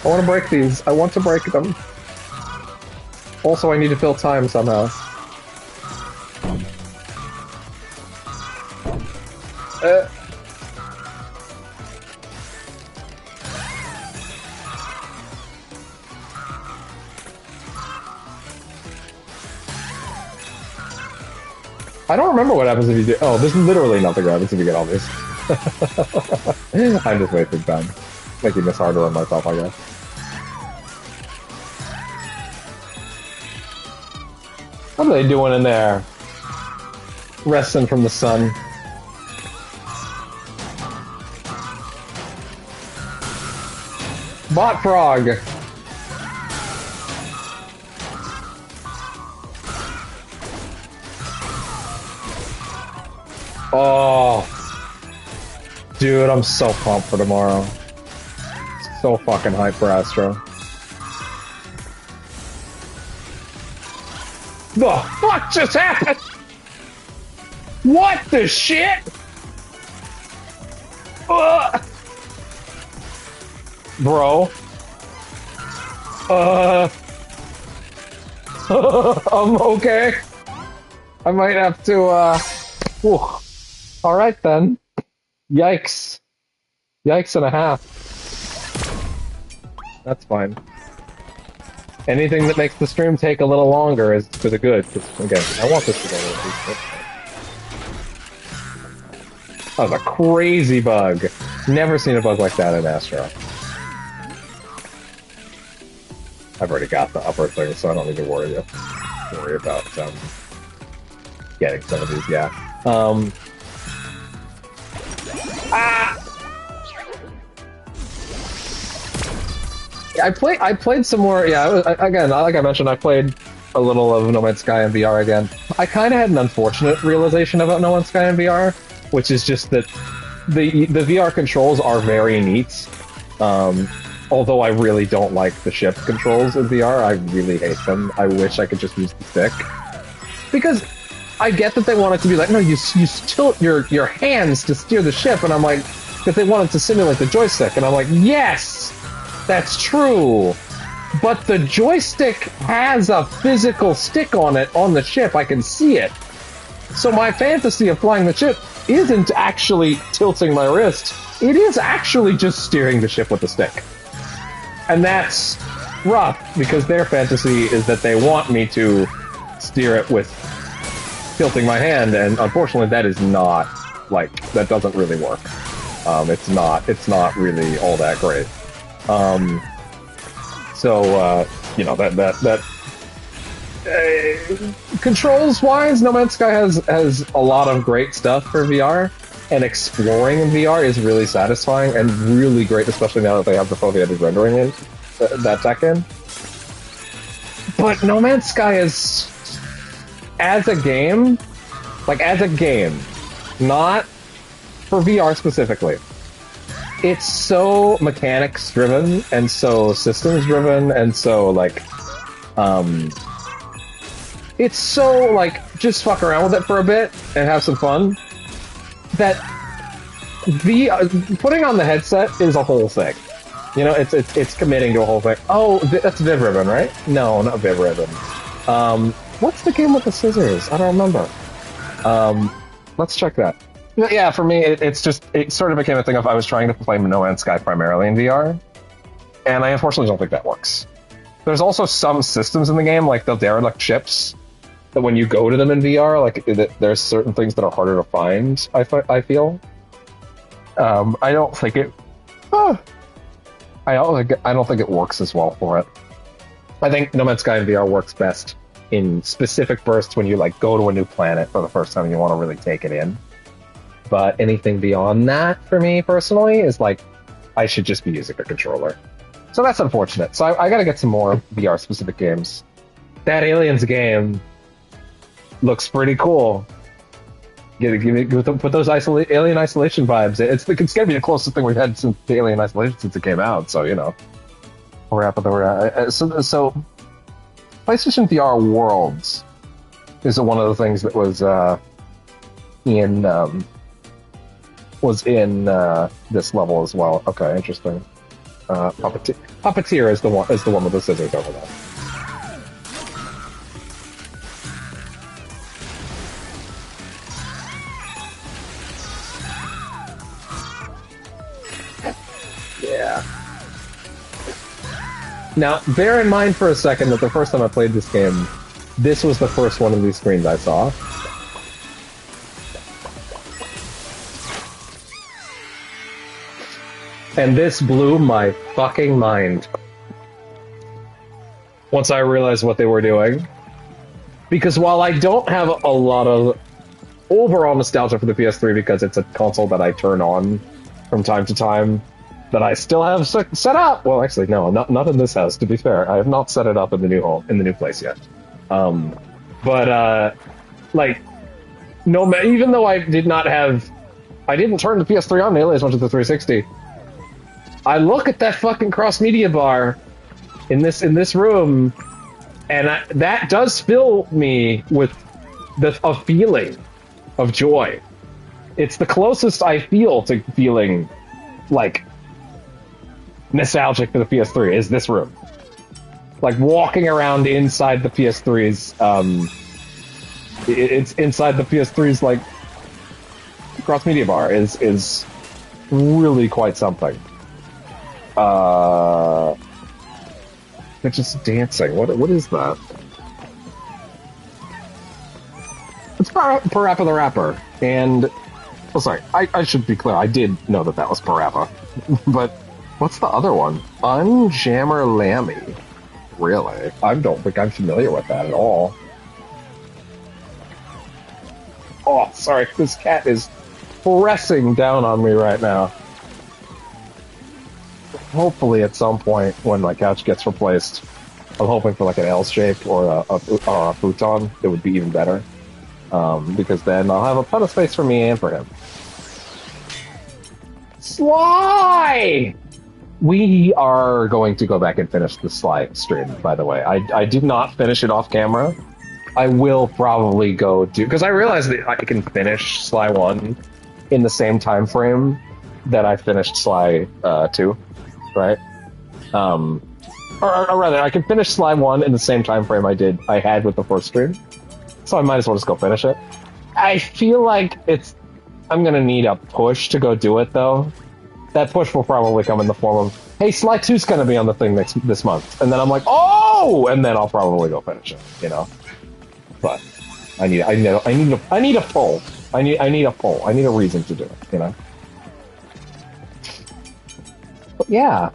I want to break these. I want to break them. Also, I need to fill time somehow. I don't remember what happens if you do. Oh, there's literally nothing that happens if you get all these. I'm just wasting time. Making this harder on myself, I guess. What are they doing in there? Resting from the sun. Bot frog! Oh, dude, I'm so pumped for tomorrow. So fucking hyped for Astro. The fuck just happened? What the shit? Bro. I'm okay. I might have to, whew. Alright then. Yikes. Yikes and a half. That's fine. Anything that makes the stream take a little longer is to the good, because, again, I want this to go a little. That was a crazy bug. Never seen a bug like that in Astro. I've already got the upper thing, so I don't need to worry about getting some of these, yeah. I played some more, yeah, again, like I mentioned, I played a little of No Man's Sky in VR again. I kind of had an unfortunate realization about No Man's Sky in VR, which is just that the VR controls are very neat. Although I really don't like the ship controls in VR, I really hate them. I wish I could just use the stick. Because I get that they want it to be like, no, you tilt your hands to steer the ship, and I'm like, that they wanted to simulate the joystick, and I'm like, yes! That's true, but the joystick has a physical stick on it on the ship. I can see it. So my fantasy of flying the ship isn't actually tilting my wrist. It is actually just steering the ship with the stick. And that's rough, because their fantasy is that they want me to steer it with tilting my hand, and unfortunately that is not, like, that doesn't really work. It's not really all that great. You know, controls-wise, No Man's Sky has a lot of great stuff for VR, and exploring in VR is really satisfying and really great, especially now that they have the foveated rendering in, that tech in. But No Man's Sky is, as a game, not for VR specifically, it's so mechanics driven and so systems driven and so like it's so like just fuck around with it for a bit and have some fun that putting on the headset is a whole thing. You know, it's committing to a whole thing. Oh, that's Viv Ribbon, right? No, not Viv Ribbon. What's the game with the scissors? I don't remember. Let's check that. Yeah, for me, it sort of became a thing of I was trying to play No Man's Sky primarily in VR, and I unfortunately don't think that works. There's also some systems in the game, like the derelict ships, that when you go to them in VR, like there's certain things that are harder to find. I feel. I don't think it. I don't think it works as well for it. I think No Man's Sky in VR works best in specific bursts when you like go to a new planet for the first time and you want to really take it in. But anything beyond that, for me personally, is like I should just be using a controller. So that's unfortunate. So I got to get some more VR specific games. That Aliens game looks pretty cool. Put those Alien Isolation vibes. It's going to be the closest thing we've had since the Alien Isolation since it came out. So you know, we're up. So PlayStation VR Worlds is one of the things that was in this level as well. Okay, interesting. Puppeteer is the one with the scissors over there. Yeah. Now, bear in mind for a second that the first time I played this game, this was the first one of these screens I saw. And this blew my fucking mind once I realized what they were doing. Because while I don't have a lot of overall nostalgia for the PS3 because it's a console that I turn on from time to time, that I still have set up. Well, actually, no, not in this house. To be fair, I have not set it up in the new home, in the new place yet. Like, no, even though I didn't turn the PS3 on nearly as much as the 360. I look at that fucking cross media bar in this room, and that does fill me with a feeling of joy. It's the closest I feel to feeling like nostalgic for the PS3 is this room. Like walking around inside the PS3's, it's inside the PS3's like cross media bar is really quite something. They're just dancing. What is that? It's Parappa the Rapper, and sorry, I should be clear. I did know that was Parappa, but what's the other one? Unjammer Lammy. Really? I don't think I'm familiar with that at all. Oh, sorry, this cat is pressing down on me right now. Hopefully at some point when my couch gets replaced, I'm hoping for like an L shape or a futon. It would be even better. Because then I'll have a ton of space for me and for him. Sly! We are going to go back and finish the Sly stream, by the way. I did not finish it off camera. I will probably go do... Because I realized that I can finish Sly 1 in the same time frame that I finished Sly 2. Right? Or rather, I can finish Sly 1 in the same time frame I had with the first stream. So I might as well just go finish it. I feel like I'm gonna need a push to go do it, though. That push will probably come in the form of, hey, Sly 2's gonna be on the thing this month. And then I'm like, oh! And then I'll probably go finish it, you know? But I need a pull. I need a pull. I need a reason to do it, you know? But yeah.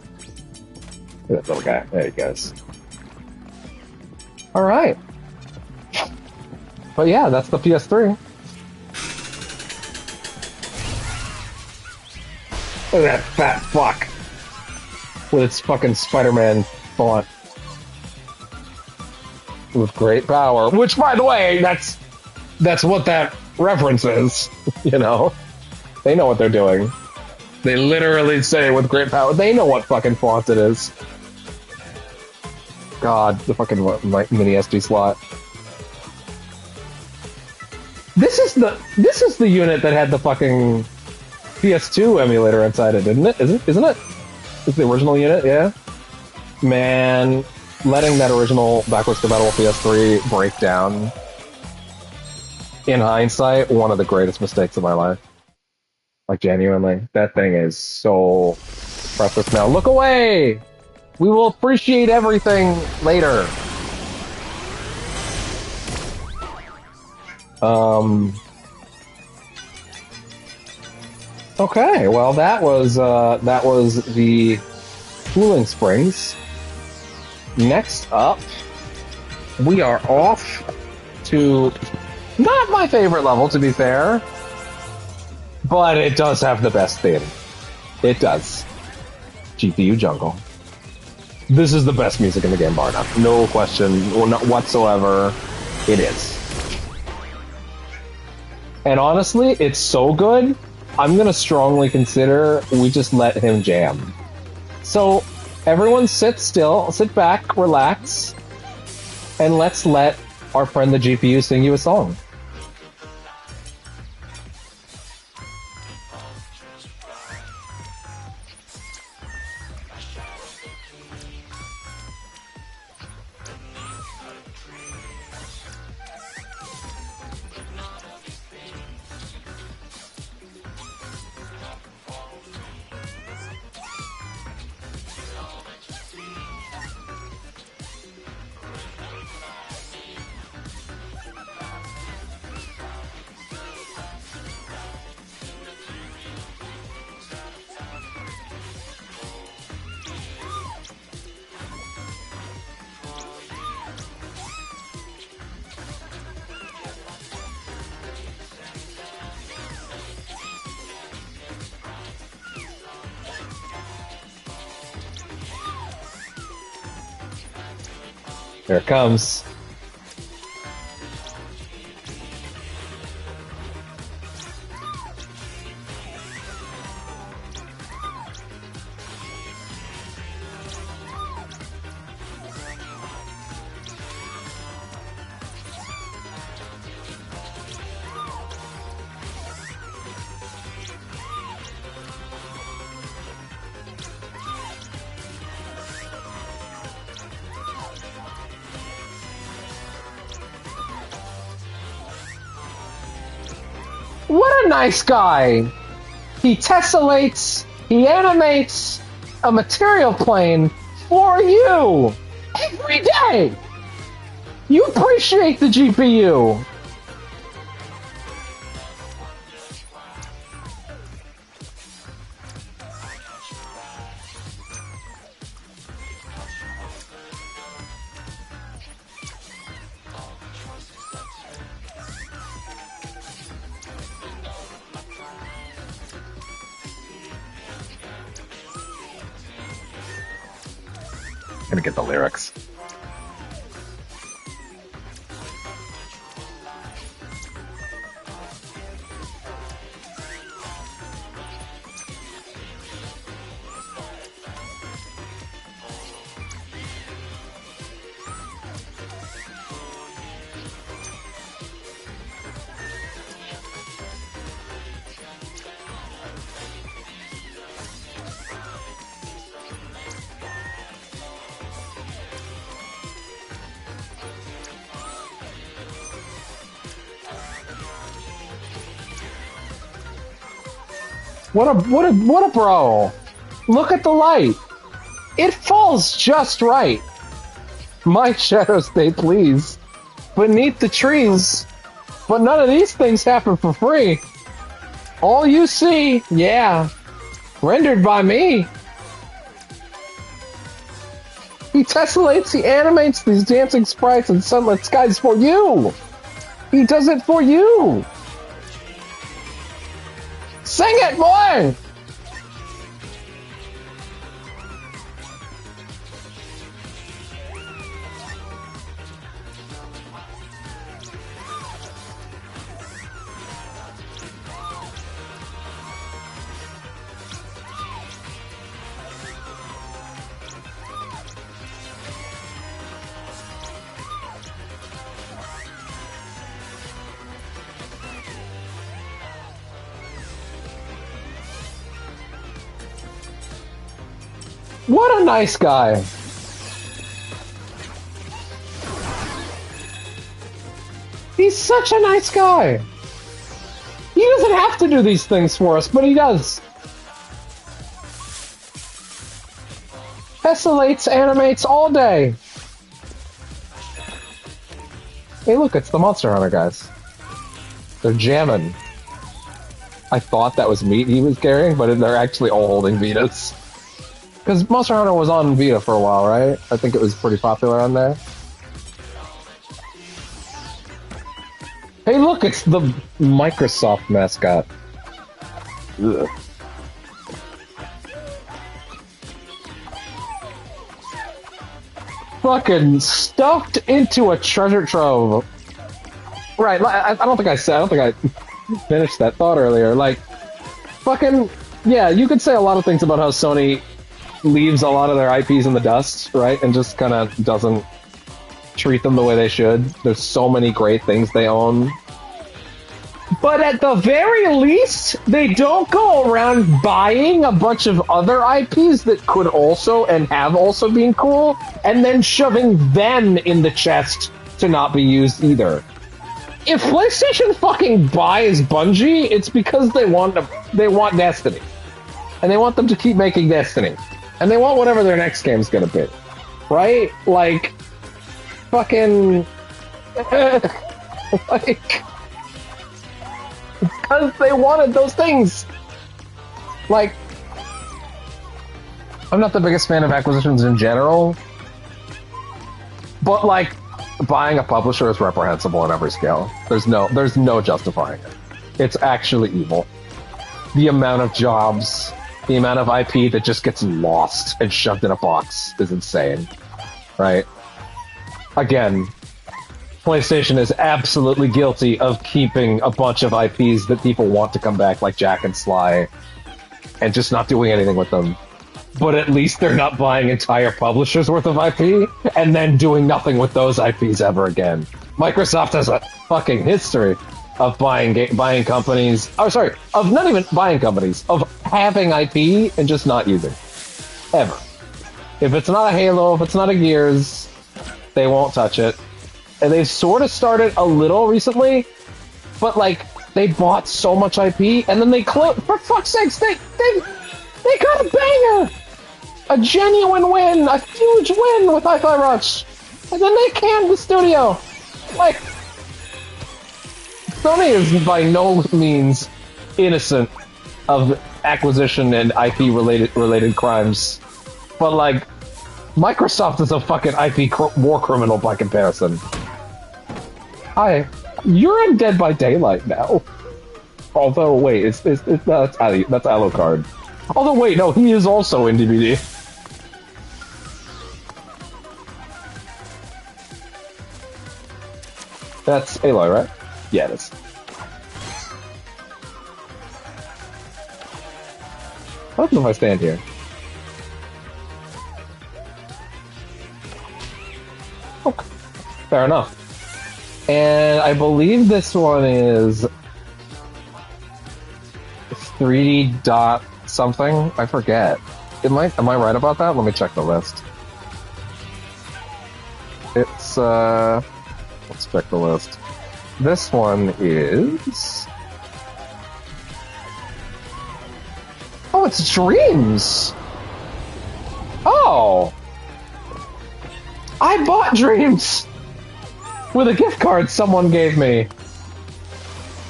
Look at that little guy. There he goes. Alright. But yeah, that's the PS3. Look at that fat fuck. With its fucking Spider-Man font. With great power. Which, by the way, that's what that reference is. You know? They know what they're doing. They literally say with great power. They know what fucking font it is. God, the fucking mini SD slot. This is the unit that had the fucking PS2 emulator inside it, isn't it? Isn't it? It's the original unit, yeah? Man, letting that original backwards compatible PS3 break down, in hindsight, one of the greatest mistakes of my life. Like, genuinely. That thing is so precious now. Look away! We will appreciate everything later. Okay, well that was the Cooling Springs. Next up, we are off to not my favorite level, to be fair, but it does have the best theme. It does. GPU Jungle. This is the best music in the game, bar none. No question, or not whatsoever. It is. And honestly, it's so good, I'm gonna strongly consider we just let him jam. So, everyone sit still, sit back, relax, and let's let our friend the GPU sing you a song. Here it comes. What a nice guy! He tessellates, he animates a material plane for you every day! You appreciate the GPU! Gonna get the lyrics. What a bro! Look at the light! It falls just right! My shadows, they please, beneath the trees, but none of these things happen for free. All you see, yeah, rendered by me. He tessellates, he animates these dancing sprites and sunlit skies for you! He does it for you! Sing it, boy! What a nice guy. He's such a nice guy. He doesn't have to do these things for us, but he does. Tessellates, animates all day. Hey, look, it's the Monster Hunter guys. They're jamming. I thought that was meat he was carrying, but they're actually all holding Vitas. Because Monster Hunter was on Vita for a while, right? I think it was pretty popular on there. Hey, look, it's the Microsoft mascot. Ugh. Fucking stuffed into a treasure trove. Right, I don't think I finished that thought earlier. Like, fucking, yeah, you could say a lot of things about how Sony leaves a lot of their IPs in the dust, right? And just kind of doesn't treat them the way they should. There's so many great things they own. But at the very least, they don't go around buying a bunch of other IPs that could also and have also been cool, and then shoving them in the chest to not be used either. If PlayStation fucking buys Bungie, it's because they want Destiny. And they want them to keep making Destiny. And they want whatever their next game's gonna be. Right? Like, fucking... like... Because they wanted those things! Like... I'm not the biggest fan of acquisitions in general. But, like, buying a publisher is reprehensible on every scale. There's no justifying it. It's actually evil. The amount of jobs, the amount of IP that just gets lost and shoved in a box is insane. Right? Again, PlayStation is absolutely guilty of keeping a bunch of IPs that people want to come back, like Jack and Sly, and just not doing anything with them. But at least they're not buying entire publishers worth of IP and then doing nothing with those IPs ever again. Microsoft has a fucking history of buying companies. Oh, sorry, of not even buying companies, of having IP and just not using. Ever. If it's not a Halo, if it's not a Gears, they won't touch it. And they've sort of started a little recently, but like they bought so much IP and then they closed. For fuck's sakes, they got a banger. A genuine win, a huge win with Hi-Fi Rush, and then they canned the studio. Like, Sony is by no means innocent of acquisition and IP related crimes, but like, Microsoft is a fucking IP war criminal by comparison. Hi, you're in Dead by Daylight now. Although, wait, that's Alucard. Although, wait, no, he is also in DBD. That's Aloy, right? Yeah, it is. What happens if I stand here? Okay. Fair enough. And I believe this one is 3D dot something. I forget. Am I right about that? Let me check the list. It's let's check the list. This one is... Oh, it's Dreams! Oh! I bought Dreams! With a gift card someone gave me.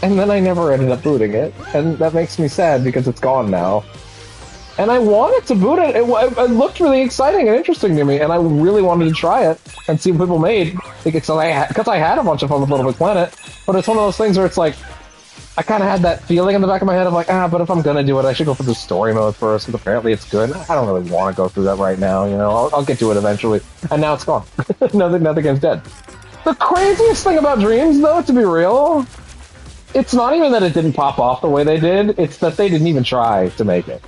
And then I never ended up booting it. And that makes me sad because it's gone now. And I wanted to boot it. It looked really exciting and interesting to me, and I really wanted to try it and see what people made. Because I had a bunch of fun with Little Big Planet, but it's one of those things where it's like, I kind of had that feeling in the back of my head of like, but if I'm gonna do it, I should go for the story mode first, because apparently it's good. I don't really want to go through that right now, you know? I'll get to it eventually. And now it's gone. now the game's dead. The craziest thing about Dreams, though, to be real, it's not even that it didn't pop off the way they did, it's that they didn't even try to make it.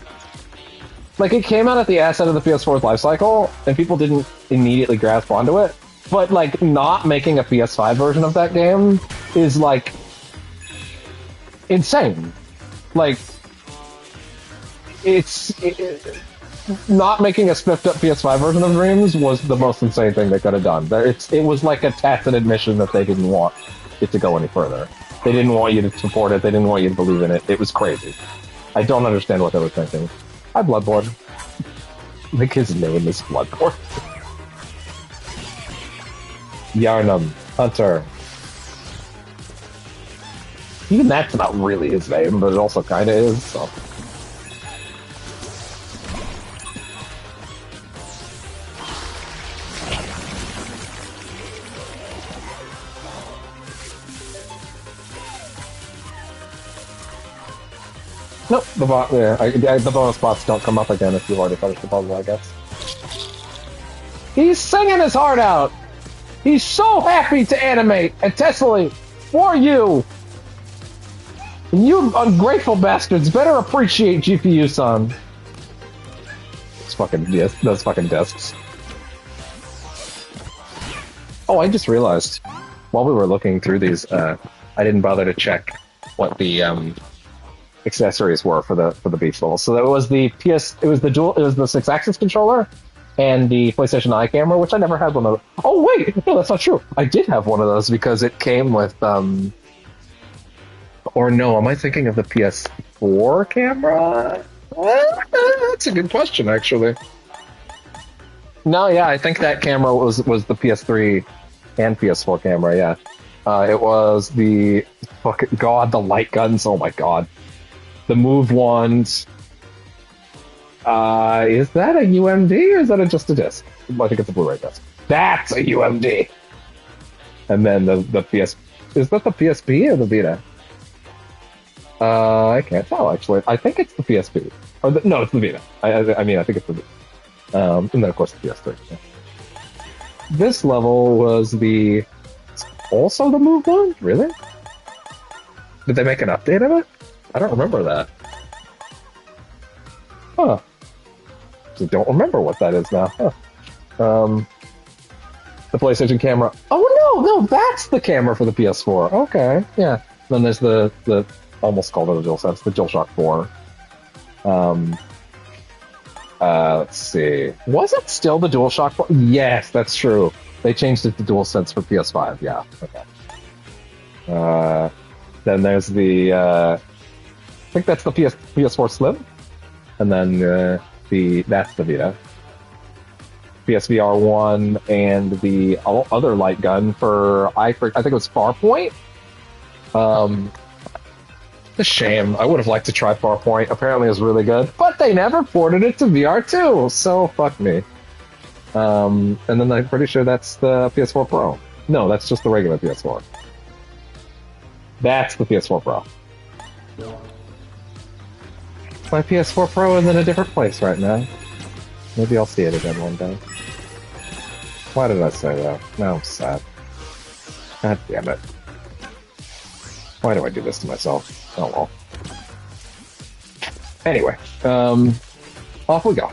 Like, it came out at the asset of the PS4's lifecycle, and people didn't immediately grasp onto it. But, like, not making a PS5 version of that game is, like, insane. Like, not making a spiffed up PS5 version of Dreams was the most insane thing they could have done. It was like a tacit admission that they didn't want it to go any further. They didn't want you to support it. They didn't want you to believe in it. It was crazy. I don't understand what they were thinking. Hi, Bloodborne. I think his name is Bloodborne. Yarnum. Hunter. Even that's not really his name, but it also kind of is, so... Nope, the bonus spots don't come up again if you've already finished the puzzle, I guess. He's singing his heart out! He's so happy to animate and tessellate for you! And you ungrateful bastards better appreciate GPU-san. Those fucking discs. Oh, I just realized, while we were looking through these, I didn't bother to check what the, accessories were for the beach level. So that was the it was the 6-axis controller and the PlayStation Eye camera, which I never had one of. Oh wait, no, that's not true. I did have one of those because it came with or no, am I thinking of the PS4 camera? That's a good question, actually. No, yeah, I think that camera was the PS3 and PS4 camera. Yeah, it was the fucking god, the light guns. Oh my god. The moved ones. Is that a UMD or is that just a disc? I think it's a Blu-ray disc. That's a UMD. And then the PS. Is that the PSP or the Vita? I can't tell actually. I think it's the PSP. No, it's the Vita. I mean, I think it's the Vita. And then of course the PS3. Yeah. This level was also the moved one. Really? Did they make an update of it? I don't remember that. Huh. I don't remember what that is now. Huh. The PlayStation camera. Oh, no, that's the camera for the PS4. Okay, yeah. Then there's the almost called it a DualSense, the DualShock 4. Let's see. Was it still the DualShock 4? Yes, that's true. They changed it to DualSense for PS5, yeah. Okay. Then there's the... I think that's the PS4 Slim, and then that's the Vita. PSVR 1 and the other light gun for I think it was Farpoint. A shame. I would have liked to try Farpoint. Apparently, it was really good, but they never ported it to VR2, so fuck me. And then I'm pretty sure that's the PS4 Pro. No, that's just the regular PS4. That's the PS4 Pro. My PS4 Pro is in a different place right now. Maybe I'll see it again one day. Why did I say that? Now I'm sad. God damn it. Why do I do this to myself? Oh well. Anyway, off we go.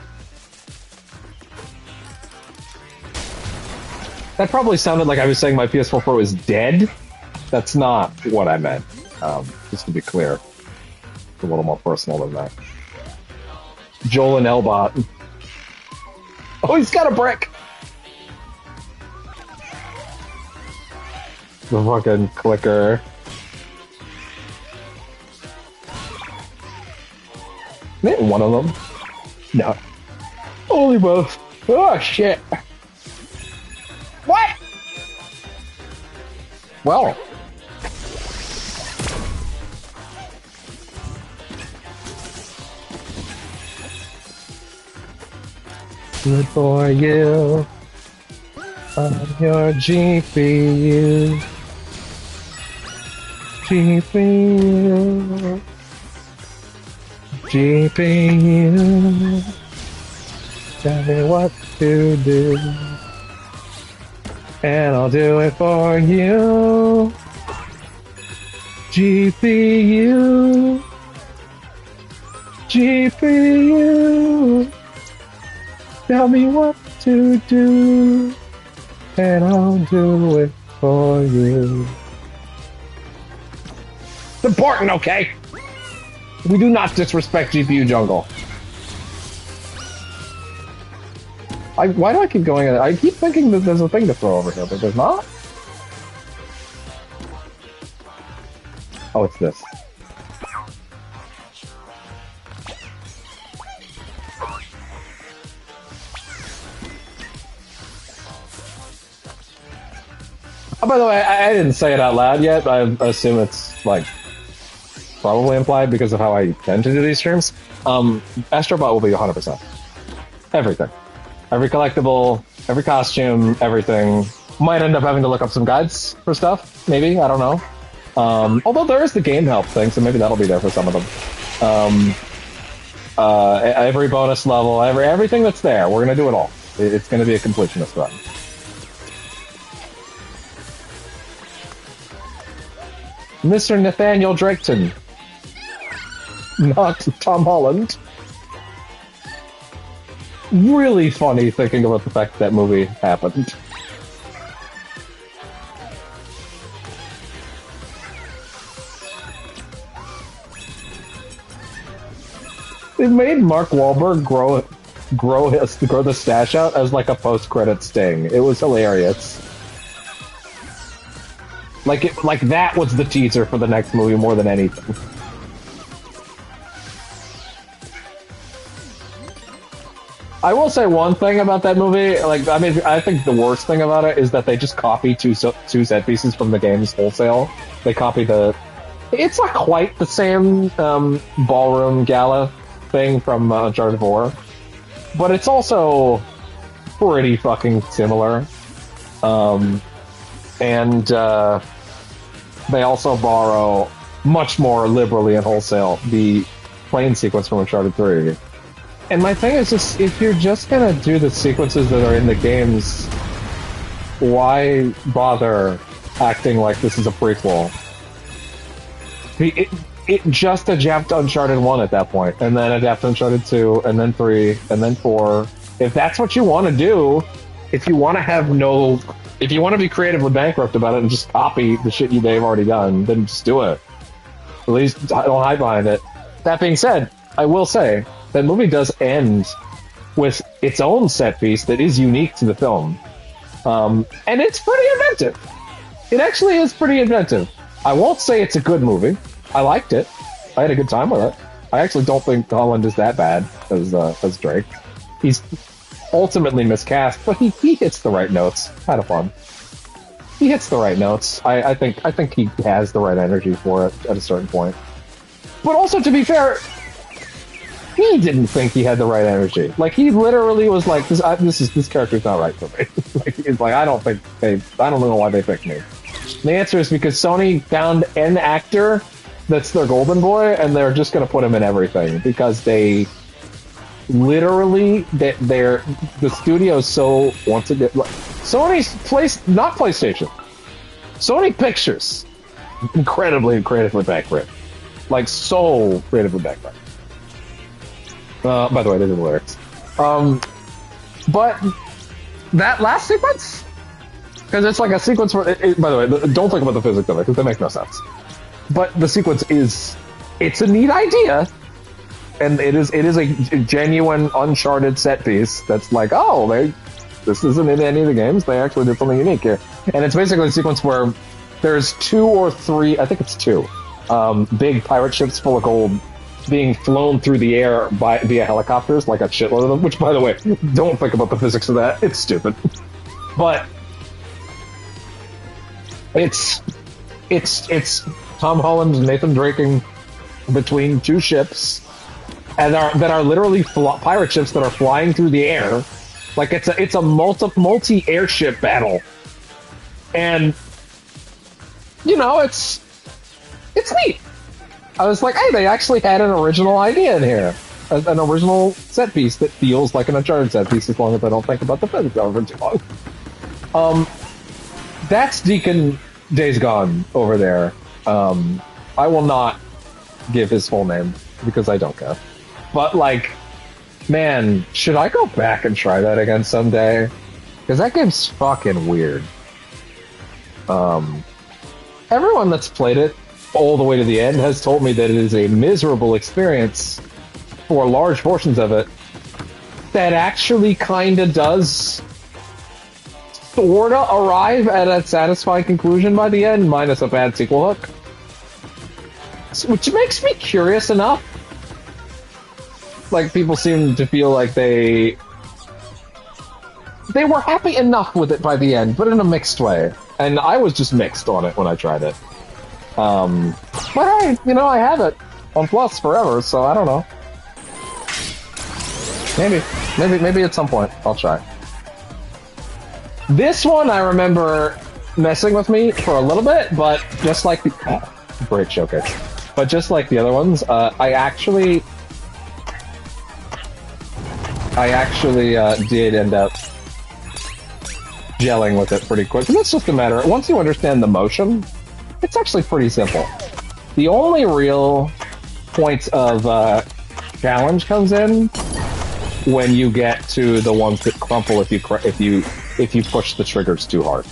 That probably sounded like I was saying my PS4 Pro is dead. That's not what I meant. Just to be clear. It's a little more personal than that. Joel and Elbot. Oh, he's got a brick! The fucking clicker. Maybe one of them. No. Holy both. Oh, shit. What? Well. Good for you on your GPU. GPU. GPU. Tell me what to do. And I'll do it for you. GPU. GPU. Tell me what to do, and I'll do it for you. It's important, okay? We do not disrespect GPU Jungle. Why do I keep going? I keep thinking that there's a thing to throw over here, but there's not. Oh, it's this. Oh, by the way, I didn't say it out loud yet. I assume it's like probably implied because of how I tend to do these streams. Astrobot will be 100%. Everything. Every collectible, every costume, everything. Might end up having to look up some guides for stuff, maybe, I don't know. Although there is the game help thing, so maybe that'll be there for some of them. Every bonus level, everything that's there, we're gonna do it all. It's gonna be a completionist run. Mr. Nathaniel Draketon. Not Tom Holland. Really funny thinking about the fact that movie happened. It made Mark Wahlberg grow the stash out as like a post-credit sting. It was hilarious. Like that was the teaser for the next movie more than anything. I will say one thing about that movie. Like, I mean, I think the worst thing about it is that they just copy two set pieces from the games wholesale. They copy it's not quite the same ballroom gala thing from Uncharted 4, but it's also pretty fucking similar. And they also borrow much more liberally and wholesale the plane sequence from Uncharted 3. And my thing is just, if you're just gonna do the sequences that are in the games, why bother acting like this is a prequel? It just adapted Uncharted 1 at that point, and then adapted Uncharted 2, and then 3, and then 4. If that's what you want to do, if you want to be creatively bankrupt about it and just copy the shit they've already done, then just do it. At least don't hide behind it. That being said, I will say, that movie does end with its own set piece that is unique to the film. And it's pretty inventive. It actually is pretty inventive. I won't say it's a good movie. I liked it. I had a good time with it. I actually don't think Holland is that bad as Drake. He's ultimately miscast, but he hits the right notes. Kind of fun. He hits the right notes. I think he has the right energy for it at a certain point. But also, to be fair, he didn't think he had the right energy. Like, he literally was like, this character's not right for me. Like, he's like, I don't know why they picked me. And the answer is because Sony found an actor that's their golden boy, and they're just gonna put him in everything, because they literally, the studio so wants to get, like, Sony's not PlayStation. Sony Pictures. Incredibly backwards. Like, so creatively backwards. By the way, these are the lyrics. But that last sequence, because it's like a sequence where, by the way, don't think about the physics of it, because they make no sense. But the sequence it's a neat idea, and it is a genuine Uncharted set piece that's like, oh, this isn't in any of the games, they actually did something unique here. And it's basically a sequence where there's 2 or 3, I think it's 2, big pirate ships full of gold being flown through the air via helicopters, like a shitload of them, which, by the way, don't think about the physics of that. It's stupid. But it's Tom Holland and Nathan Draking between 2 ships that are literally pirate ships that are flying through the air. Like, it's a multi-airship battle. And, you know, it's neat. I was like, hey, they actually had an original idea in here. An original set piece that feels like an Uncharted set piece, as long as I don't think about the physics of it too long. That's Deacon Days Gone over there. I will not give his full name, because I don't care. But, like, man, should I go back and try that again someday? Because that game's fucking weird. Everyone that's played it all the way to the end has told me that it is a miserable experience for large portions of it. that actually kind of does sort of arrive at a satisfying conclusion by the end, minus a bad sequel hook. Which makes me curious enough. Like, people seem to feel like they were happy enough with it by the end, but in a mixed way. And I was just mixed on it when I tried it. But hey, you know, I have it on Plus forever, so I don't know. Maybe at some point I'll try. This one I remember messing with me for a little bit, but just like the great showcase. But just like the other ones, I actually did end up gelling with it pretty quick. And it's just a matter, once you understand the motion, it's actually pretty simple. The only real point of challenge comes in when you get to the ones that crumple if you push the triggers too hard.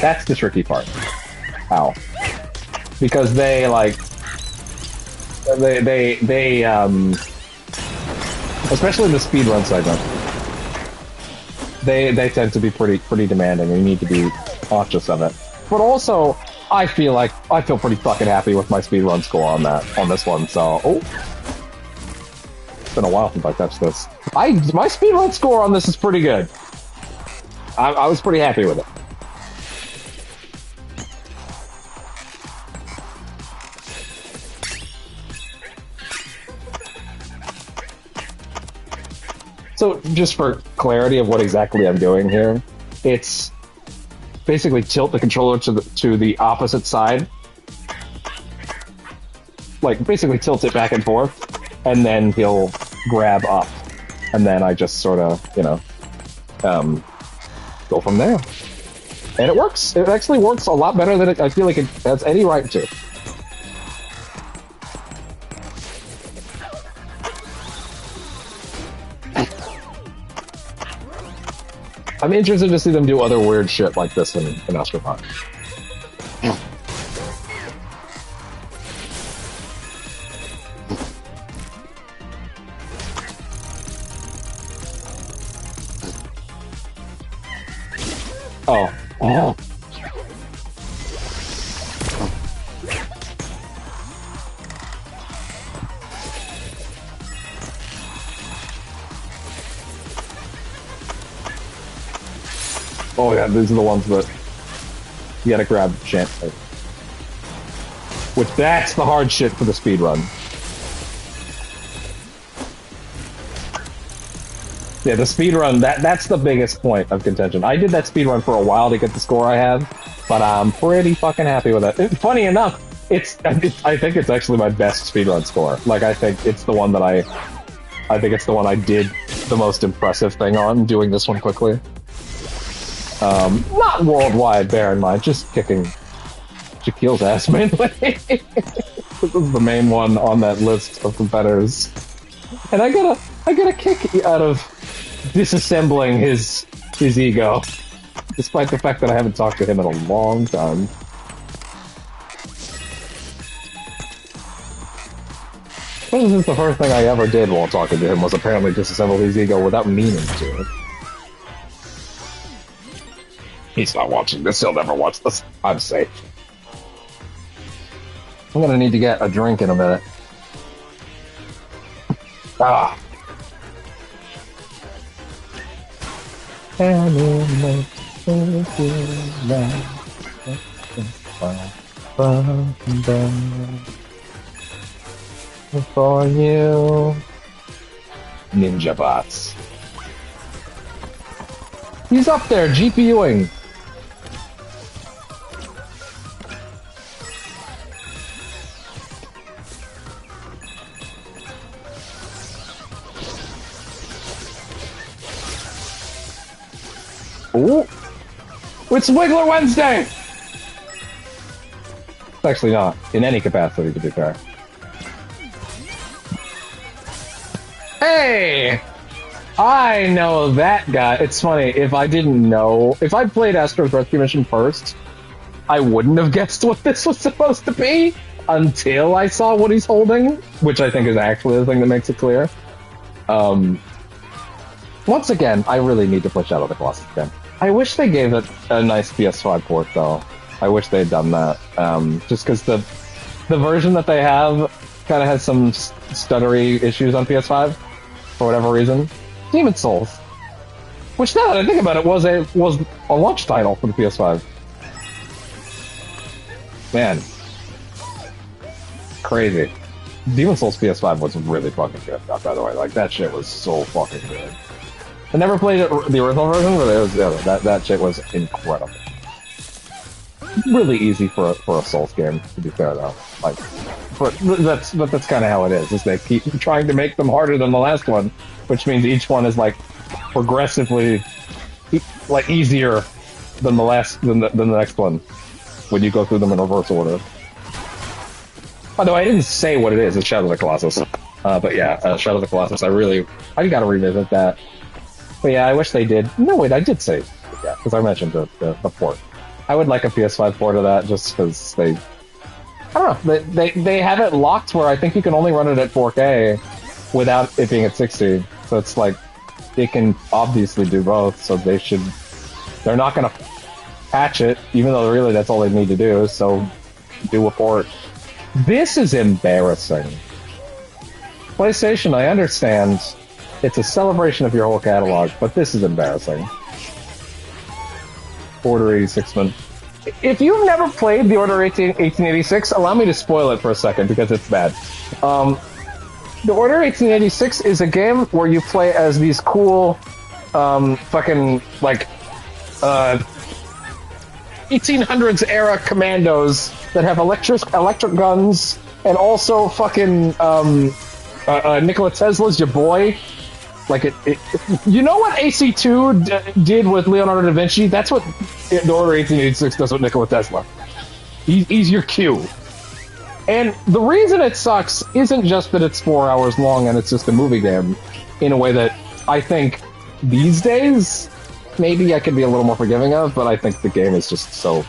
That's the tricky part. Ow. Because they especially in the speedrun segment, they tend to be pretty demanding, and you need to be conscious of it. But also, I feel pretty fucking happy with my speedrun score on this one. So, it's been a while since I touched this. My speedrun score on this is pretty good. I was pretty happy with it. So, just for clarity of what exactly I'm doing here, it's basically tilt the controller to the opposite side. Like, basically tilt it back and forth, and then he'll grab up. And then I just sort of, you know, go from there. And it works. It actually works a lot better than I feel like it has any right to. I'm interested to see them do other weird shit like this in Astro. Oh. Oh. Oh yeah, these are the ones that you gotta grab chance. Which, that's the hard shit for the speedrun. Yeah, the speedrun, that's the biggest point of contention. I did that speedrun for a while to get the score I have, but I'm pretty fucking happy with it. Funny enough, I think it's actually my best speedrun score. Like, I think it's the one that I think it's the one I did the most impressive thing on, doing this one quickly. Not worldwide, bear in mind, just kicking Shaquille's ass mainly. This is the main one on that list of competitors. And I get a kick out of disassembling his ego, despite the fact that I haven't talked to him in a long time. This is the first thing I ever did while talking to him, was apparently disassemble his ego without meaning to. He's not watching this, he'll never watch this. I'm safe. I'm gonna need to get a drink in a minute. Ah. For you, Ninja Bots. He's up there, GPUing. Ooh! It's Wiggler Wednesday! It's actually not, in any capacity, to be fair. Hey! I know that guy. It's funny, if I played Astro's Rescue Mission first, I wouldn't have guessed what this was supposed to be until I saw what he's holding, which I think is actually the thing that makes it clear. Once again, I really need to push out of the Colossus again. I wish they gave it a nice PS5 port, though. I wish they had done that. Just because the version that they have kind of has some stuttery issues on PS5 for whatever reason. Demon's Souls, which now that I think about it, was a launch title for the PS5. Man, crazy. Demon's Souls PS5 was really fucking good, by the way. Like, that shit was so fucking good. I never played the original version, but it was, that shit was incredible. Really easy for a Souls game, to be fair, though. Like, but that's kind of how it is they keep trying to make them harder than the last one, which means each one is like progressively like easier than the next one when you go through them in reverse order. By the way, I didn't say what it is. It's Shadow of the Colossus. But yeah, Shadow of the Colossus. I gotta revisit that. But yeah, I wish they did. No, wait, I did say, yeah, because I mentioned the port. I would like a PS5 port of that, just because I don't know, they have it locked where I think you can only run it at 4K without it being at 60. So it's like, they can obviously do both, so they're not gonna patch it, even though really that's all they need to do, so do a port. This is embarrassing. PlayStation, I understand it's a celebration of your whole catalog, but this is embarrassing. Order 86 man. If you've never played the Order 1886, allow me to spoil it for a second because it's bad. The Order 1886 is a game where you play as these cool, fucking, like, 1800s era commandos that have electric guns, and also fucking, Nikola Tesla's your boy. Like, you know what AC2 did with Leonardo da Vinci? That's what the Order 1886 does with Nikola Tesla. He's your Q. And the reason it sucks isn't just that it's 4 hours long and it's just a movie game, in a way that I think these days, maybe I could be a little more forgiving of, but I think the game is just so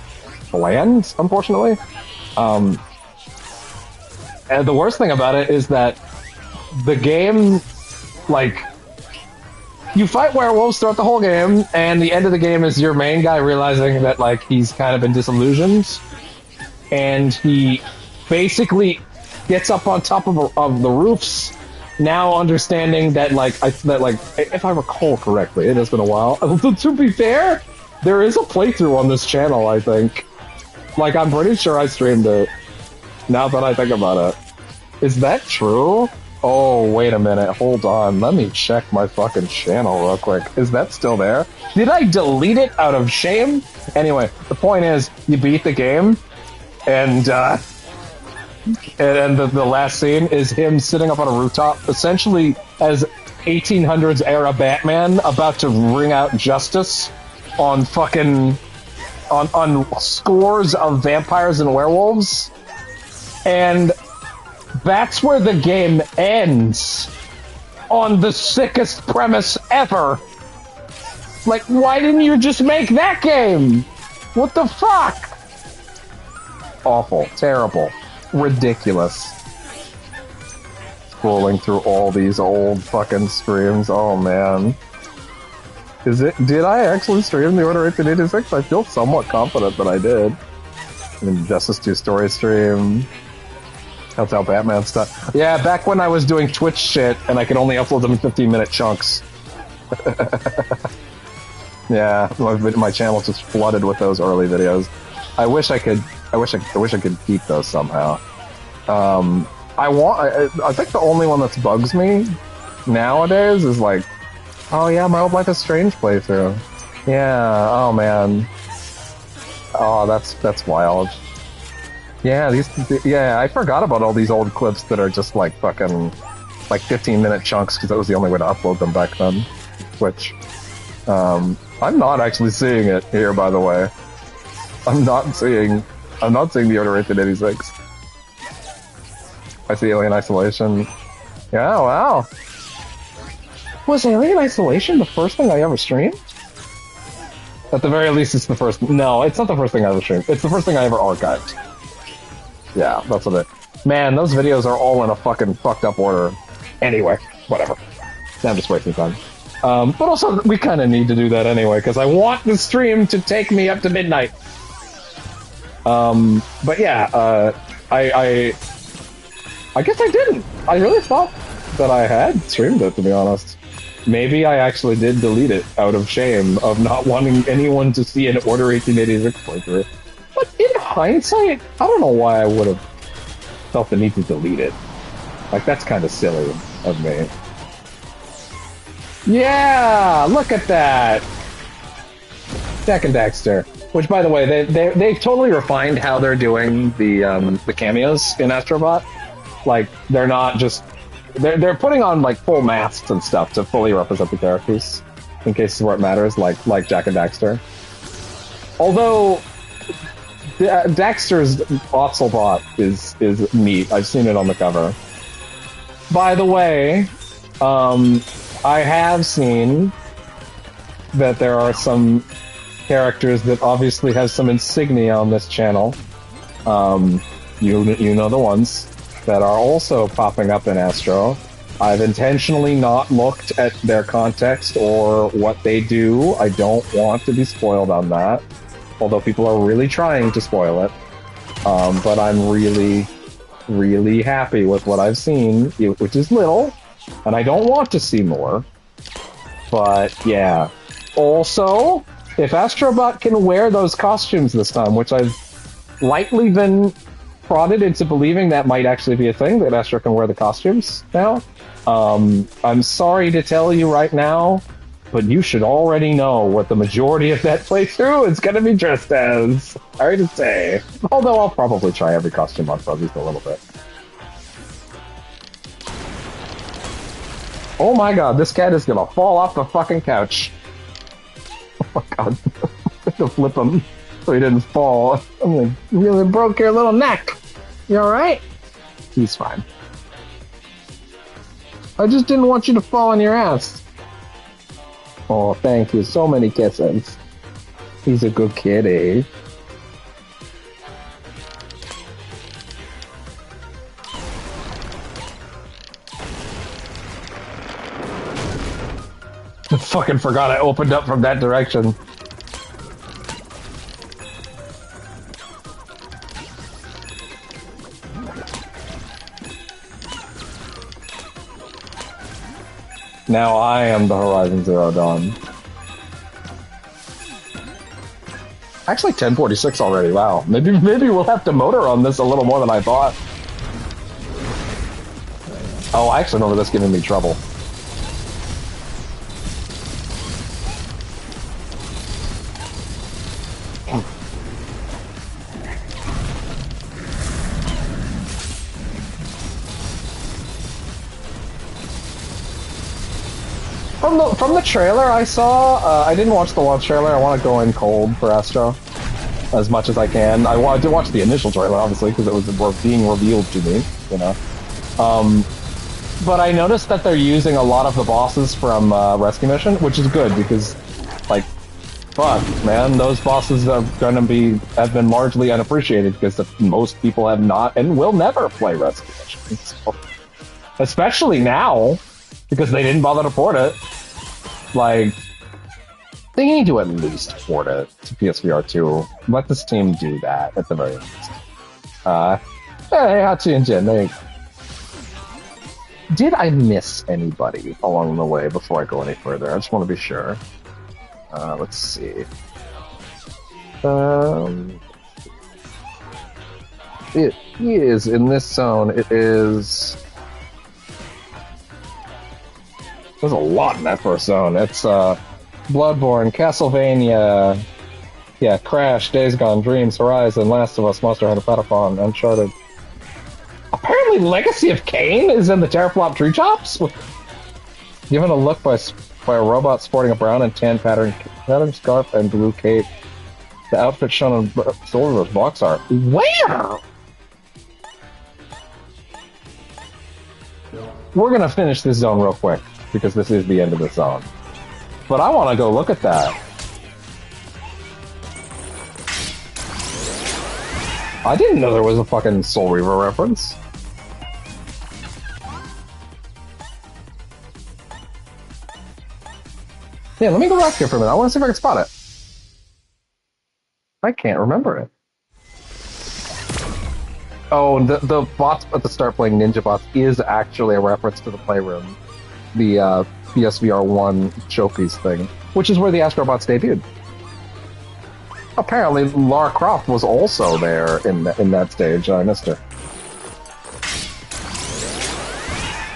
bland, unfortunately. And the worst thing about it is that the game, like, you fight werewolves throughout the whole game, and the end of the game is your main guy realizing that, like, he's kind of been disillusioned, and he basically gets up on top of the roofs, now understanding that, like, if I recall correctly, it has been a while. To be fair, there is a playthrough on this channel, I think. Like, I'm pretty sure I streamed it, now that I think about it. Is that true? Oh, wait a minute. Hold on. Let me check my fucking channel real quick. Is that still there? Did I delete it out of shame? Anyway, the point is, you beat the game, and the last scene is him sitting up on a rooftop, essentially as 1800s era Batman, about to wring out justice on fucking on scores of vampires and werewolves, and that's where the game ends, on the sickest premise ever. Like, why didn't you just make that game? What the fuck? Awful, terrible, ridiculous. Scrolling through all these old fucking streams, oh man. Did I actually stream the Order 1886? I feel somewhat confident that I did. I mean, Justice 2 story stream. Telltale Batman stuff. Yeah, back when I was doing Twitch shit and I could only upload them in 15-minute chunks. Yeah, my channel just flooded with those early videos. I wish I could keep those somehow. I think the only one that bugs me nowadays is like, oh yeah, my old Life is Strange playthrough. Yeah, oh man. Oh, that's wild. Yeah, I forgot about all these old clips that are just like fucking, like 15-minute chunks, because that was the only way to upload them back then. Which, I'm not actually seeing it here, by the way. I'm not seeing the Order 1886. I see Alien Isolation. Yeah, wow. Was Alien Isolation the first thing I ever streamed? At the very least, it's the first. No, it's not the first thing I ever streamed. It's the first thing I ever archived. Yeah, that's what it. Man, those videos are all in a fucking fucked up order. Anyway, whatever. I'm just wasting time. But also, we kind of need to do that anyway, because I want the stream to take me up to midnight. But yeah, I guess I didn't. I really thought that I had streamed it, to be honest. Maybe I actually did delete it out of shame of not wanting anyone to see an Order 1886 playthrough. But in hindsight, I don't know why I would have felt the need to delete it. Like, that's kind of silly of me. Yeah, look at that! Jak and Daxter. Which, by the way, they totally refined how they're doing the cameos in Astrobot. Like, they're not just... They're putting on, like, full masks and stuff to fully represent the characters, in cases where it matters, like Jak and Daxter. Although, Daxter's Ocelbot is neat. I've seen it on the cover. By the way, I have seen that there are some characters that obviously have some insignia on this channel. You know the ones that are also popping up in Astro. I've intentionally not looked at their context or what they do. I don't want to be spoiled on that, although people are really trying to spoil it. But I'm really, really happy with what I've seen, which is little, and I don't want to see more. But yeah. Also, if Astrobot can wear those costumes this time, which I've lightly been prodded into believing that might actually be a thing, that Astro can wear the costumes now. I'm sorry to tell you right now, but you should already know what the majority of that playthrough is going to be dressed as. Sorry to say. Although I'll probably try every costume on Fuzzies a little bit. Oh my god, this cat is going to fall off the fucking couch. Oh my god. I'm going to flip him so he didn't fall. I'm like, you really broke your little neck. You alright? He's fine. I just didn't want you to fall on your ass. Oh, thank you. So many kisses. He's a good kitty. I fucking forgot I opened up from that direction. Now I am the Horizon Zero Dawn. Actually, 1046 already. Wow. Maybe we'll have to motor on this a little more than I thought. Oh, I actually remember this giving me trouble. From the trailer I saw, I didn't watch the launch trailer. I want to go in cold for Astro as much as I can. I did watch the initial trailer, obviously, because it was being revealed to me, you know. But I noticed that they're using a lot of the bosses from Rescue Mission, which is good because, like, fuck, man, those bosses are gonna have been largely unappreciated because most people have not and will never play Rescue Mission. So, especially now, because they didn't bother to port it. Like, they need to at least port it to PSVR 2. Let this team do that, at the very least. Hey, Hatsu and Jin, there you go. Did I miss anybody along the way before I go any further? I just want to be sure. Let's see. It is in this zone. It is... There's a lot in that first zone. It's Bloodborne, Castlevania, yeah, Crash, Days Gone, Dreams, Horizon, Last of Us, Monster Hunter, Patapon, Uncharted. Apparently Legacy of Kain is in the Teraflop Treetops? Given a look by a robot sporting a brown and tan pattern scarf and blue cape. The outfit shown on Silver's box art. Where? We're gonna finish this zone real quick, because this is the end of the zone. But I want to go look at that. I didn't know there was a fucking Soul Reaver reference. Yeah, let me go back here for a minute. I want to see if I can spot it. I can't remember it. Oh, the bots at the start playing Ninja Bots is actually a reference to the Playroom, the PSVR 1 showpiece thing, which is where the Astro bots debuted. Apparently, Lara Croft was also there in that stage. I missed her.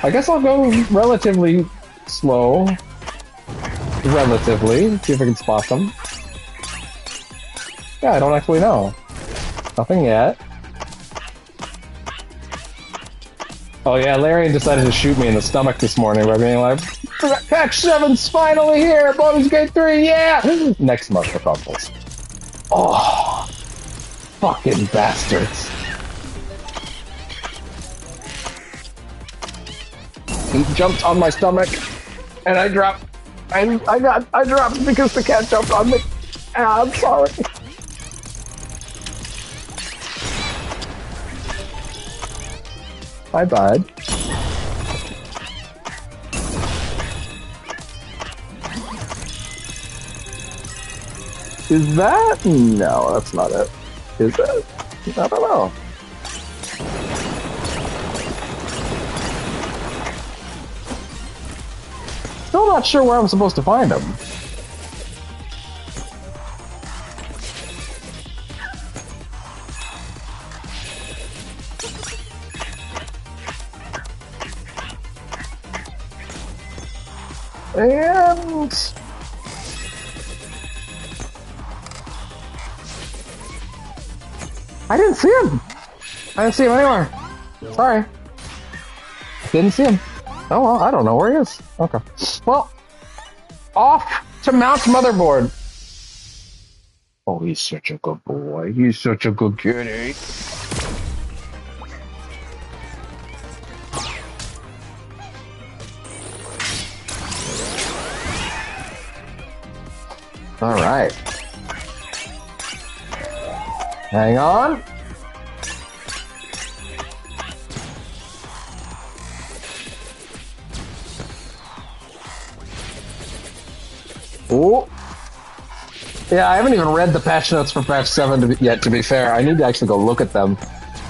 I guess I'll go relatively slow. Relatively. See if I can spot them. Yeah, I don't actually know. Nothing yet. Oh yeah, Larry decided to shoot me in the stomach this morning by being like, Patch 7's finally here! Baldur's Gate 3, yeah! Next month for consoles. Oh, fucking bastards. He jumped on my stomach, and I dropped. I dropped because the cat jumped on me. Ah, I'm sorry. I died. Is that? No, that's not it. Is it? I don't know. Still not sure where I'm supposed to find him. And I didn't see him. I didn't see him anywhere. Sorry. Didn't see him. Oh well, I don't know where he is. Okay. Well, off to Mount Motherboard. Oh, he's such a good boy. He's such a good kitty. All right. Hang on. Oh. Yeah, I haven't even read the patch notes for patch 7 yet, to be fair. I need to actually go look at them.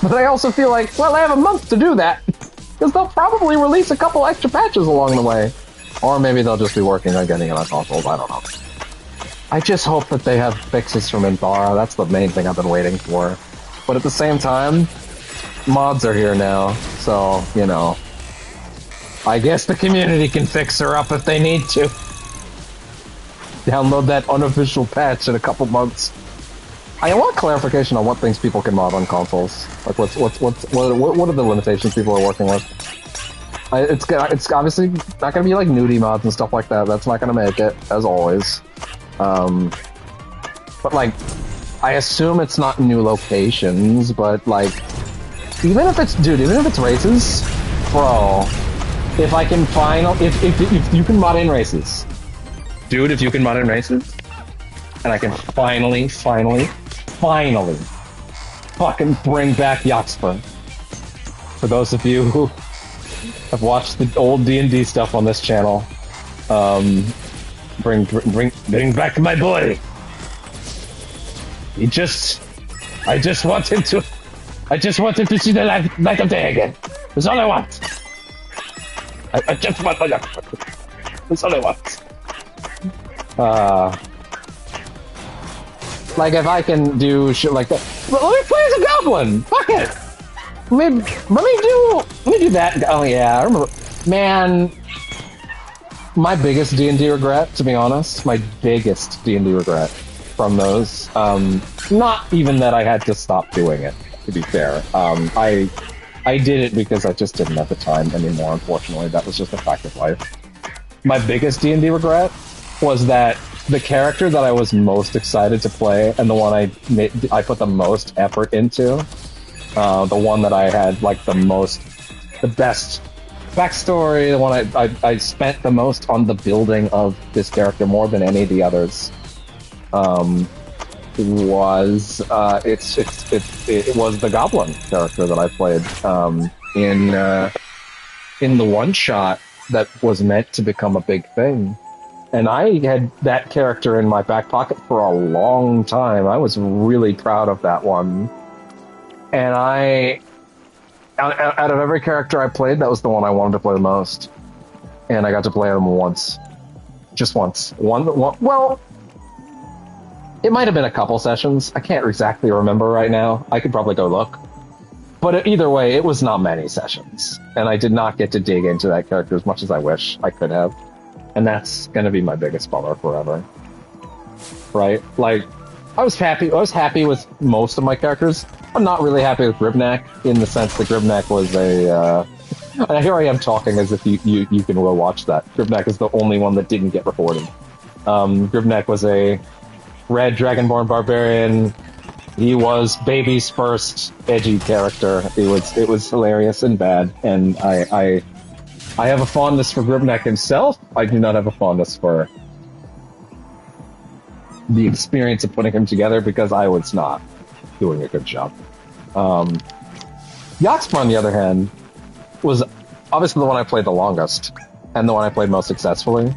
But I also feel like, well, I have a month to do that. Because they'll probably release a couple extra patches along the way. Or maybe they'll just be working on getting it on consoles, I don't know. I just hope that they have fixes from Imbara. That's the main thing I've been waiting for. But at the same time, mods are here now, so, you know. I guess the community can fix her up if they need to. Download that unofficial patch in a couple months. I want clarification on what things people can mod on consoles. Like, what are the limitations people are working with? It's obviously not gonna be like nudie mods and stuff like that. That's not gonna make it, as always. But like, I assume it's not new locations, but like, even if it's races, bro, if I can if you can mod in races, dude, if you can mod in races, and I can finally fucking bring back Yaxper. For those of you who have watched the old D&D stuff on this channel, bring back my boy. I just want him to see the light of day again. That's all I want. I just want my Yaxper. That's all I want. Like if I can do shit like that, let me play as a goblin. Fuck it. Let me do that. Oh yeah, I remember. Man, my biggest D&D regret, to be honest, my biggest D&D regret from those, not even that I had to stop doing it, to be fair. I did it because I just didn't have the time anymore, unfortunately. That was just a fact of life. My biggest D&D regret was that the character that I was most excited to play, and the one I put the most effort into, the one that I had like the best backstory, the one I spent the most on the building of this character more than any of the others, was it was the Goblin character that I played in the one shot that was meant to become a big thing. And I had that character in my back pocket for a long time. I was really proud of that one. And out of every character I played, that was the one I wanted to play the most. And I got to play him once. Just once. Well, it might have been a couple sessions. I can't exactly remember right now. I could probably go look. But either way, it was not many sessions. And I did not get to dig into that character as much as I wish I could have. And that's going to be my biggest bummer forever. Right? Like, I was happy with most of my characters. I'm not really happy with Gribnak, in the sense that Gribnak was a... and here I am talking as if you can go watch that. Gribnak is the only one that didn't get recorded. Gribnak was a red Dragonborn barbarian. He was baby's first edgy character. It was hilarious and bad, and I have a fondness for Gribnak himself. I do not have a fondness for the experience of putting him together, because I was not doing a good job. Yaxper, on the other hand, was obviously the one I played the longest, and the one I played most successfully.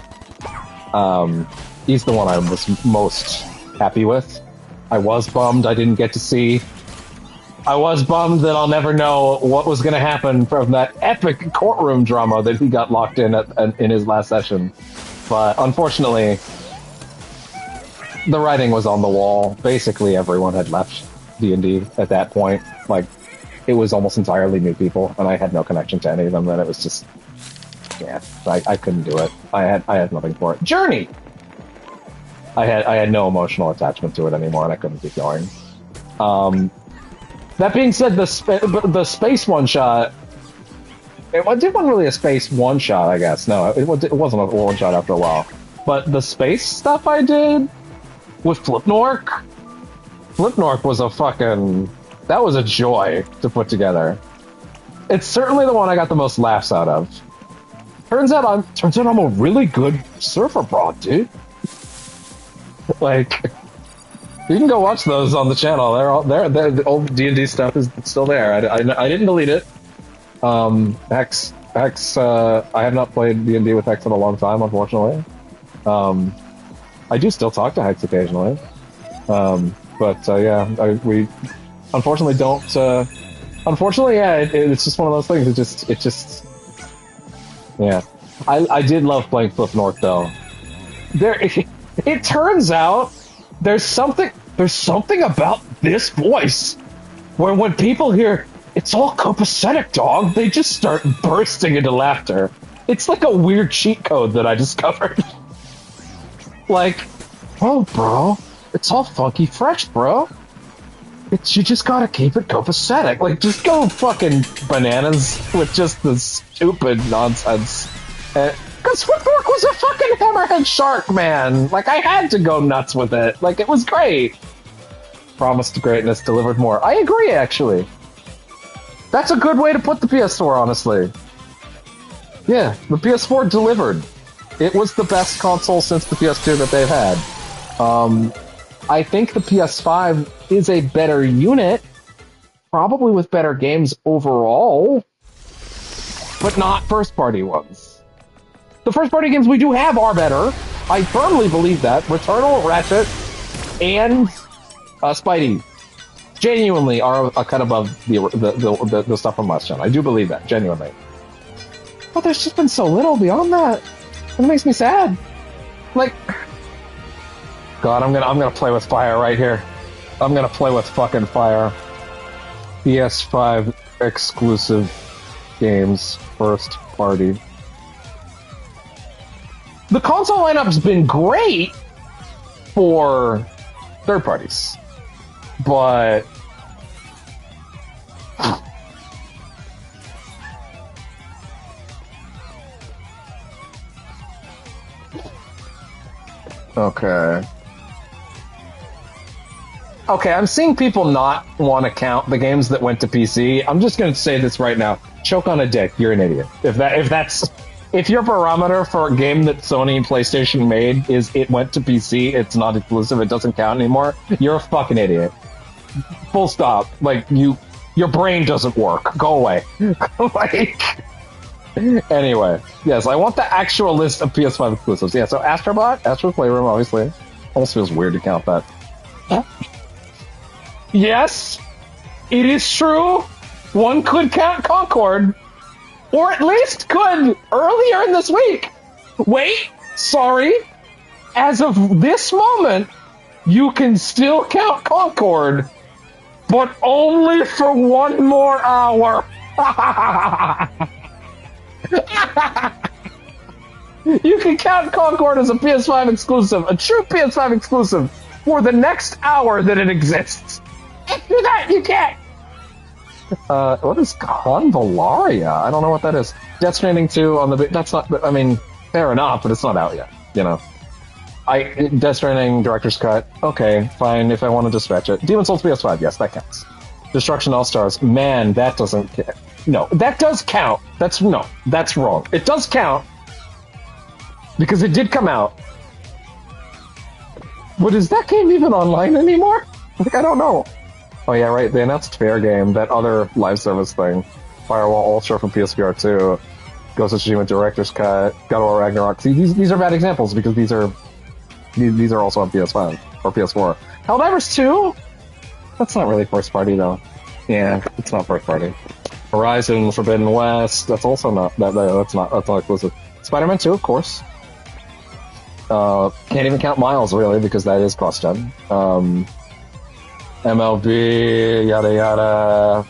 He's the one I was most happy with. I was bummed I didn't get to see. I was bummed that I'll never know what was going to happen from that epic courtroom drama that he got locked in in his last session. But unfortunately, the writing was on the wall. Basically, everyone had left D&D at that point. Like, it was almost entirely new people, and I had no connection to any of them. And it was just, yeah, I couldn't do it. I had nothing for it. Journey. I had no emotional attachment to it anymore, and I couldn't keep going. That being said, the space one shot, it wasn't really a space one shot, I guess. No, it wasn't a one shot after a while. But the space stuff I did with Flipnork was that was a joy to put together. It's certainly the one I got the most laughs out of. Turns out I'm a really good surfer broad, dude. Like, you can go watch those on the channel. The old D&D stuff is still there. I didn't delete it. Hex, I have not played D&D with Hex in a long time, unfortunately. I do still talk to Hex occasionally. Yeah, we unfortunately don't, unfortunately, yeah, it's just one of those things. It just, yeah. I did love playing Flipnork, though. It turns out there's something about this voice where when people hear it's all copacetic, dog, they just start bursting into laughter. It's like a weird cheat code that I discovered. Like, oh, bro, it's all funky fresh, bro. You just gotta keep it copacetic. Like, just go fucking bananas with just the stupid nonsense. Because Flipnork was a fucking hammerhead shark, man. Like, I had to go nuts with it. Like, it was great. Promised greatness, delivered more. I agree, actually. That's a good way to put the PS4, honestly. Yeah, the PS4 delivered. It was the best console since the PS2 that they've had. I think the PS5 is a better unit, probably with better games overall, but not first-party ones. The first-party games we do have are better. I firmly believe that. Returnal, Ratchet, and Spidey genuinely are a cut above the stuff from last gen. I do believe that, genuinely. But there's just been so little beyond that. It makes me sad. Like, God, I'm gonna play with fire right here. I'm gonna play with fucking fire. PS5 exclusive games, first party. The console lineup's been great for third parties, but okay, I'm seeing people not want to count the games that went to PC. I'm just going to say this right now. Choke on a dick. You're an idiot. If your barometer for a game that Sony and PlayStation made is it went to PC, it's not exclusive, it doesn't count anymore, you're a fucking idiot. Full stop. Like, your brain doesn't work. Go away. Like, anyway. Yes, I want the actual list of PS5 exclusives. Yeah, so Astro Playroom, obviously. Almost feels weird to count that. Yes, it is true. One could count Concord, or at least could earlier in this week. Wait, sorry. As of this moment, you can still count Concord, but only for one more hour. You can count Concord as a PS5 exclusive, a true PS5 exclusive, for the next hour that it exists. After that, you can't. What is Convolaria? I don't know what that is. Death Stranding 2 on the... That's not... I mean, fair enough, but it's not out yet, you know. Death Stranding Director's Cut. Okay, fine, if I wanted to stretch it. Demon's Souls PS5, yes, that counts. Destruction All-Stars. Man, that doesn't... No, that does count. That's wrong. It does count. Because it did come out. But is that game even online anymore? Like, I don't know. Oh yeah, right, they announced Fair Game, that other live service thing. Firewall Ultra from PSVR 2. Ghost of Tsushima Director's Cut. God of War Ragnarok. See, these are bad examples, because these are also on PS5 or PS4. Helldivers 2? That's not really first party, though. Yeah, it's not first party. Horizon Forbidden West, that's also not... That's not exclusive. Spider-Man 2, of course. Can't even count Miles, really, because that is cross-gen. MLB, yada yada.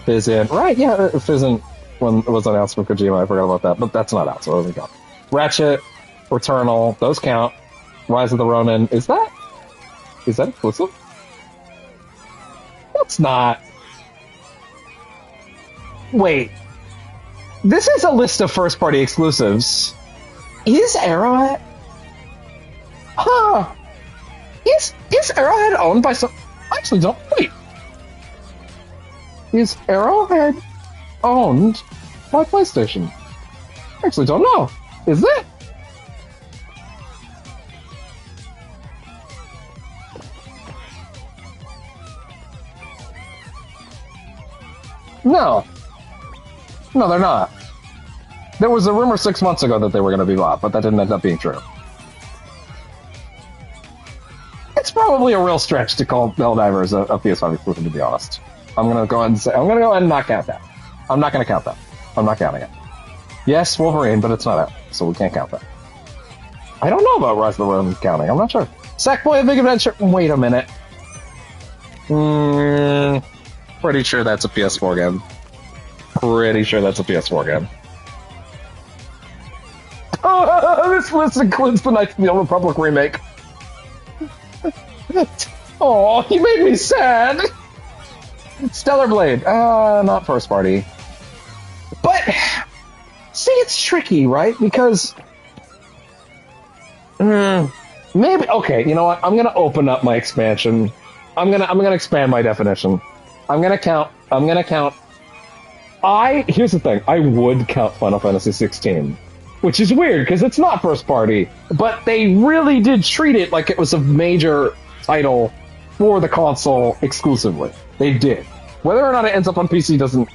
Fizzin. Right, yeah, Fizzin, when it was announced from Kojima, I forgot about that, but that's not out, so it doesn't count. Ratchet, Returnal, those count. Rise of the Ronin, is that exclusive? That's not. Wait. This is a list of first-party exclusives. Is Arrowhead... Huh. Is Arrowhead owned by some... Actually, don't... Wait. Is Arrowhead owned by PlayStation? Actually, don't know. Is it? No. No, they're not. There was a rumor 6 months ago that they were going to be bought, but that didn't end up being true. It's probably a real stretch to call Helldivers a PS5 exclusive, to be honest. I'm going to go ahead and not count that. I'm not going to count that. I'm not counting it. Yes, Wolverine, but it's not out, so we can't count that. I don't know about Rise of the Ronin counting. I'm not sure. Sackboy: A Big Adventure. Wait a minute. Pretty sure that's a PS4 game. Pretty sure that's a PS4 game. This list includes the Knights of the Old Republic remake. Oh, you made me sad. Stellar Blade. Not first party. But see, it's tricky, right? Because maybe okay. You know what? I'm gonna open up my expansion. I'm gonna expand my definition. I'm gonna count. Here's the thing. I would count Final Fantasy 16, which is weird because it's not first party, but they really did treat it like it was a major title for the console exclusively. They did. Whether or not it ends up on PC doesn't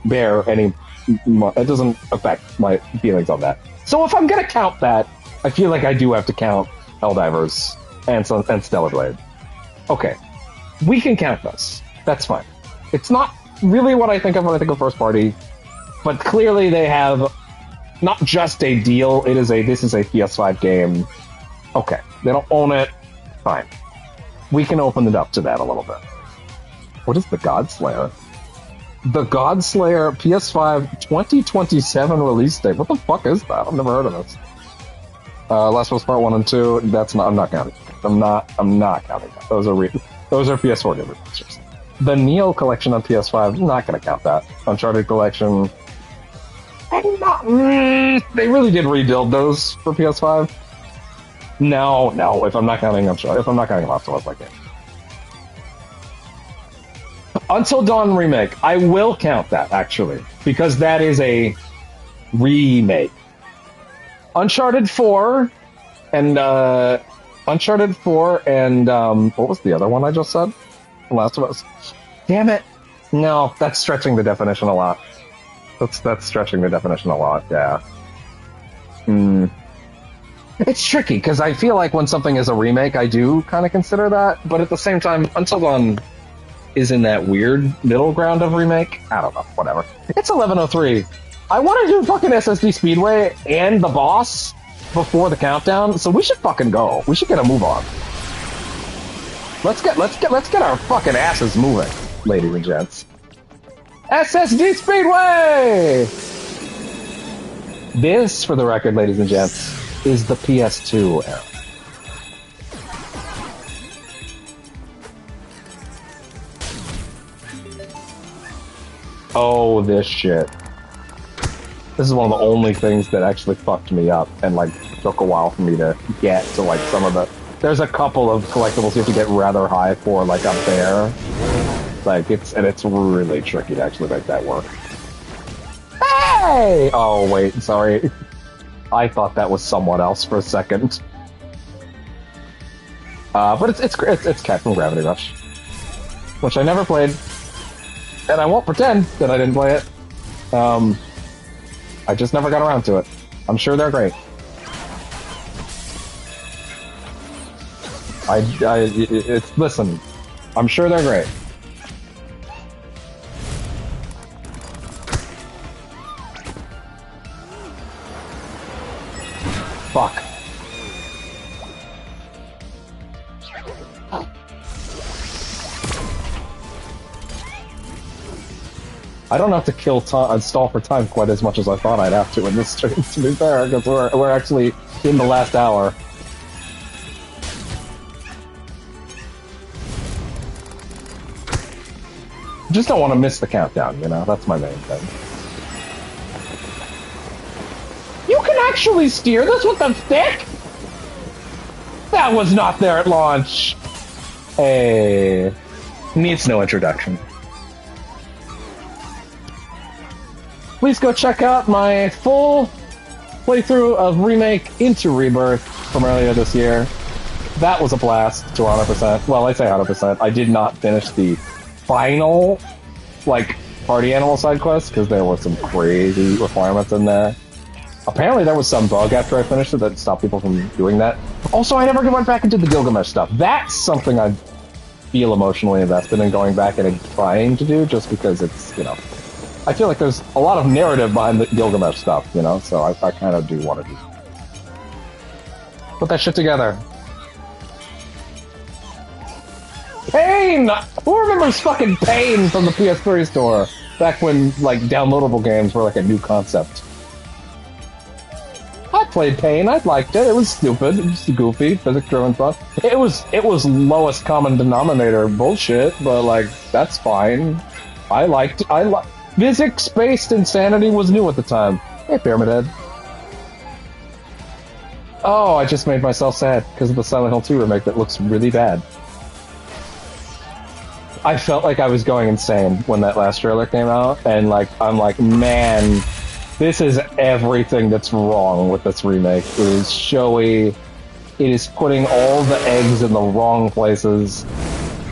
bear any. It doesn't affect my feelings on that. So if I'm gonna count that, I feel like I do have to count Helldivers and Stellar Blade. Okay, we can count those. That's fine. It's not really what I think of when I think of first party, but clearly they have not just a deal. This is a PS5 game. Okay, they don't own it. Fine. We can open it up to that a little bit. What is the Godslayer? The Godslayer PS5 2027 release date. What the fuck is that? I've never heard of this. Last of Us Part 1 and 2. I'm not counting. I'm not counting that. Those are PS4 game releases. The Neo collection on PS5, I'm not going to count that. Uncharted collection, I'm not. They really did rebuild those for PS5. No. If I'm not counting Last of Us, I can't. Until Dawn remake, I will count that actually because that is a remake. Uncharted 4 and what was the other one I just said? Last of Us. Damn it! No, that's stretching the definition a lot. That's stretching the definition a lot. Yeah. It's tricky, because I feel like when something is a remake, I do kind of consider that, but at the same time, Until Dawn is in that weird middle ground of remake. I don't know, whatever. It's 11:03. I want to do fucking SSD Speedway and the boss before the countdown, so we should fucking go. We should get a move on. Let's get our fucking asses moving, ladies and gents. SSD Speedway! This, for the record, ladies and gents, is the PS2 era. Oh, this shit. This is one of the only things that actually fucked me up and, like, took a while for me to get to, like, some of the... There's a couple of collectibles you have to get rather high for, like, up there. Like, it's really tricky to actually make that work. Hey! Oh, wait, sorry. I thought that was someone else for a second. But it's Cat from Gravity Rush. Which I never played. And I won't pretend that I didn't play it. I just never got around to it. I'm sure they're great. Listen, I'm sure they're great. Fuck. I don't have to kill time, stall for time quite as much as I thought I'd have to in this stream, to be fair, because we're actually in the last hour. Just don't want to miss the countdown, you know? That's my main thing. You can actually steer this with the stick? That was not there at launch. Hey. Needs no introduction. Please go check out my full playthrough of Remake into Rebirth from earlier this year. That was a blast to 100%. Well, I say 100%. I did not finish the final, like, party animal side quest, because there were some crazy requirements in there. Apparently there was some bug after I finished it that stopped people from doing that. Also, I never went back into the Gilgamesh stuff. That's something I feel emotionally invested in going back and trying to do, just because it's, you know... I feel like there's a lot of narrative behind the Gilgamesh stuff, you know, so I kind of do want to do. Put that shit together. Pain! Who remembers fucking Pain from the PS3 store? Back when, like, downloadable games were like a new concept. I played Pain, I liked it, it was stupid, it was goofy, physics-driven fun. It was lowest common denominator bullshit, but, like, that's fine. Physics-based insanity was new at the time. Hey, Pyramid Head. Oh, I just made myself sad because of the Silent Hill 2 remake that looks really bad. I felt like I was going insane when that last trailer came out, and I'm like, man, this is everything that's wrong with this remake. It is showy. It is putting all the eggs in the wrong places.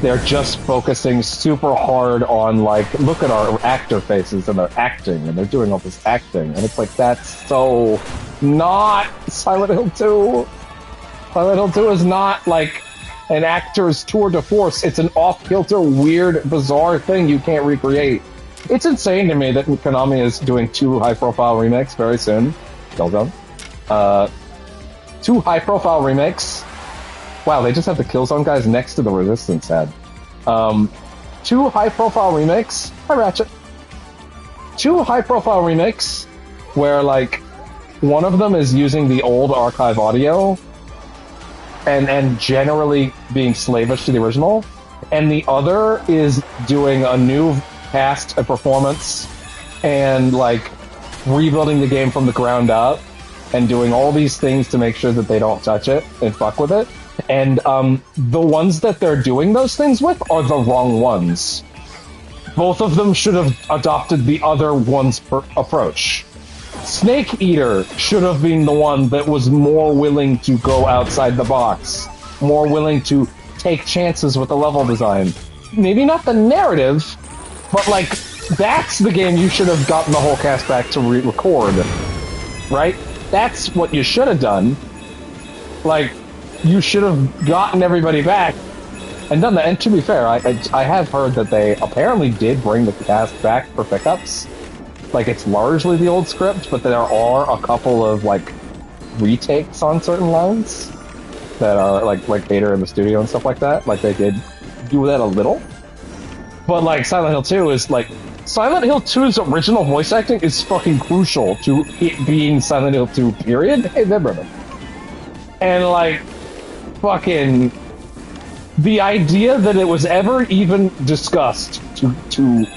They're just focusing super hard on, like, look at our actor faces, and they're acting, and they're doing all this acting, and it's like, that's so not Silent Hill 2. Silent Hill 2 is not, like, an actor's tour de force. It's an off-kilter, weird, bizarre thing you can't recreate. It's insane to me that Konami is doing 2 high-profile remakes very soon. Killzone. 2 high-profile remakes. Wow, they just have the Killzone guys next to the Resistance head. 2 high-profile remakes. Hi, Ratchet. 2 high-profile remakes where, like, one of them is using the old archive audio and generally being slavish to the original, and the other is doing a new cast and performance and, like, rebuilding the game from the ground up and doing all these things to make sure that they don't touch it and fuck with it. And the ones that they're doing those things with are the wrong ones. Both of them should have adopted the other one's approach. Snake Eater should have been the one that was more willing to go outside the box, more willing to take chances with the level design. Maybe not the narrative, but, like, that's the game you should have gotten the whole cast back to re-record. Right? That's what you should have done. Like, you should have gotten everybody back and done that. And to be fair, I have heard that they apparently did bring the cast back for pickups. Like, it's largely the old script, but there are a couple of, like, retakes on certain lines that are, like Vader in the studio and stuff like that. Like, they did do that a little. But, like, Silent Hill 2 is, like... Silent Hill 2's original voice acting is fucking crucial to it being Silent Hill 2, period. Hey, there, brother. And, like, fucking... The idea that it was ever even discussed to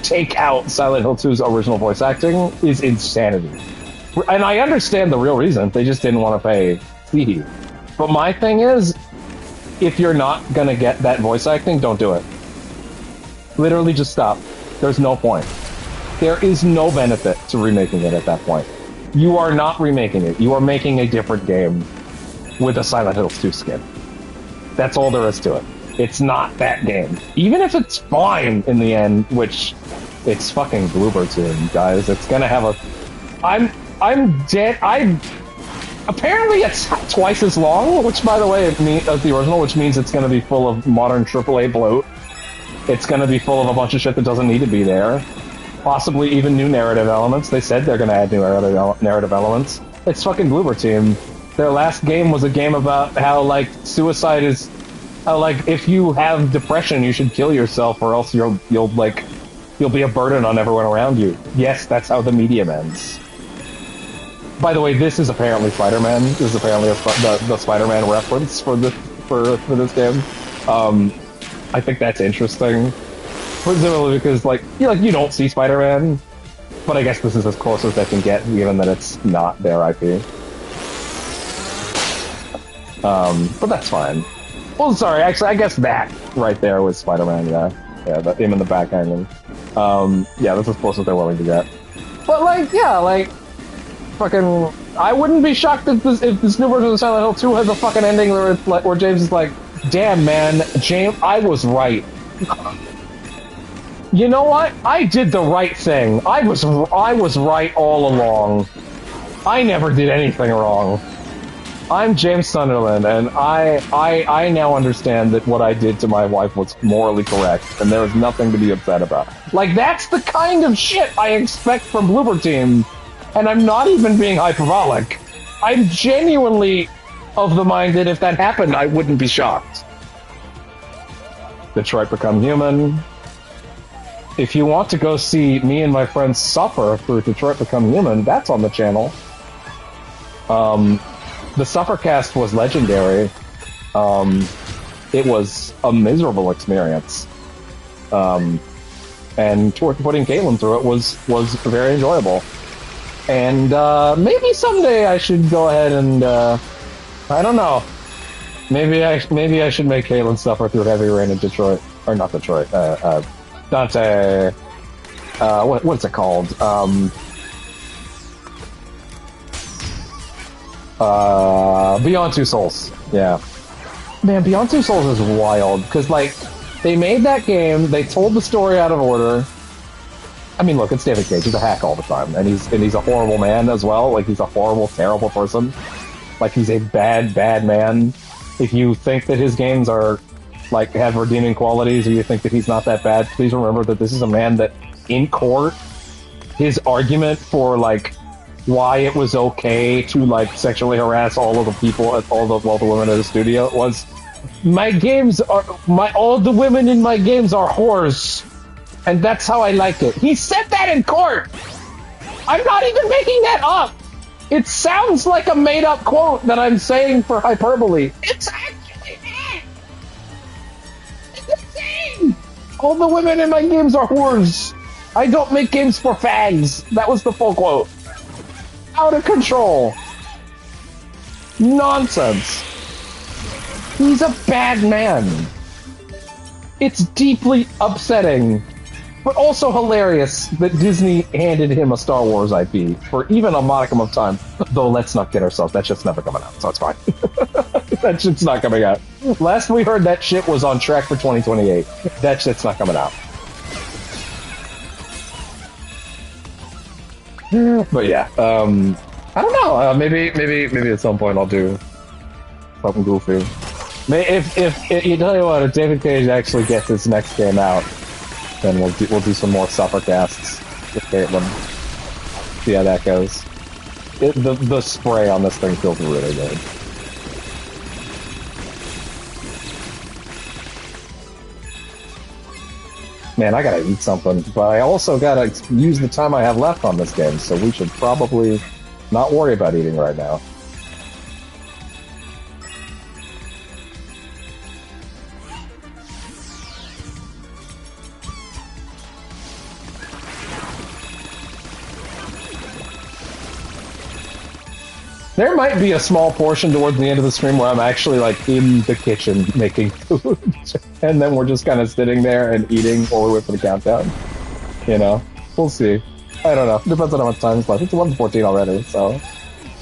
take out Silent Hill 2's original voice acting is insanity. And I understand the real reason. They just didn't want to pay fee. But my thing is, if you're not gonna get that voice acting, don't do it. Literally just stop. There's no point. There is no benefit to remaking it at that point. You are not remaking it. You are making a different game with a Silent Hill 2 skin. That's all there is to it. It's not that game. Even if it's fine in the end, which it's fucking Bloober Team, guys. It's gonna have a... I'm dead. Apparently it's twice as long, which, by the way, as the original, which means it's gonna be full of modern AAA bloat. It's gonna be full of a bunch of shit that doesn't need to be there. Possibly even new narrative elements. They said they're gonna add new narrative elements. It's fucking Bloober Team. Their last game was a game about how, like, suicide is... How, like, if you have depression, you should kill yourself, or else you'll be a burden on everyone around you. Yes, that's how the medium ends. By the way, this is apparently Spider-Man. This is apparently the Spider-Man reference for this game. I think that's interesting. Presumably because, like, you don't see Spider-Man, but I guess this is as close as they can get, given that it's not their IP. But that's fine. Well, sorry, actually, I guess that right there was Spider-Man, yeah. Yeah, him in the back hanging. Yeah, that's as close as they're willing to get. But, like, yeah, like, fucking... I wouldn't be shocked if this new version of Silent Hill 2 has a fucking ending where it's like, where James is like, damn, man, James, I was right. You know what? I did the right thing. I was right all along. I never did anything wrong. I'm James Sunderland, and I now understand that what I did to my wife was morally correct, and there is nothing to be upset about. Like, that's the kind of shit I expect from Bloober Team, and I'm not even being hyperbolic. I'm genuinely of the mind that if that happened, I wouldn't be shocked. Detroit Become Human. If you want to go see me and my friends suffer through Detroit Become Human, that's on the channel. The Suffercast was legendary. It was a miserable experience. And putting Caitlin through it was very enjoyable. And maybe someday I should go ahead and I don't know. Maybe I should make Caitlin suffer through Heavy Rain in Detroit, or not Detroit. Dante. What's it called? Beyond Two Souls. Yeah. Man, Beyond Two Souls is wild, because, like, they made that game, they told the story out of order. I mean, look, it's David Cage, he's a hack all the time, and he's a horrible man as well, like, he's a horrible, terrible person. Like, he's a bad, bad man. If you think that his games are, like, have redeeming qualities, or you think that he's not that bad, please remember that this is a man that, in court, his argument for, like, why it was okay to, like, sexually harass all of the people, all the women at the studio was, all the women in my games are whores, and that's how I like it. He said that in court! I'm not even making that up! It sounds like a made-up quote that I'm saying for hyperbole. It's actually that! It's insane! All the women in my games are whores. I don't make games for fags. That was the full quote. Out of control. Nonsense. He's a bad man. It's deeply upsetting, but also hilarious that Disney handed him a Star Wars IP for even a modicum of time. Though, let's not get ourselves, that shit's never coming out, so it's fine. That shit's not coming out. Last we heard, that shit was on track for 2028. That shit's not coming out. But yeah, I don't know. Maybe at some point I'll do something goofy. If you tell you what, if David Cage actually gets his next game out, then we'll do some more suffer casts with Caitlin. See how that goes. The spray on this thing feels really good. Man, I gotta eat something, but I also gotta use the time I have left on this game, so we should probably not worry about eating right now. There might be a small portion towards the end of the stream where I'm actually like in the kitchen making food, and then we're just kind of sitting there and eating while we wait for the countdown. You know, we'll see. I don't know. Depends on how much time is left. It's 1:14 already, so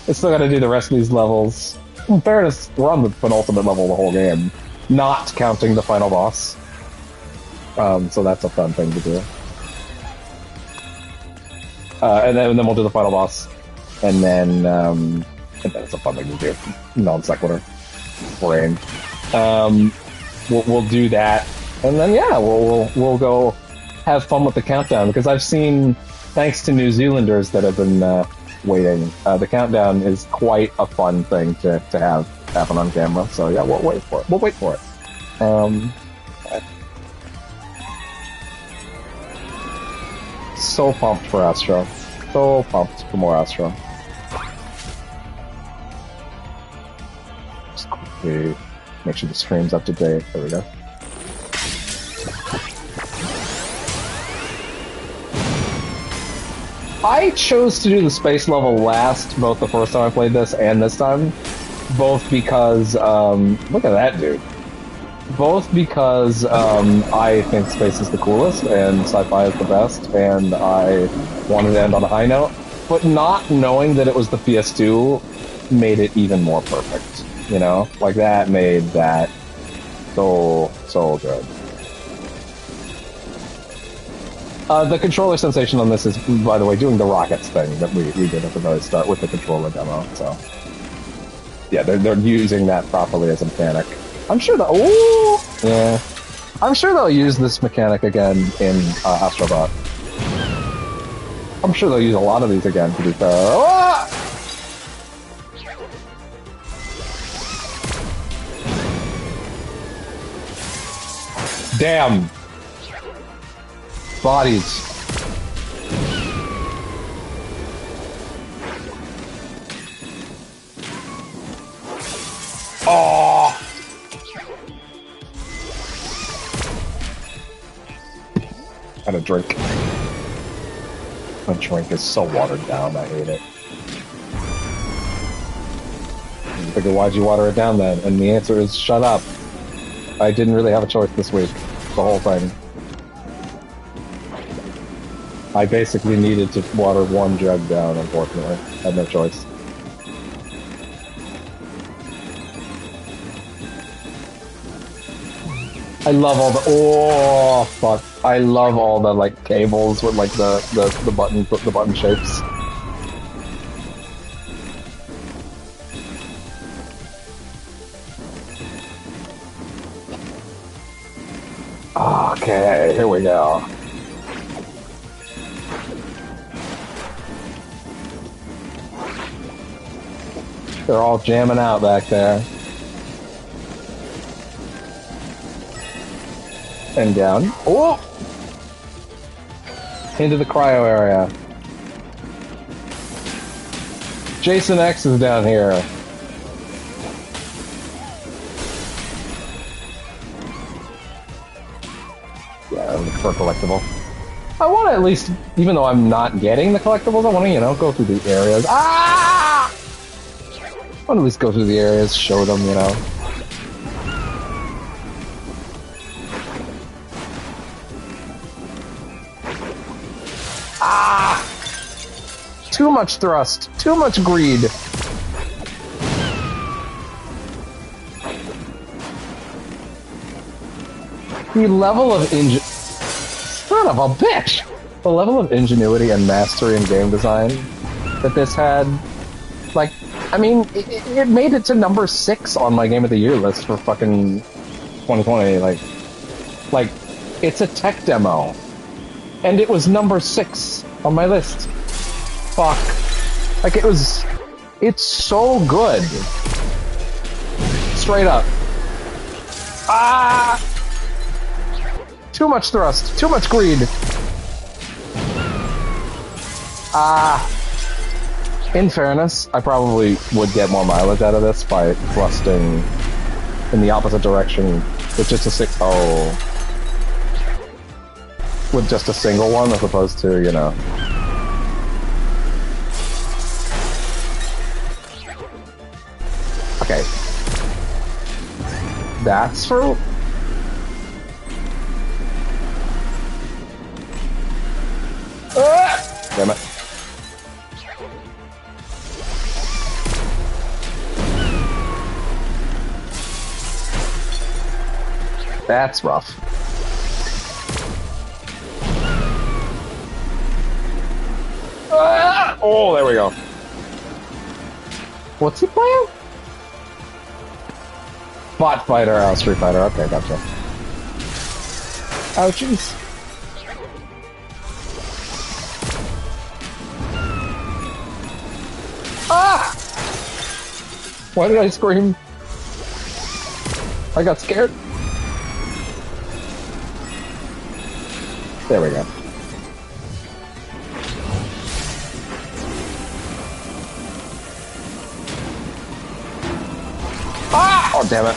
I still got to do the rest of these levels. In fairness, we're on the penultimate level of the whole game, not counting the final boss. So that's a fun thing to do. And then we'll do the final boss, and then it's a fun thing to do. Non sequitur. Brain. We'll do that, and then yeah, we'll go have fun with the countdown, because I've seen, thanks to New Zealanders that have been waiting, the countdown is quite a fun thing to have happen on camera. So yeah, we'll wait for it. We'll wait for it. So pumped for Astro. So pumped for more Astro. Just quickly make sure the stream's up to date. There we go. I chose to do the space level last, both the first time I played this and this time. Both because, look at that dude. Both because I think space is the coolest and sci-fi is the best, and I wanted to end on a high note. But not knowing that it was the PS2 made it even more perfect. You know? Like, that made that so good. The controller sensation on this is, by the way, doing the rockets thing that we did at the very start with the controller demo, so... Yeah, they're using that properly as a mechanic. I'm sure I'm sure they'll use this mechanic again in Astrobot. I'm sure they'll use a lot of these again, to be fair. Ah! Damn! Bodies. Oh! And a drink. My drink is so watered down, I hate it. I figure, why'd you water it down then? And the answer is, shut up. I didn't really have a choice this week. The whole thing. I basically needed to water one jug down, unfortunately. I had no choice. I love all the... Oh, fuck. I love all the, like, cables with, like, the button shapes. Okay, here we go. They're all jamming out back there. And down. Oh! Into the cryo area. Jason X is down here. Yeah, look for a collectible. I want to at least, even though I'm not getting the collectibles, I want to, you know, go through the areas. Ah! I want to at least go through the areas, show them, you know. Ah! Too much thrust. Too much greed. The level of son of a bitch! The level of ingenuity and mastery in game design that this had Like, I mean, it made it to number 6 on my Game of the Year list for fucking 2020. Like, it's a tech demo. And it was number 6 on my list. Fuck. Like, it's so good. Straight up. Ah! Too much thrust. Too much greed. Ah. In fairness, I probably would get more mileage out of this by thrusting in the opposite direction with just a with just a single one as opposed to, you know. Okay. That's for... Ah! Damn it. That's rough. Ah! Oh, there we go. What's he playing? Bot Fighter, oh, Street Fighter. Okay, gotcha. Ouchies. Ah! Why did I scream? I got scared. There we go. Ah! Oh, damn it.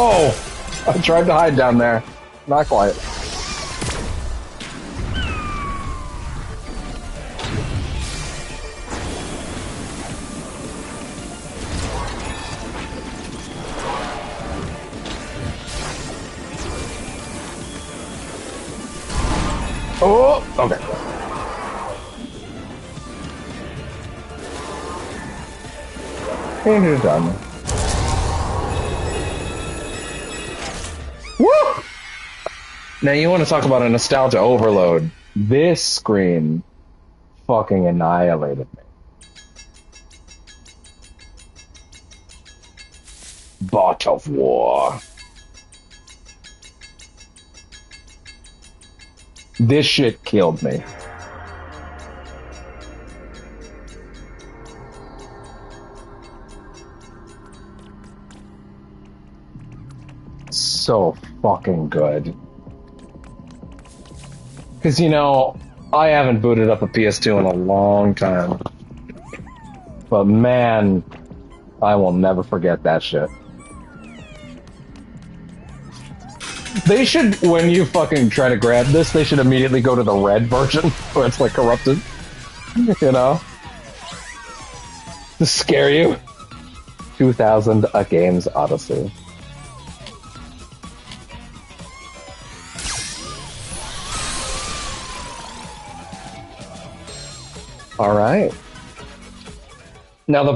Oh! I tried to hide down there. Not quite. Oh! Okay. And you're done. Woo! Now you want to talk about a nostalgia overload. This screen fucking annihilated me. Bot of War. This shit killed me. So fucking good. Because, you know, I haven't booted up a PS2 in a long time. But man, I will never forget that shit. They should, when you fucking try to grab this, they should immediately go to the red version, where it's like corrupted. You know? To scare you. 2000, A Game's Odyssey. Alright. Now the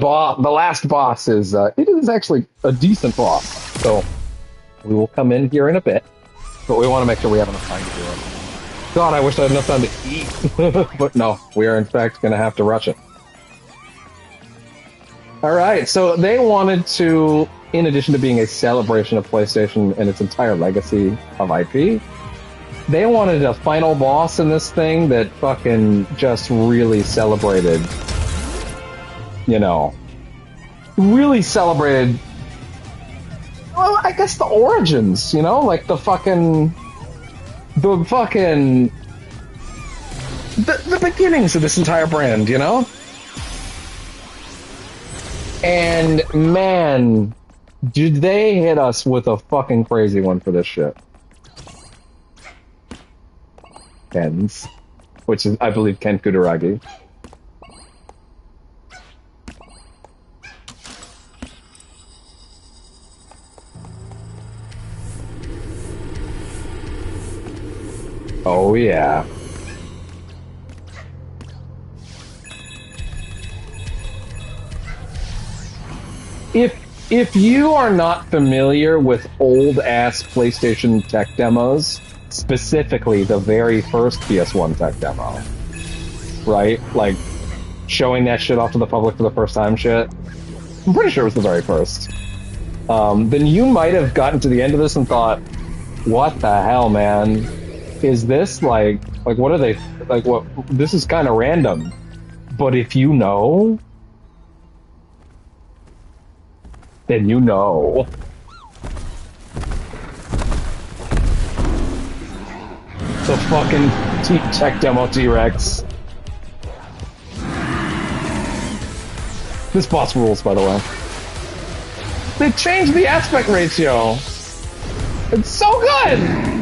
last boss is, it is actually a decent boss, so we will come in here in a bit, but we want to make sure we have enough time to do it. God, I wish I had enough time to eat, but no, we are in fact going to have to rush it. Alright, so they wanted to, in addition to being a celebration of PlayStation and its entire legacy of IP, they wanted a final boss in this thing that fucking just really celebrated, you know, really celebrated, well, I guess the origins, you know, like the beginnings of this entire brand, you know? And man, did they hit us with a fucking crazy one for this shit. Ken's, which is, I believe, Ken Kutaragi. Oh yeah. if you are not familiar with old ass PlayStation tech demos, specifically the very first PS1 tech demo, right? Like showing that shit off to the public for the first time shit. I'm pretty sure it was the very first. Then you might have gotten to the end of this and thought, what the hell, man? Is this like what are they, like, what, this is kind of random. But if you know, then you know. The fucking tech demo T-Rex. This boss rules, by the way. They changed the aspect ratio. It's so good!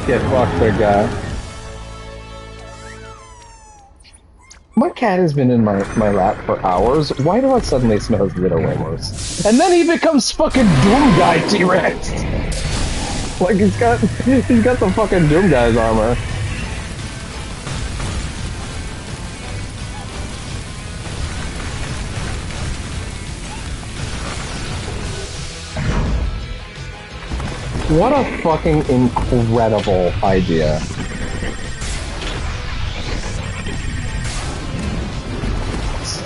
Get fucked, big guy. My cat has been in my lap for hours. Why do I suddenly smell his little rumors? And then he becomes fucking Doom Guy T-Rex. Like he's got the fucking Doom Guy's armor. What a fucking incredible idea.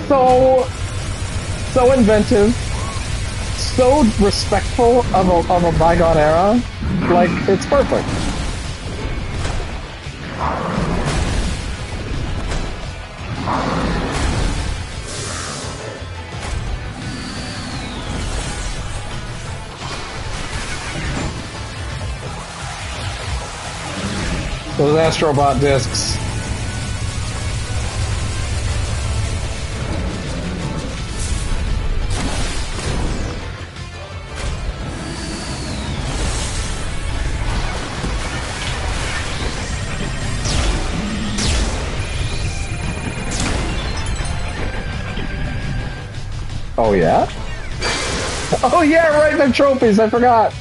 So inventive, so respectful of a bygone era. Like, it's perfect. Those Astrobot discs. Oh yeah? Oh yeah, right, the trophies, I forgot.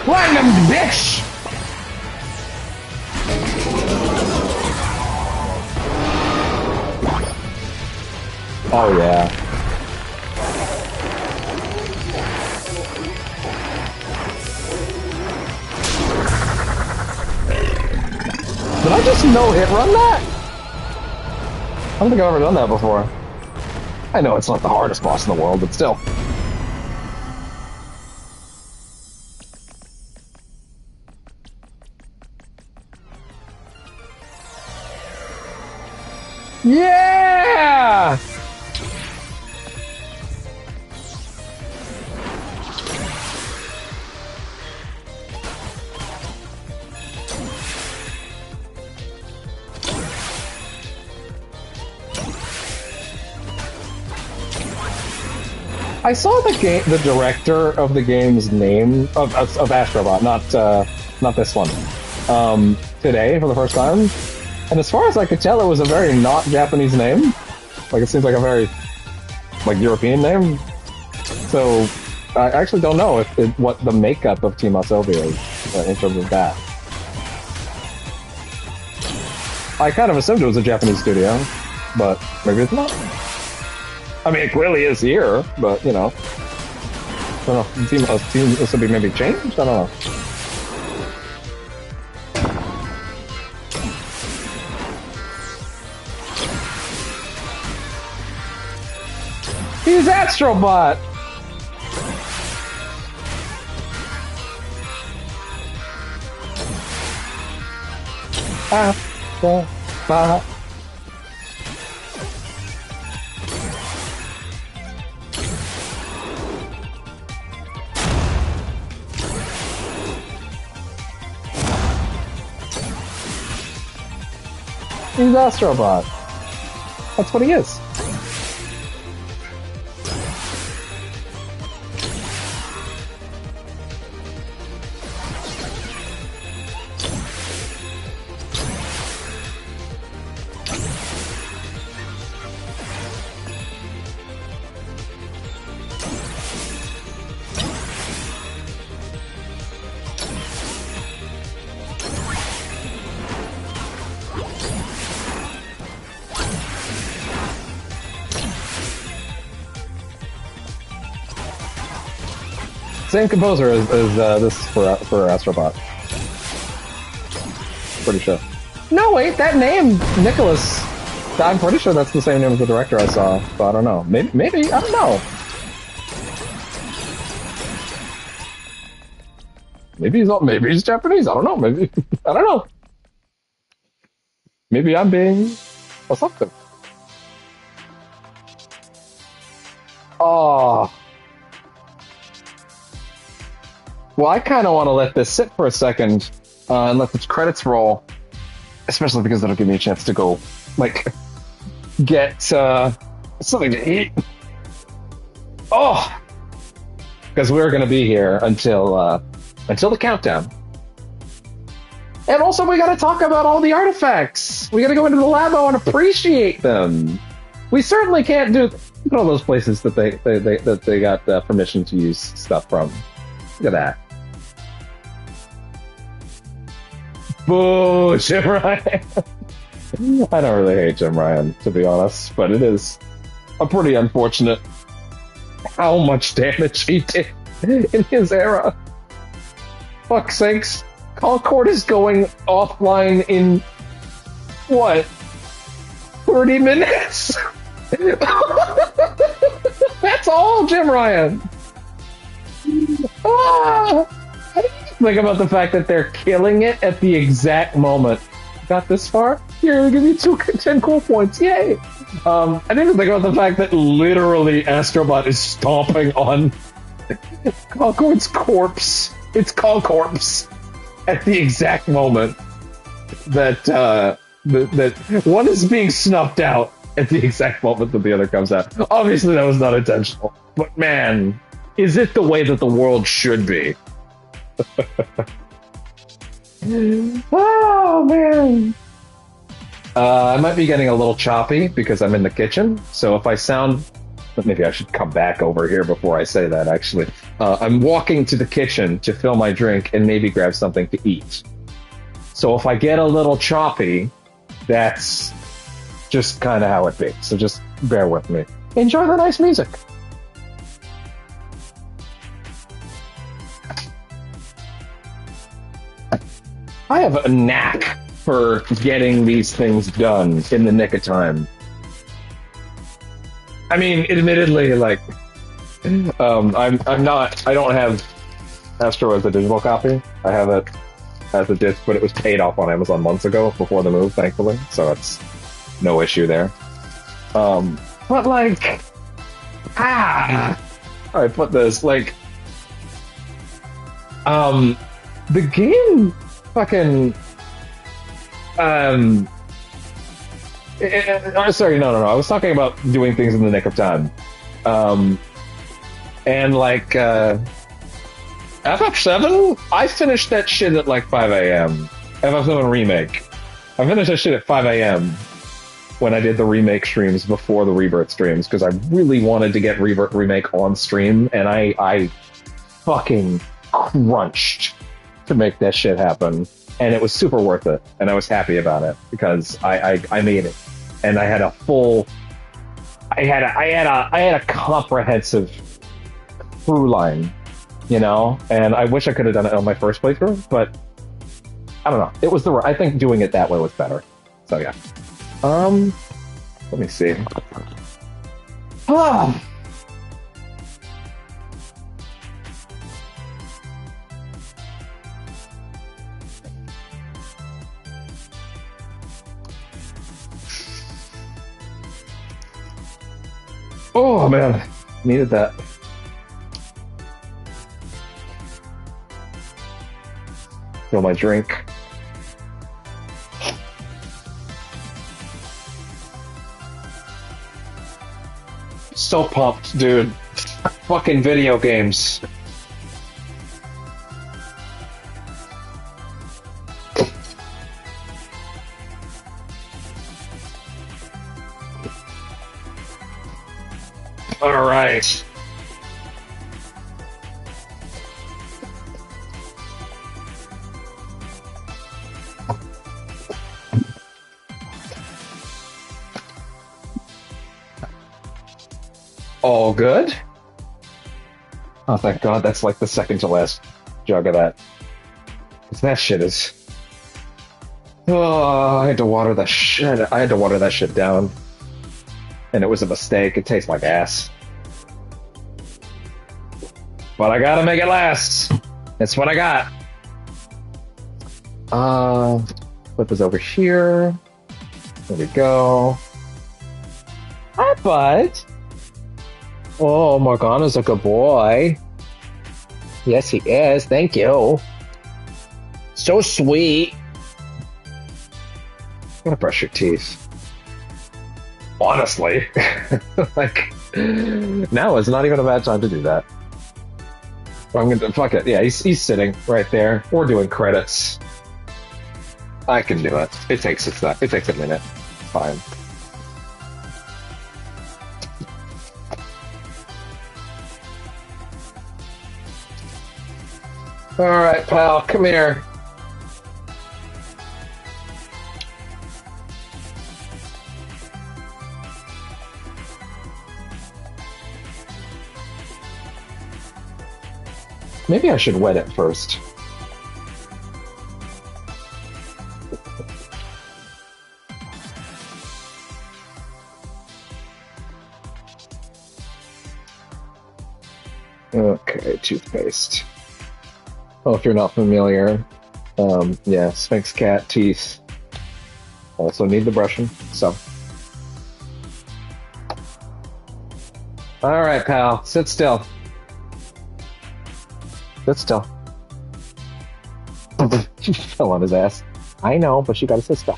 Platinum, bitch! Oh yeah. Did I just no-hit run that? I don't think I've ever done that before. I know it's not the hardest boss in the world, but still. Yeah! I saw the director of the game's name of Astrobot, not this one, today for the first time. And as far as I could tell, it was a very not Japanese name. Like, it seems like a very, like, European name. So, I actually don't know what the makeup of Team Asobi is in terms of that. I kind of assumed it was a Japanese studio, but maybe it's not. I mean, it clearly is here, but, you know. I don't know. Team Asobi maybe changed? I don't know. Astrobot! Astrobot. He's Astrobot. That's what he is. Same composer as this for Astrobot. Pretty sure. No, wait, that name, Nicholas. I'm pretty sure that's the same name as the director I saw. So I don't know. Maybe I don't know. Maybe he's Japanese. I don't know. Maybe I don't know. Maybe I'm being assumptive. Oh. Well, I kind of want to let this sit for a second and let the credits roll, especially because that'll give me a chance to go, like, get something to eat. Oh, because we're going to be here until the countdown. And also, we got to talk about all the artifacts. We got to go into the labo and appreciate them. We certainly can't do all those places that they got permission to use stuff from. Look at that. Boo, Jim Ryan. I don't really hate Jim Ryan, to be honest, but it is a pretty unfortunate how much damage he did in his era. Fuck's sakes. Concord is going offline in, what, 30 minutes? That's all, Jim Ryan. Think about the fact that they're killing it at the exact moment. Got this far? Here, I'll give you 10 cool points. Yay! I didn't even think about the fact that literally Astrobot is stomping on Concord's corpse. It's Concorpse at the exact moment that that one is being snuffed out at the exact moment that the other comes out. Obviously, that was not intentional, but man, is it the way that the world should be? Oh man. I might be getting a little choppy because I'm in the kitchen, so if I sound, maybe I should come back over here before I say that, actually. I'm walking to the kitchen to fill my drink and maybe grab something to eat. So if I get a little choppy, that's just kind of how it be. So just bear with me. Enjoy the nice music. I have a knack for getting these things done in the nick of time. I mean, admittedly, like, I don't have Astro as a digital copy. I have it as a disc, but it was paid off on Amazon months ago before the move, thankfully, so it's no issue there. But like, I put this, like, the game fucking, sorry, no, I was talking about doing things in the nick of time. And like, FF7, I finished that shit at like 5 a.m. FF7 Remake. I finished that shit at 5 a.m. when I did the remake streams before the Rebirth streams, because I really wanted to get Rebirth Remake on stream, and I fucking crunched to make that shit happen. And it was super worth it, and I was happy about it because I made it, and I had a full, I had a comprehensive through line, you know. And I wish I could have done it on my first playthrough, but I don't know. It was I think doing it that way was better. So yeah. Let me see. Oh man, needed that. Fill my drink. So pumped, dude. Fucking video games. All right. All good? Oh, thank God, that's like the second to last jug of that. 'Cause that shit is... Oh, I had to water that shit. I had to water that shit down. And it was a mistake. It tastes like ass. But I gotta make it last. That's what I got. Flip is over here. There we go. Hi, bud. Oh, Morgana's a good boy. Yes, he is. Thank you. So sweet. Gotta brush your teeth. Honestly. Like, now is not even a bad time to do that. I'm gonna, fuck it. Yeah, he's sitting right there. We're doing credits. I can do it. It takes a minute. Fine. Alright, pal, come here. Maybe I should wet it first. Okay, toothpaste. Oh, if you're not familiar, yeah, Sphinx cat teeth also need the brushing, so. All right, pal, sit still. Sit still. She fell on his ass. I know, but she gotta sit still.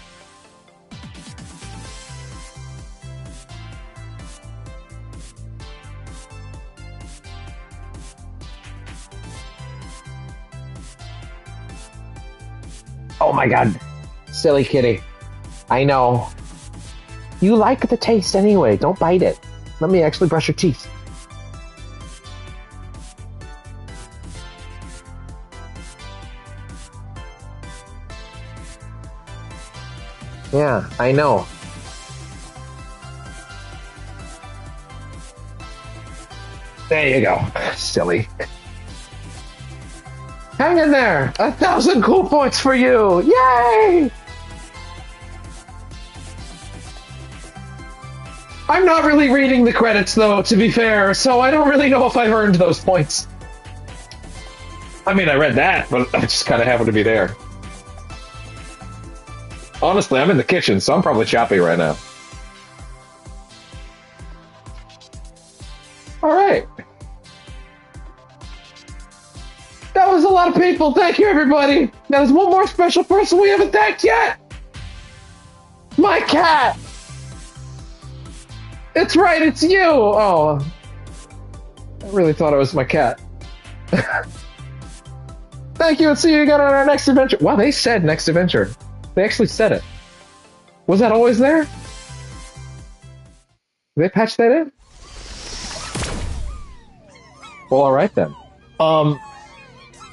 Oh my god. Silly kitty. I know. You like the taste anyway. Don't bite it. Let me actually brush your teeth. Yeah, I know. There you go. Silly. Hang in there! 1,000 cool points for you! Yay! I'm not really reading the credits, though, to be fair, so I don't really know if I've earned those points. I mean, I read that, but I just kind of happened to be there. Honestly, I'm in the kitchen, so I'm probably choppy right now. Alright. That was a lot of people. Thank you, everybody. Now there's one more special person we haven't thanked yet. My cat. It's right, it's you. Oh. I really thought it was my cat. Thank you, and see you again on our next adventure. Wow, they said next adventure. They actually said it. Was that always there? Did they patch that in? Well, alright then.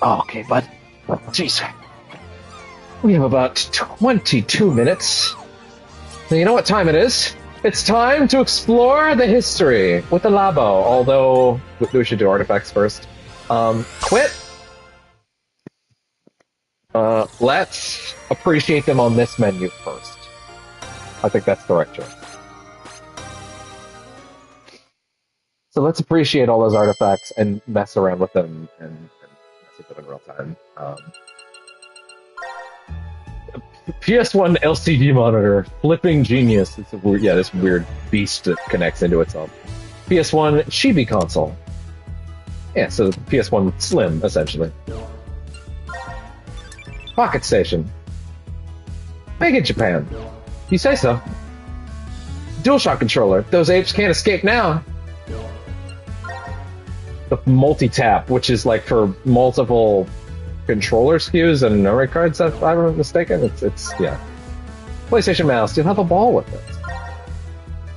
Okay, bud. Jeez. We have about 22 minutes. Now, you know what time it is? It's time to explore the history with the labo, although we should do artifacts first. Quit. Let's appreciate them on this menu first. I think that's the right choice. So let's appreciate all those artifacts and mess around with them and mess with them in real time. PS1 LCD monitor, flipping genius. It's a weird, yeah, this weird beast that connects into itself. PS1 chibi console. Yeah, so PS1 Slim, essentially. Pocket Station. Made in Japan. You say so. DualShock controller. Those apes can't escape now. The multi-tap, which is like for multiple controller SKUs and memory cards, if I'm not mistaken. It's yeah. PlayStation mouse. You'll have a ball with it.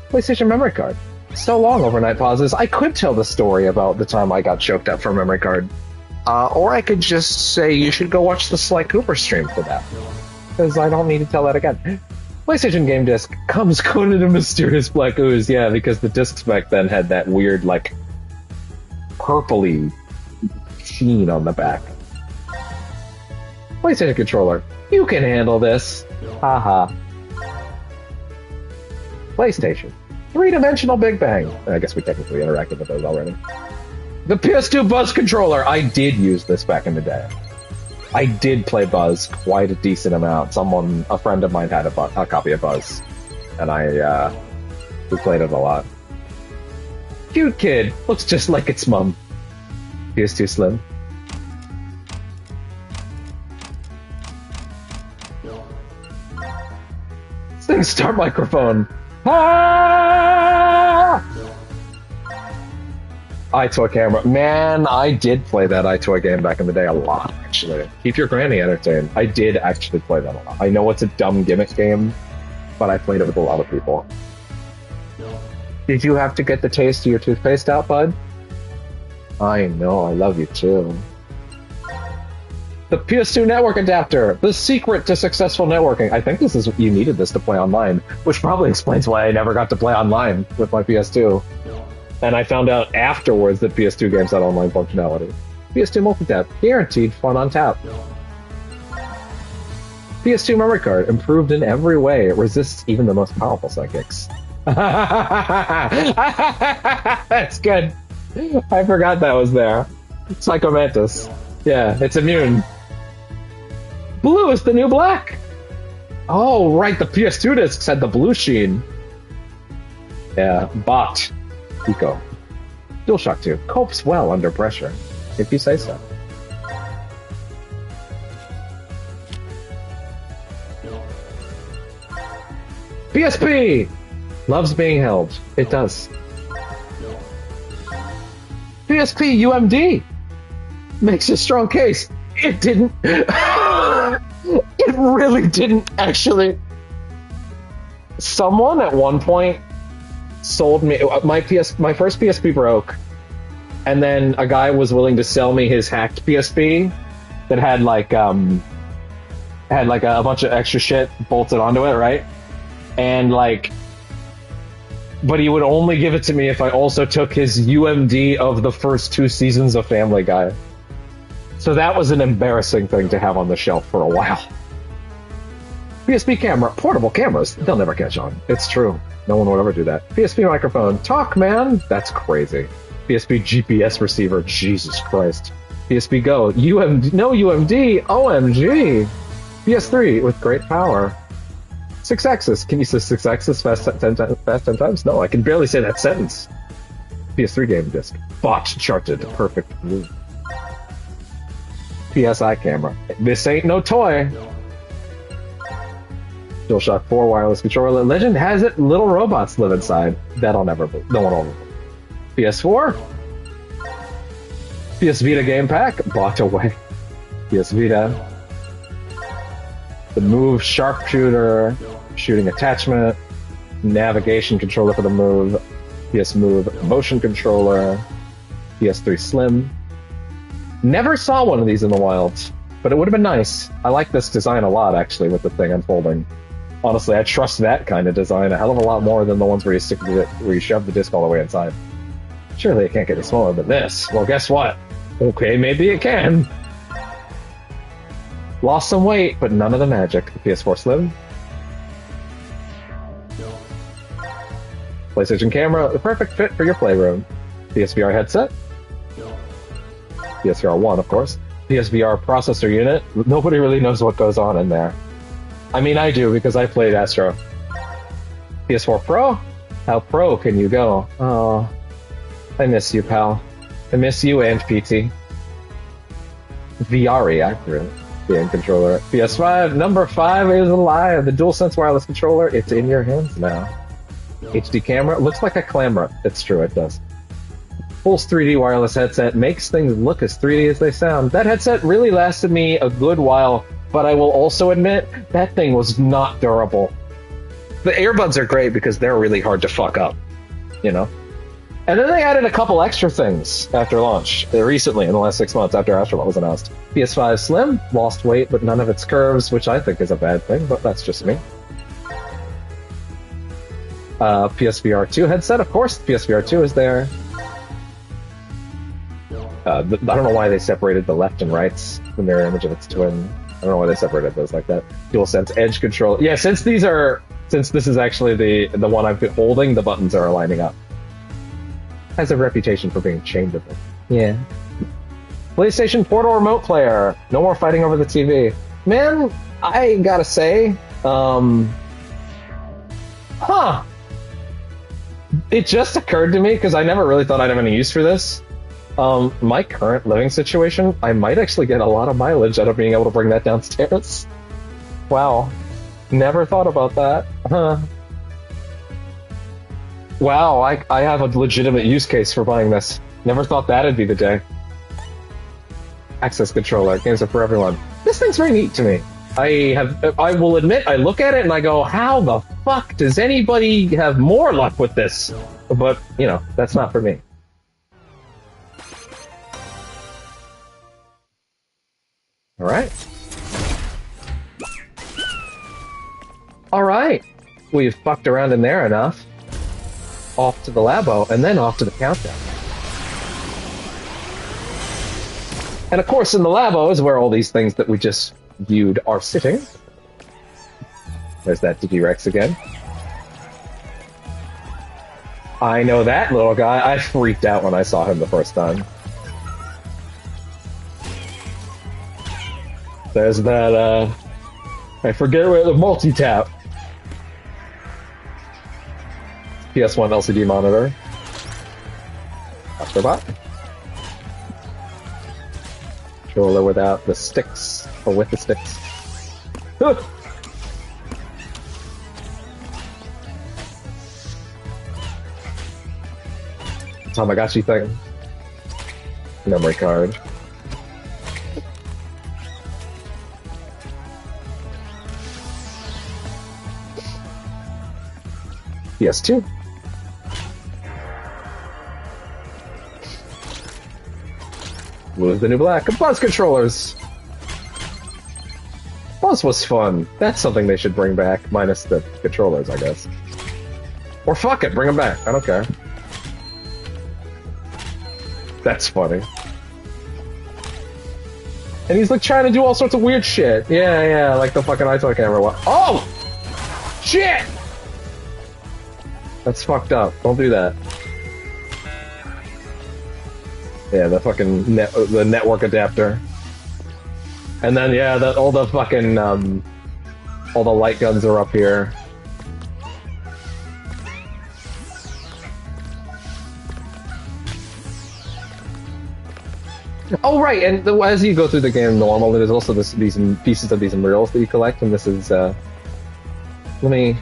PlayStation memory card. So long overnight pauses. I could tell the story about the time I got choked up for a memory card. Or I could just say you should go watch the Sly Cooper stream for that. Because I don't need to tell that again. PlayStation game disc comes coated in mysterious black ooze. Yeah, because the discs back then had that weird, like, purpley sheen on the back. PlayStation controller. You can handle this. Haha. PlayStation. Three-dimensional Big Bang. I guess we technically interacted with those already. The PS2 Buzz controller. I did use this back in the day. I did play Buzz quite a decent amount. A friend of mine had a copy of Buzz, and we played it a lot. Cute kid. Looks just like its mom. PS2 Slim. Sing Star microphone. Ah! iToy camera. Man, I did play that iToy game back in the day a lot, actually. Keep your granny entertained. I did actually play that a lot. I know it's a dumb gimmick game, but I played it with a lot of people. Did you have to get the taste of your toothpaste out, bud? I know, I love you too. The PS2 network adapter, the secret to successful networking. I think you needed this to play online, which probably explains why I never got to play online with my PS2. And I found out afterwards that PS2 games had online functionality. PS2 multi-tap, guaranteed fun on tap. PS2 memory card, improved in every way. It resists even the most powerful psychics. That's good. I forgot that was there. Psychomantis. Yeah, it's immune. Blue is the new black. Oh, right, the PS2 discs had the blue sheen. Yeah, bot. Eco. DualShock 2 copes well under pressure, if you say so. PSP! Loves being held. It does. PSP UMD! Makes a strong case. It didn't. It really didn't, actually. Someone at one point sold me my first PSP broke, and then a guy was willing to sell me his hacked PSP that had like a bunch of extra shit bolted onto it, right? And but he would only give it to me if I also took his UMD of the first 2 seasons of Family Guy. So that was an embarrassing thing to have on the shelf for a while. PSP camera, portable cameras, they'll never catch on. It's true. No one would ever do that. PSP microphone. Talk, man. That's crazy. PSP GPS receiver. Jesus Christ. PSP Go. No UMD. OMG. PS3 with great power. 6-axis. Can you say 6-axis fast 10 times? No, I can barely say that sentence. PS3 game disc. Bot charted. Perfect blue. PSI camera. This ain't no toy. DualShock 4 wireless controller. Legend has it. Little robots live inside. That'll never be. No one will. PS4. PS Vita game pack. Bought away. PS Vita. The Move sharpshooter. Shooting attachment. Navigation controller for the Move. PS Move motion controller. PS3 Slim. Never saw one of these in the wild, but it would have been nice. I like this design a lot, actually, with the thing unfolding. Honestly, I trust that kind of design a hell of a lot more than the ones where you shove the disc all the way inside. Surely it can't get any smaller than this. Well, guess what? Okay, maybe it can. Lost some weight, but none of the magic. PS4 Slim. PlayStation camera, the perfect fit for your playroom. PSVR headset. PSVR 1, of course. PSVR processor unit. Nobody really knows what goes on in there. I mean, I do, because I played Astro. PS4 Pro? How pro can you go? Oh, I miss you, pal. I miss you and PT. VR accurate game controller. PS5 number 5 is alive. The DualSense wireless controller. It's in your hands now. HD camera. Looks like a camera. It's true. It does. Pulse 3D wireless headset makes things look as 3D as they sound. That headset really lasted me a good while, but I will also admit that thing was not durable. The earbuds are great because they're really hard to fuck up, you know? And then they added a couple extra things after launch, recently, in the last 6 months after Astro was announced. PS5 Slim, lost weight, but none of its curves, which I think is a bad thing, but that's just me. PSVR 2 headset, of course, PSVR 2 is there. I don't know why they separated the left and rights, the mirror image of its twin. I don't know why they separated those like that. DualSense Edge control. Yeah, since this is actually the one I'm holding, the buttons are lining up. Has a reputation for being changeable. Yeah. PlayStation Portal remote player. No more fighting over the TV. Man, I gotta say, it just occurred to me, because I never really thought I'd have any use for this. My current living situation, I might actually get a lot of mileage out of being able to bring that downstairs. Wow. Never thought about that. Huh. Wow, I have a legitimate use case for buying this. Never thought that'd be the day. Access controller, games are for everyone. This thing's very neat to me. I will admit, I look at it and I go, how the fuck does anybody have more luck with this? But, you know, that's not for me. Alright. Alright. We've fucked around in there enough. Off to the labo, and then off to the countdown. And of course, in the labo is where all these things that we just viewed are sitting. There's that Digirex again. I know that little guy. I freaked out when I saw him the first time. There's that, I forget where the multi-tap. PS1 LCD monitor. Astrobot. Controller without the sticks, or with the sticks. Tamagotchi thing. Memory card. PS2. Blue is the new black. Buzz controllers! Buzz was fun. That's something they should bring back, minus the controllers, I guess. Or fuck it, bring them back. I don't care. That's funny. And he's like trying to do all sorts of weird shit. Yeah, like the fucking iToy camera. Oh! Shit! That's fucked up. Don't do that. Yeah, the fucking the network adapter. And then yeah, all the fucking all the light guns are up here. Oh right, and as you go through the game normally, there's also these pieces of these murals that you collect, and this is let me.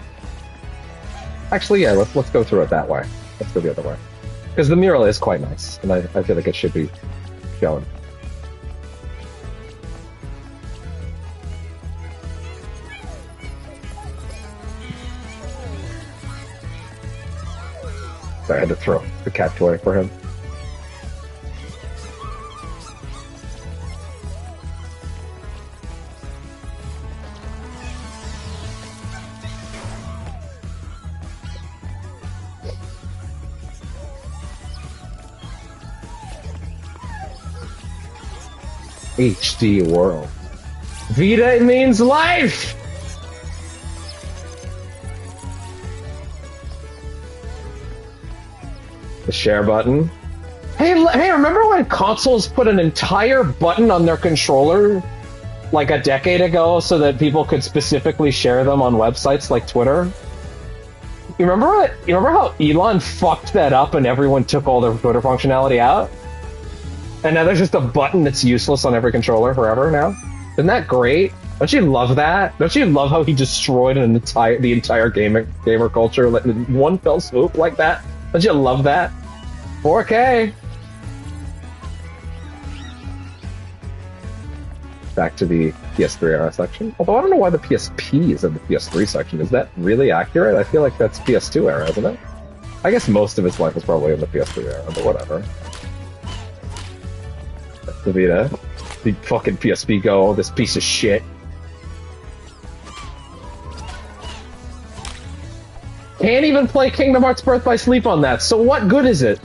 Actually, yeah, let's go through it that way. Let's go the other way. Because the mural is quite nice, and I feel like it should be shown. Sorry, I had to throw the cat toy for him. HD world. Vita means life! The share button. Hey, remember when consoles put an entire button on their controller like a decade ago so that people could specifically share them on websites like Twitter? You remember how Elon fucked that up and everyone took all their Twitter functionality out? And now there's just a button that's useless on every controller forever now? Isn't that great? Don't you love that? Don't you love how he destroyed the entire gamer culture in one fell swoop like that? Don't you love that? 4K! Back to the PS3 era section. Although I don't know why the PSP is in the PS3 section. Is that really accurate? I feel like that's PS2 era, isn't it? I guess most of its life was probably in the PS3 era, but whatever. The Vita. The fucking PSP Go, this piece of shit. Can't even play Kingdom Hearts Birth by Sleep on that, so what good is it?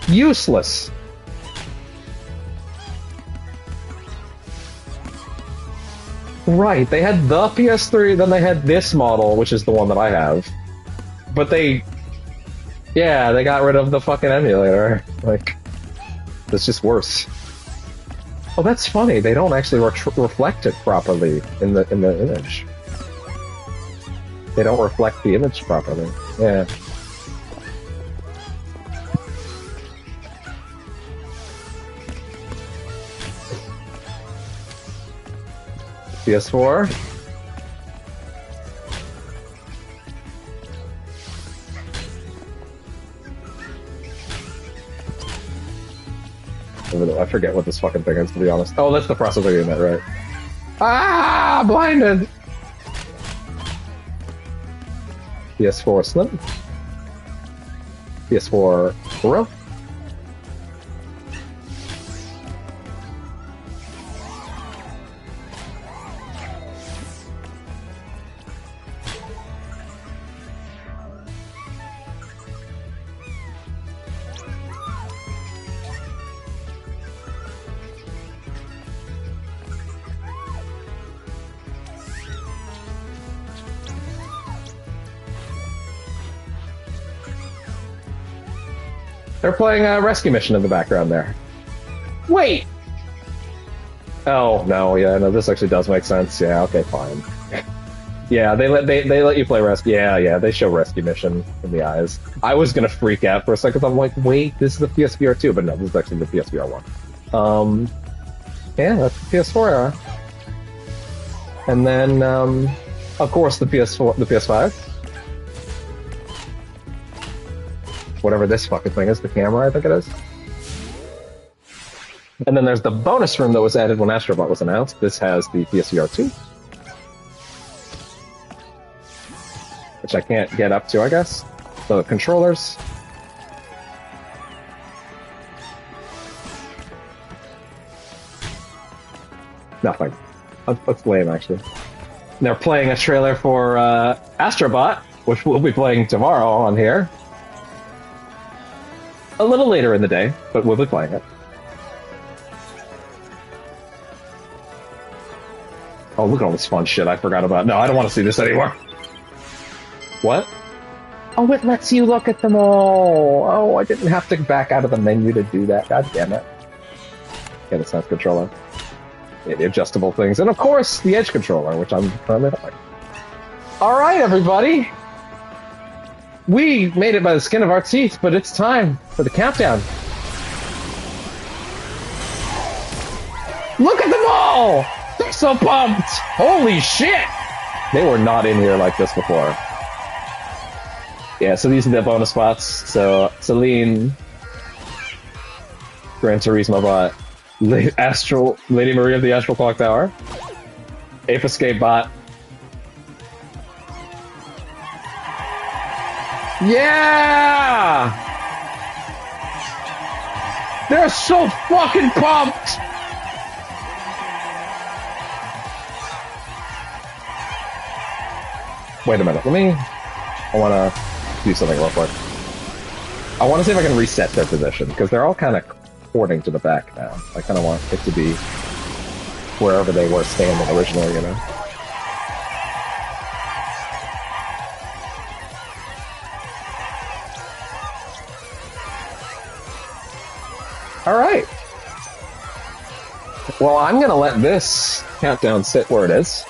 Useless. Right, they had the PS3, then they had this model, which is the one that I have. But they got rid of the fucking emulator. Like, it's just worse. Oh, that's funny. They don't actually reflect it properly in the image. They don't reflect the image properly. Yeah. PS4. I forget what this fucking thing is, to be honest. Oh, that's the processor unit, right? Ah, blinded! PS4 Slim. PS4 Pro. They're playing a rescue mission in the background there. Wait! Oh, no, yeah, no, this actually does make sense. Yeah, okay, fine. Yeah, they let you play rescue. Yeah, they show rescue mission in the eyes. I was gonna freak out for a second. I'm like, wait, this is the PSVR 2, but no, this is actually the PSVR 1. Yeah, that's the PS4 era. And then, of course, the PS5. Whatever this fucking thing is, the camera, I think it is. And then there's the bonus room that was added when Astro was announced. This has the PSVR 2. Which I can't get up to, I guess. The controllers. Nothing. That's lame, actually. They're playing a trailer for Astrobot, which we'll be playing tomorrow on here. A little later in the day, but we'll be playing it. Oh, look at all this fun shit I forgot about. No, I don't want to see this anymore. What? Oh, it lets you look at them all. Oh, I didn't have to back out of the menu to do that. God damn it. Yeah, the Sense controller. Yeah, the adjustable things. And of course, the Edge controller, which I'm currently like. Alright, everybody! We made it by the skin of our teeth, but it's time for the countdown. Look at them all! They're so pumped! Holy shit! They were not in here like this before. Yeah, so these are the bonus spots. So, Celine, Gran Turismo bot, Lady Maria of the Astral Clock Tower, Ape Escape bot. Yeah! They're so fucking pumped! Wait a minute, I wanna do something real quick. I wanna see if I can reset their position, because they're all kind of porting to the back now. I kind of want it to be wherever they were standing originally, you know? Alright. Well, I'm gonna let this countdown sit where it is.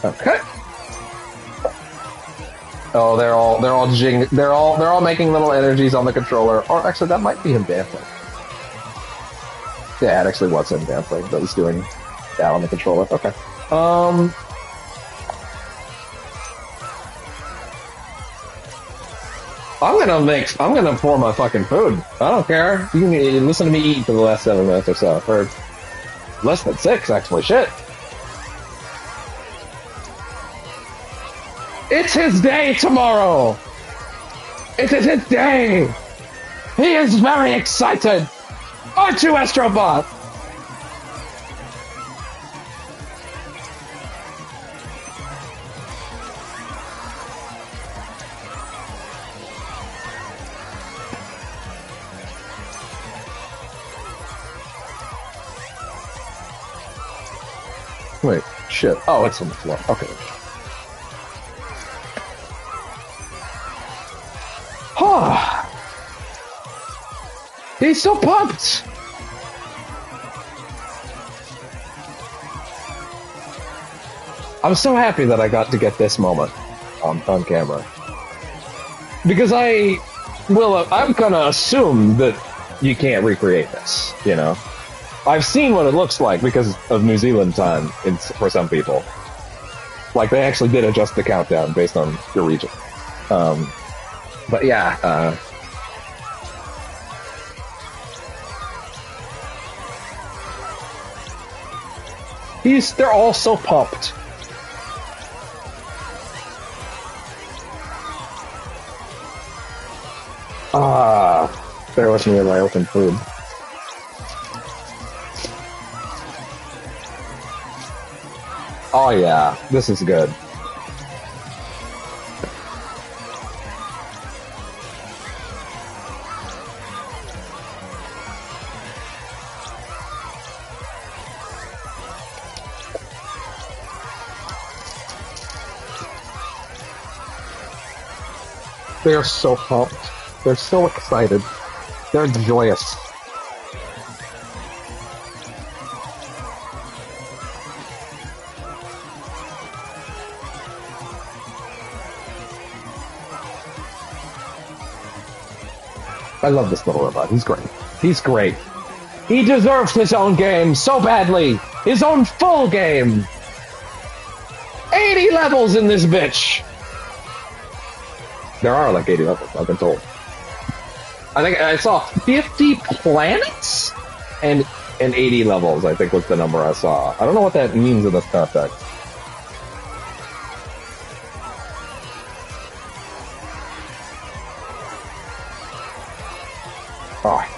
Okay. Oh, they're all making little energies on the controller. Or actually, that might be him dancing. Yeah, it actually was him dancing that was doing that on the controller. Okay. I'm gonna pour my fucking food. I don't care. You can listen to me eat for the last 7 minutes or so. Or less than 6, actually. Shit. It's his day tomorrow! It is his day! He is very excited! Aren't you, Astrobot? Wait, shit. Oh, it's on the floor. Okay. He's so pumped! I'm so happy that I got to get this moment on camera. Because I'm gonna assume that you can't recreate this, you know? I've seen what it looks like because of New Zealand time for some people. Like, they actually did adjust the countdown based on your region. But yeah, they're all so pumped. Bear with me as I open food. Oh yeah, this is good. They're so pumped. They're so excited. They're joyous. I love this little robot. He's great. He's great. He deserves his own game so badly. His own full game. 80 levels in this bitch. There are like 80 levels, I've been told. I think I saw 50 planets and 80 levels, I think was the number I saw. I don't know what that means in this context. Oh.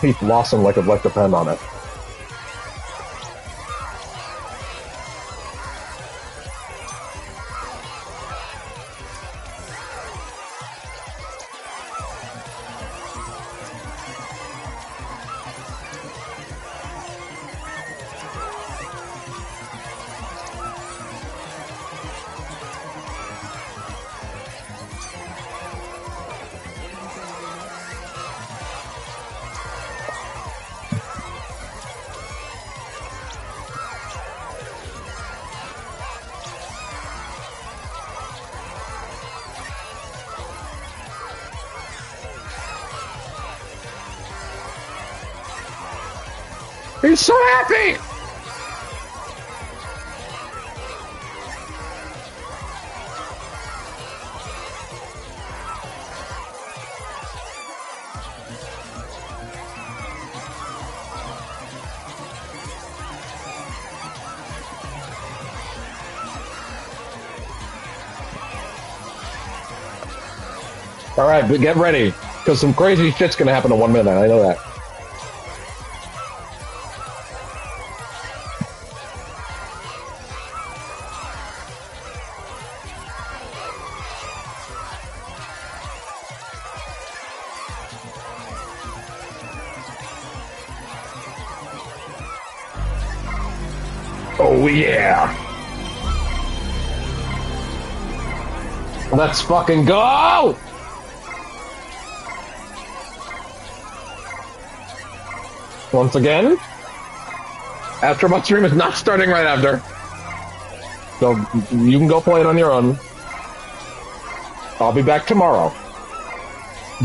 He blossomed like a life depend on it. He's so happy! Alright, but get ready, because some crazy shit's gonna happen in 1 minute, I know that. Oh, yeah. Let's fucking go! Once again, Astrobot stream is not starting right after. So you can go play it on your own. I'll be back tomorrow.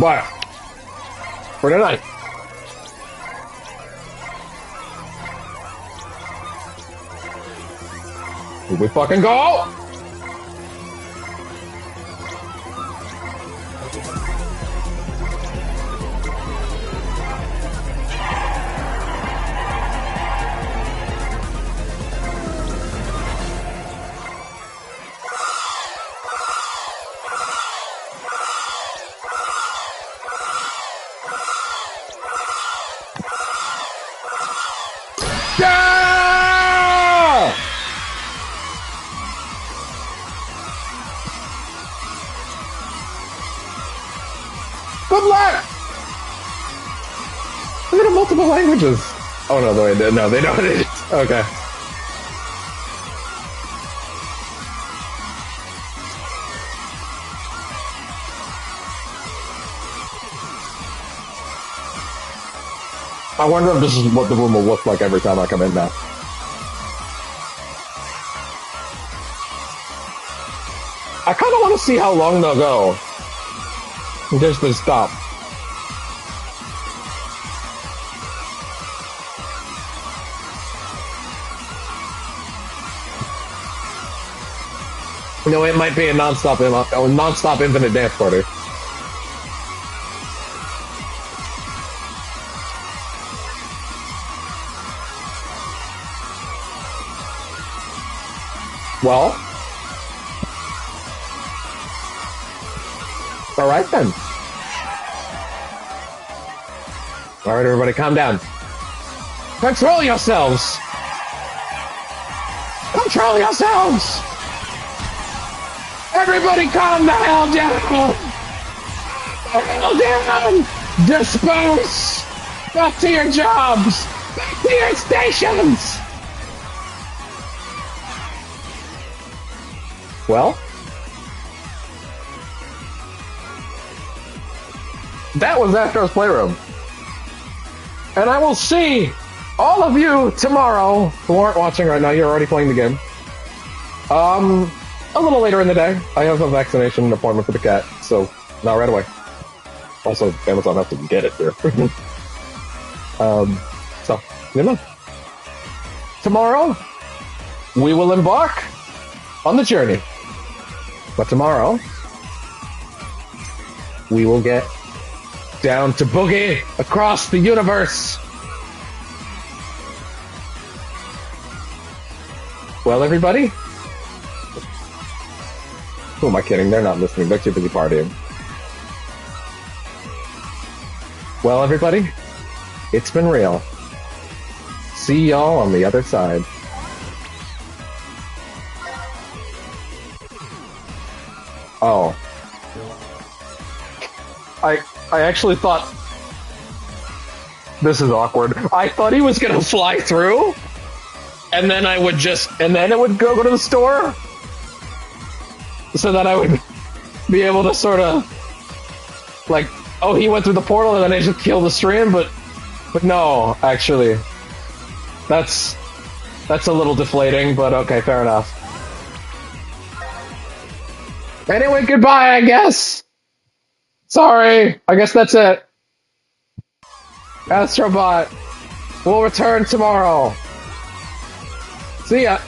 But for tonight, here we fucking go! Yeah! Good luck! Look at the multiple languages. Oh no, no, they don't. Okay. I wonder if this is what the room will look like every time I come in now. I kind of want to see how long they'll go. Just to stop. You know, it might be a non-stop infinite dance party. Well, all right then. All right, everybody, calm down. Control yourselves. Control yourselves. Everybody, calm the hell down. The hell down. Disperse. Back to your jobs. Back to your stations. Well, that was Astro's Playroom. And I will see all of you tomorrow who aren't watching right now. You're already playing the game. A little later in the day. I have a vaccination appointment for the cat, so not right away. Also, Amazon has to get it here. So, you know. Tomorrow, we will embark on the journey. But tomorrow, we will get down to boogie across the universe. Well, everybody? Who am I kidding? They're not listening. They're too busy partying. Well, everybody, it's been real. See y'all on the other side. Oh. I actually thought... This is awkward. I thought he was gonna fly through, and then I would just... And then it would go to the store, so that I would be able to sort of... Like, oh, he went through the portal, and then I just killed the stream, but no, actually. That's a little deflating, but okay, fair enough. Anyway, goodbye, I guess. Sorry, I guess that's it. Astrobot will return tomorrow. See ya.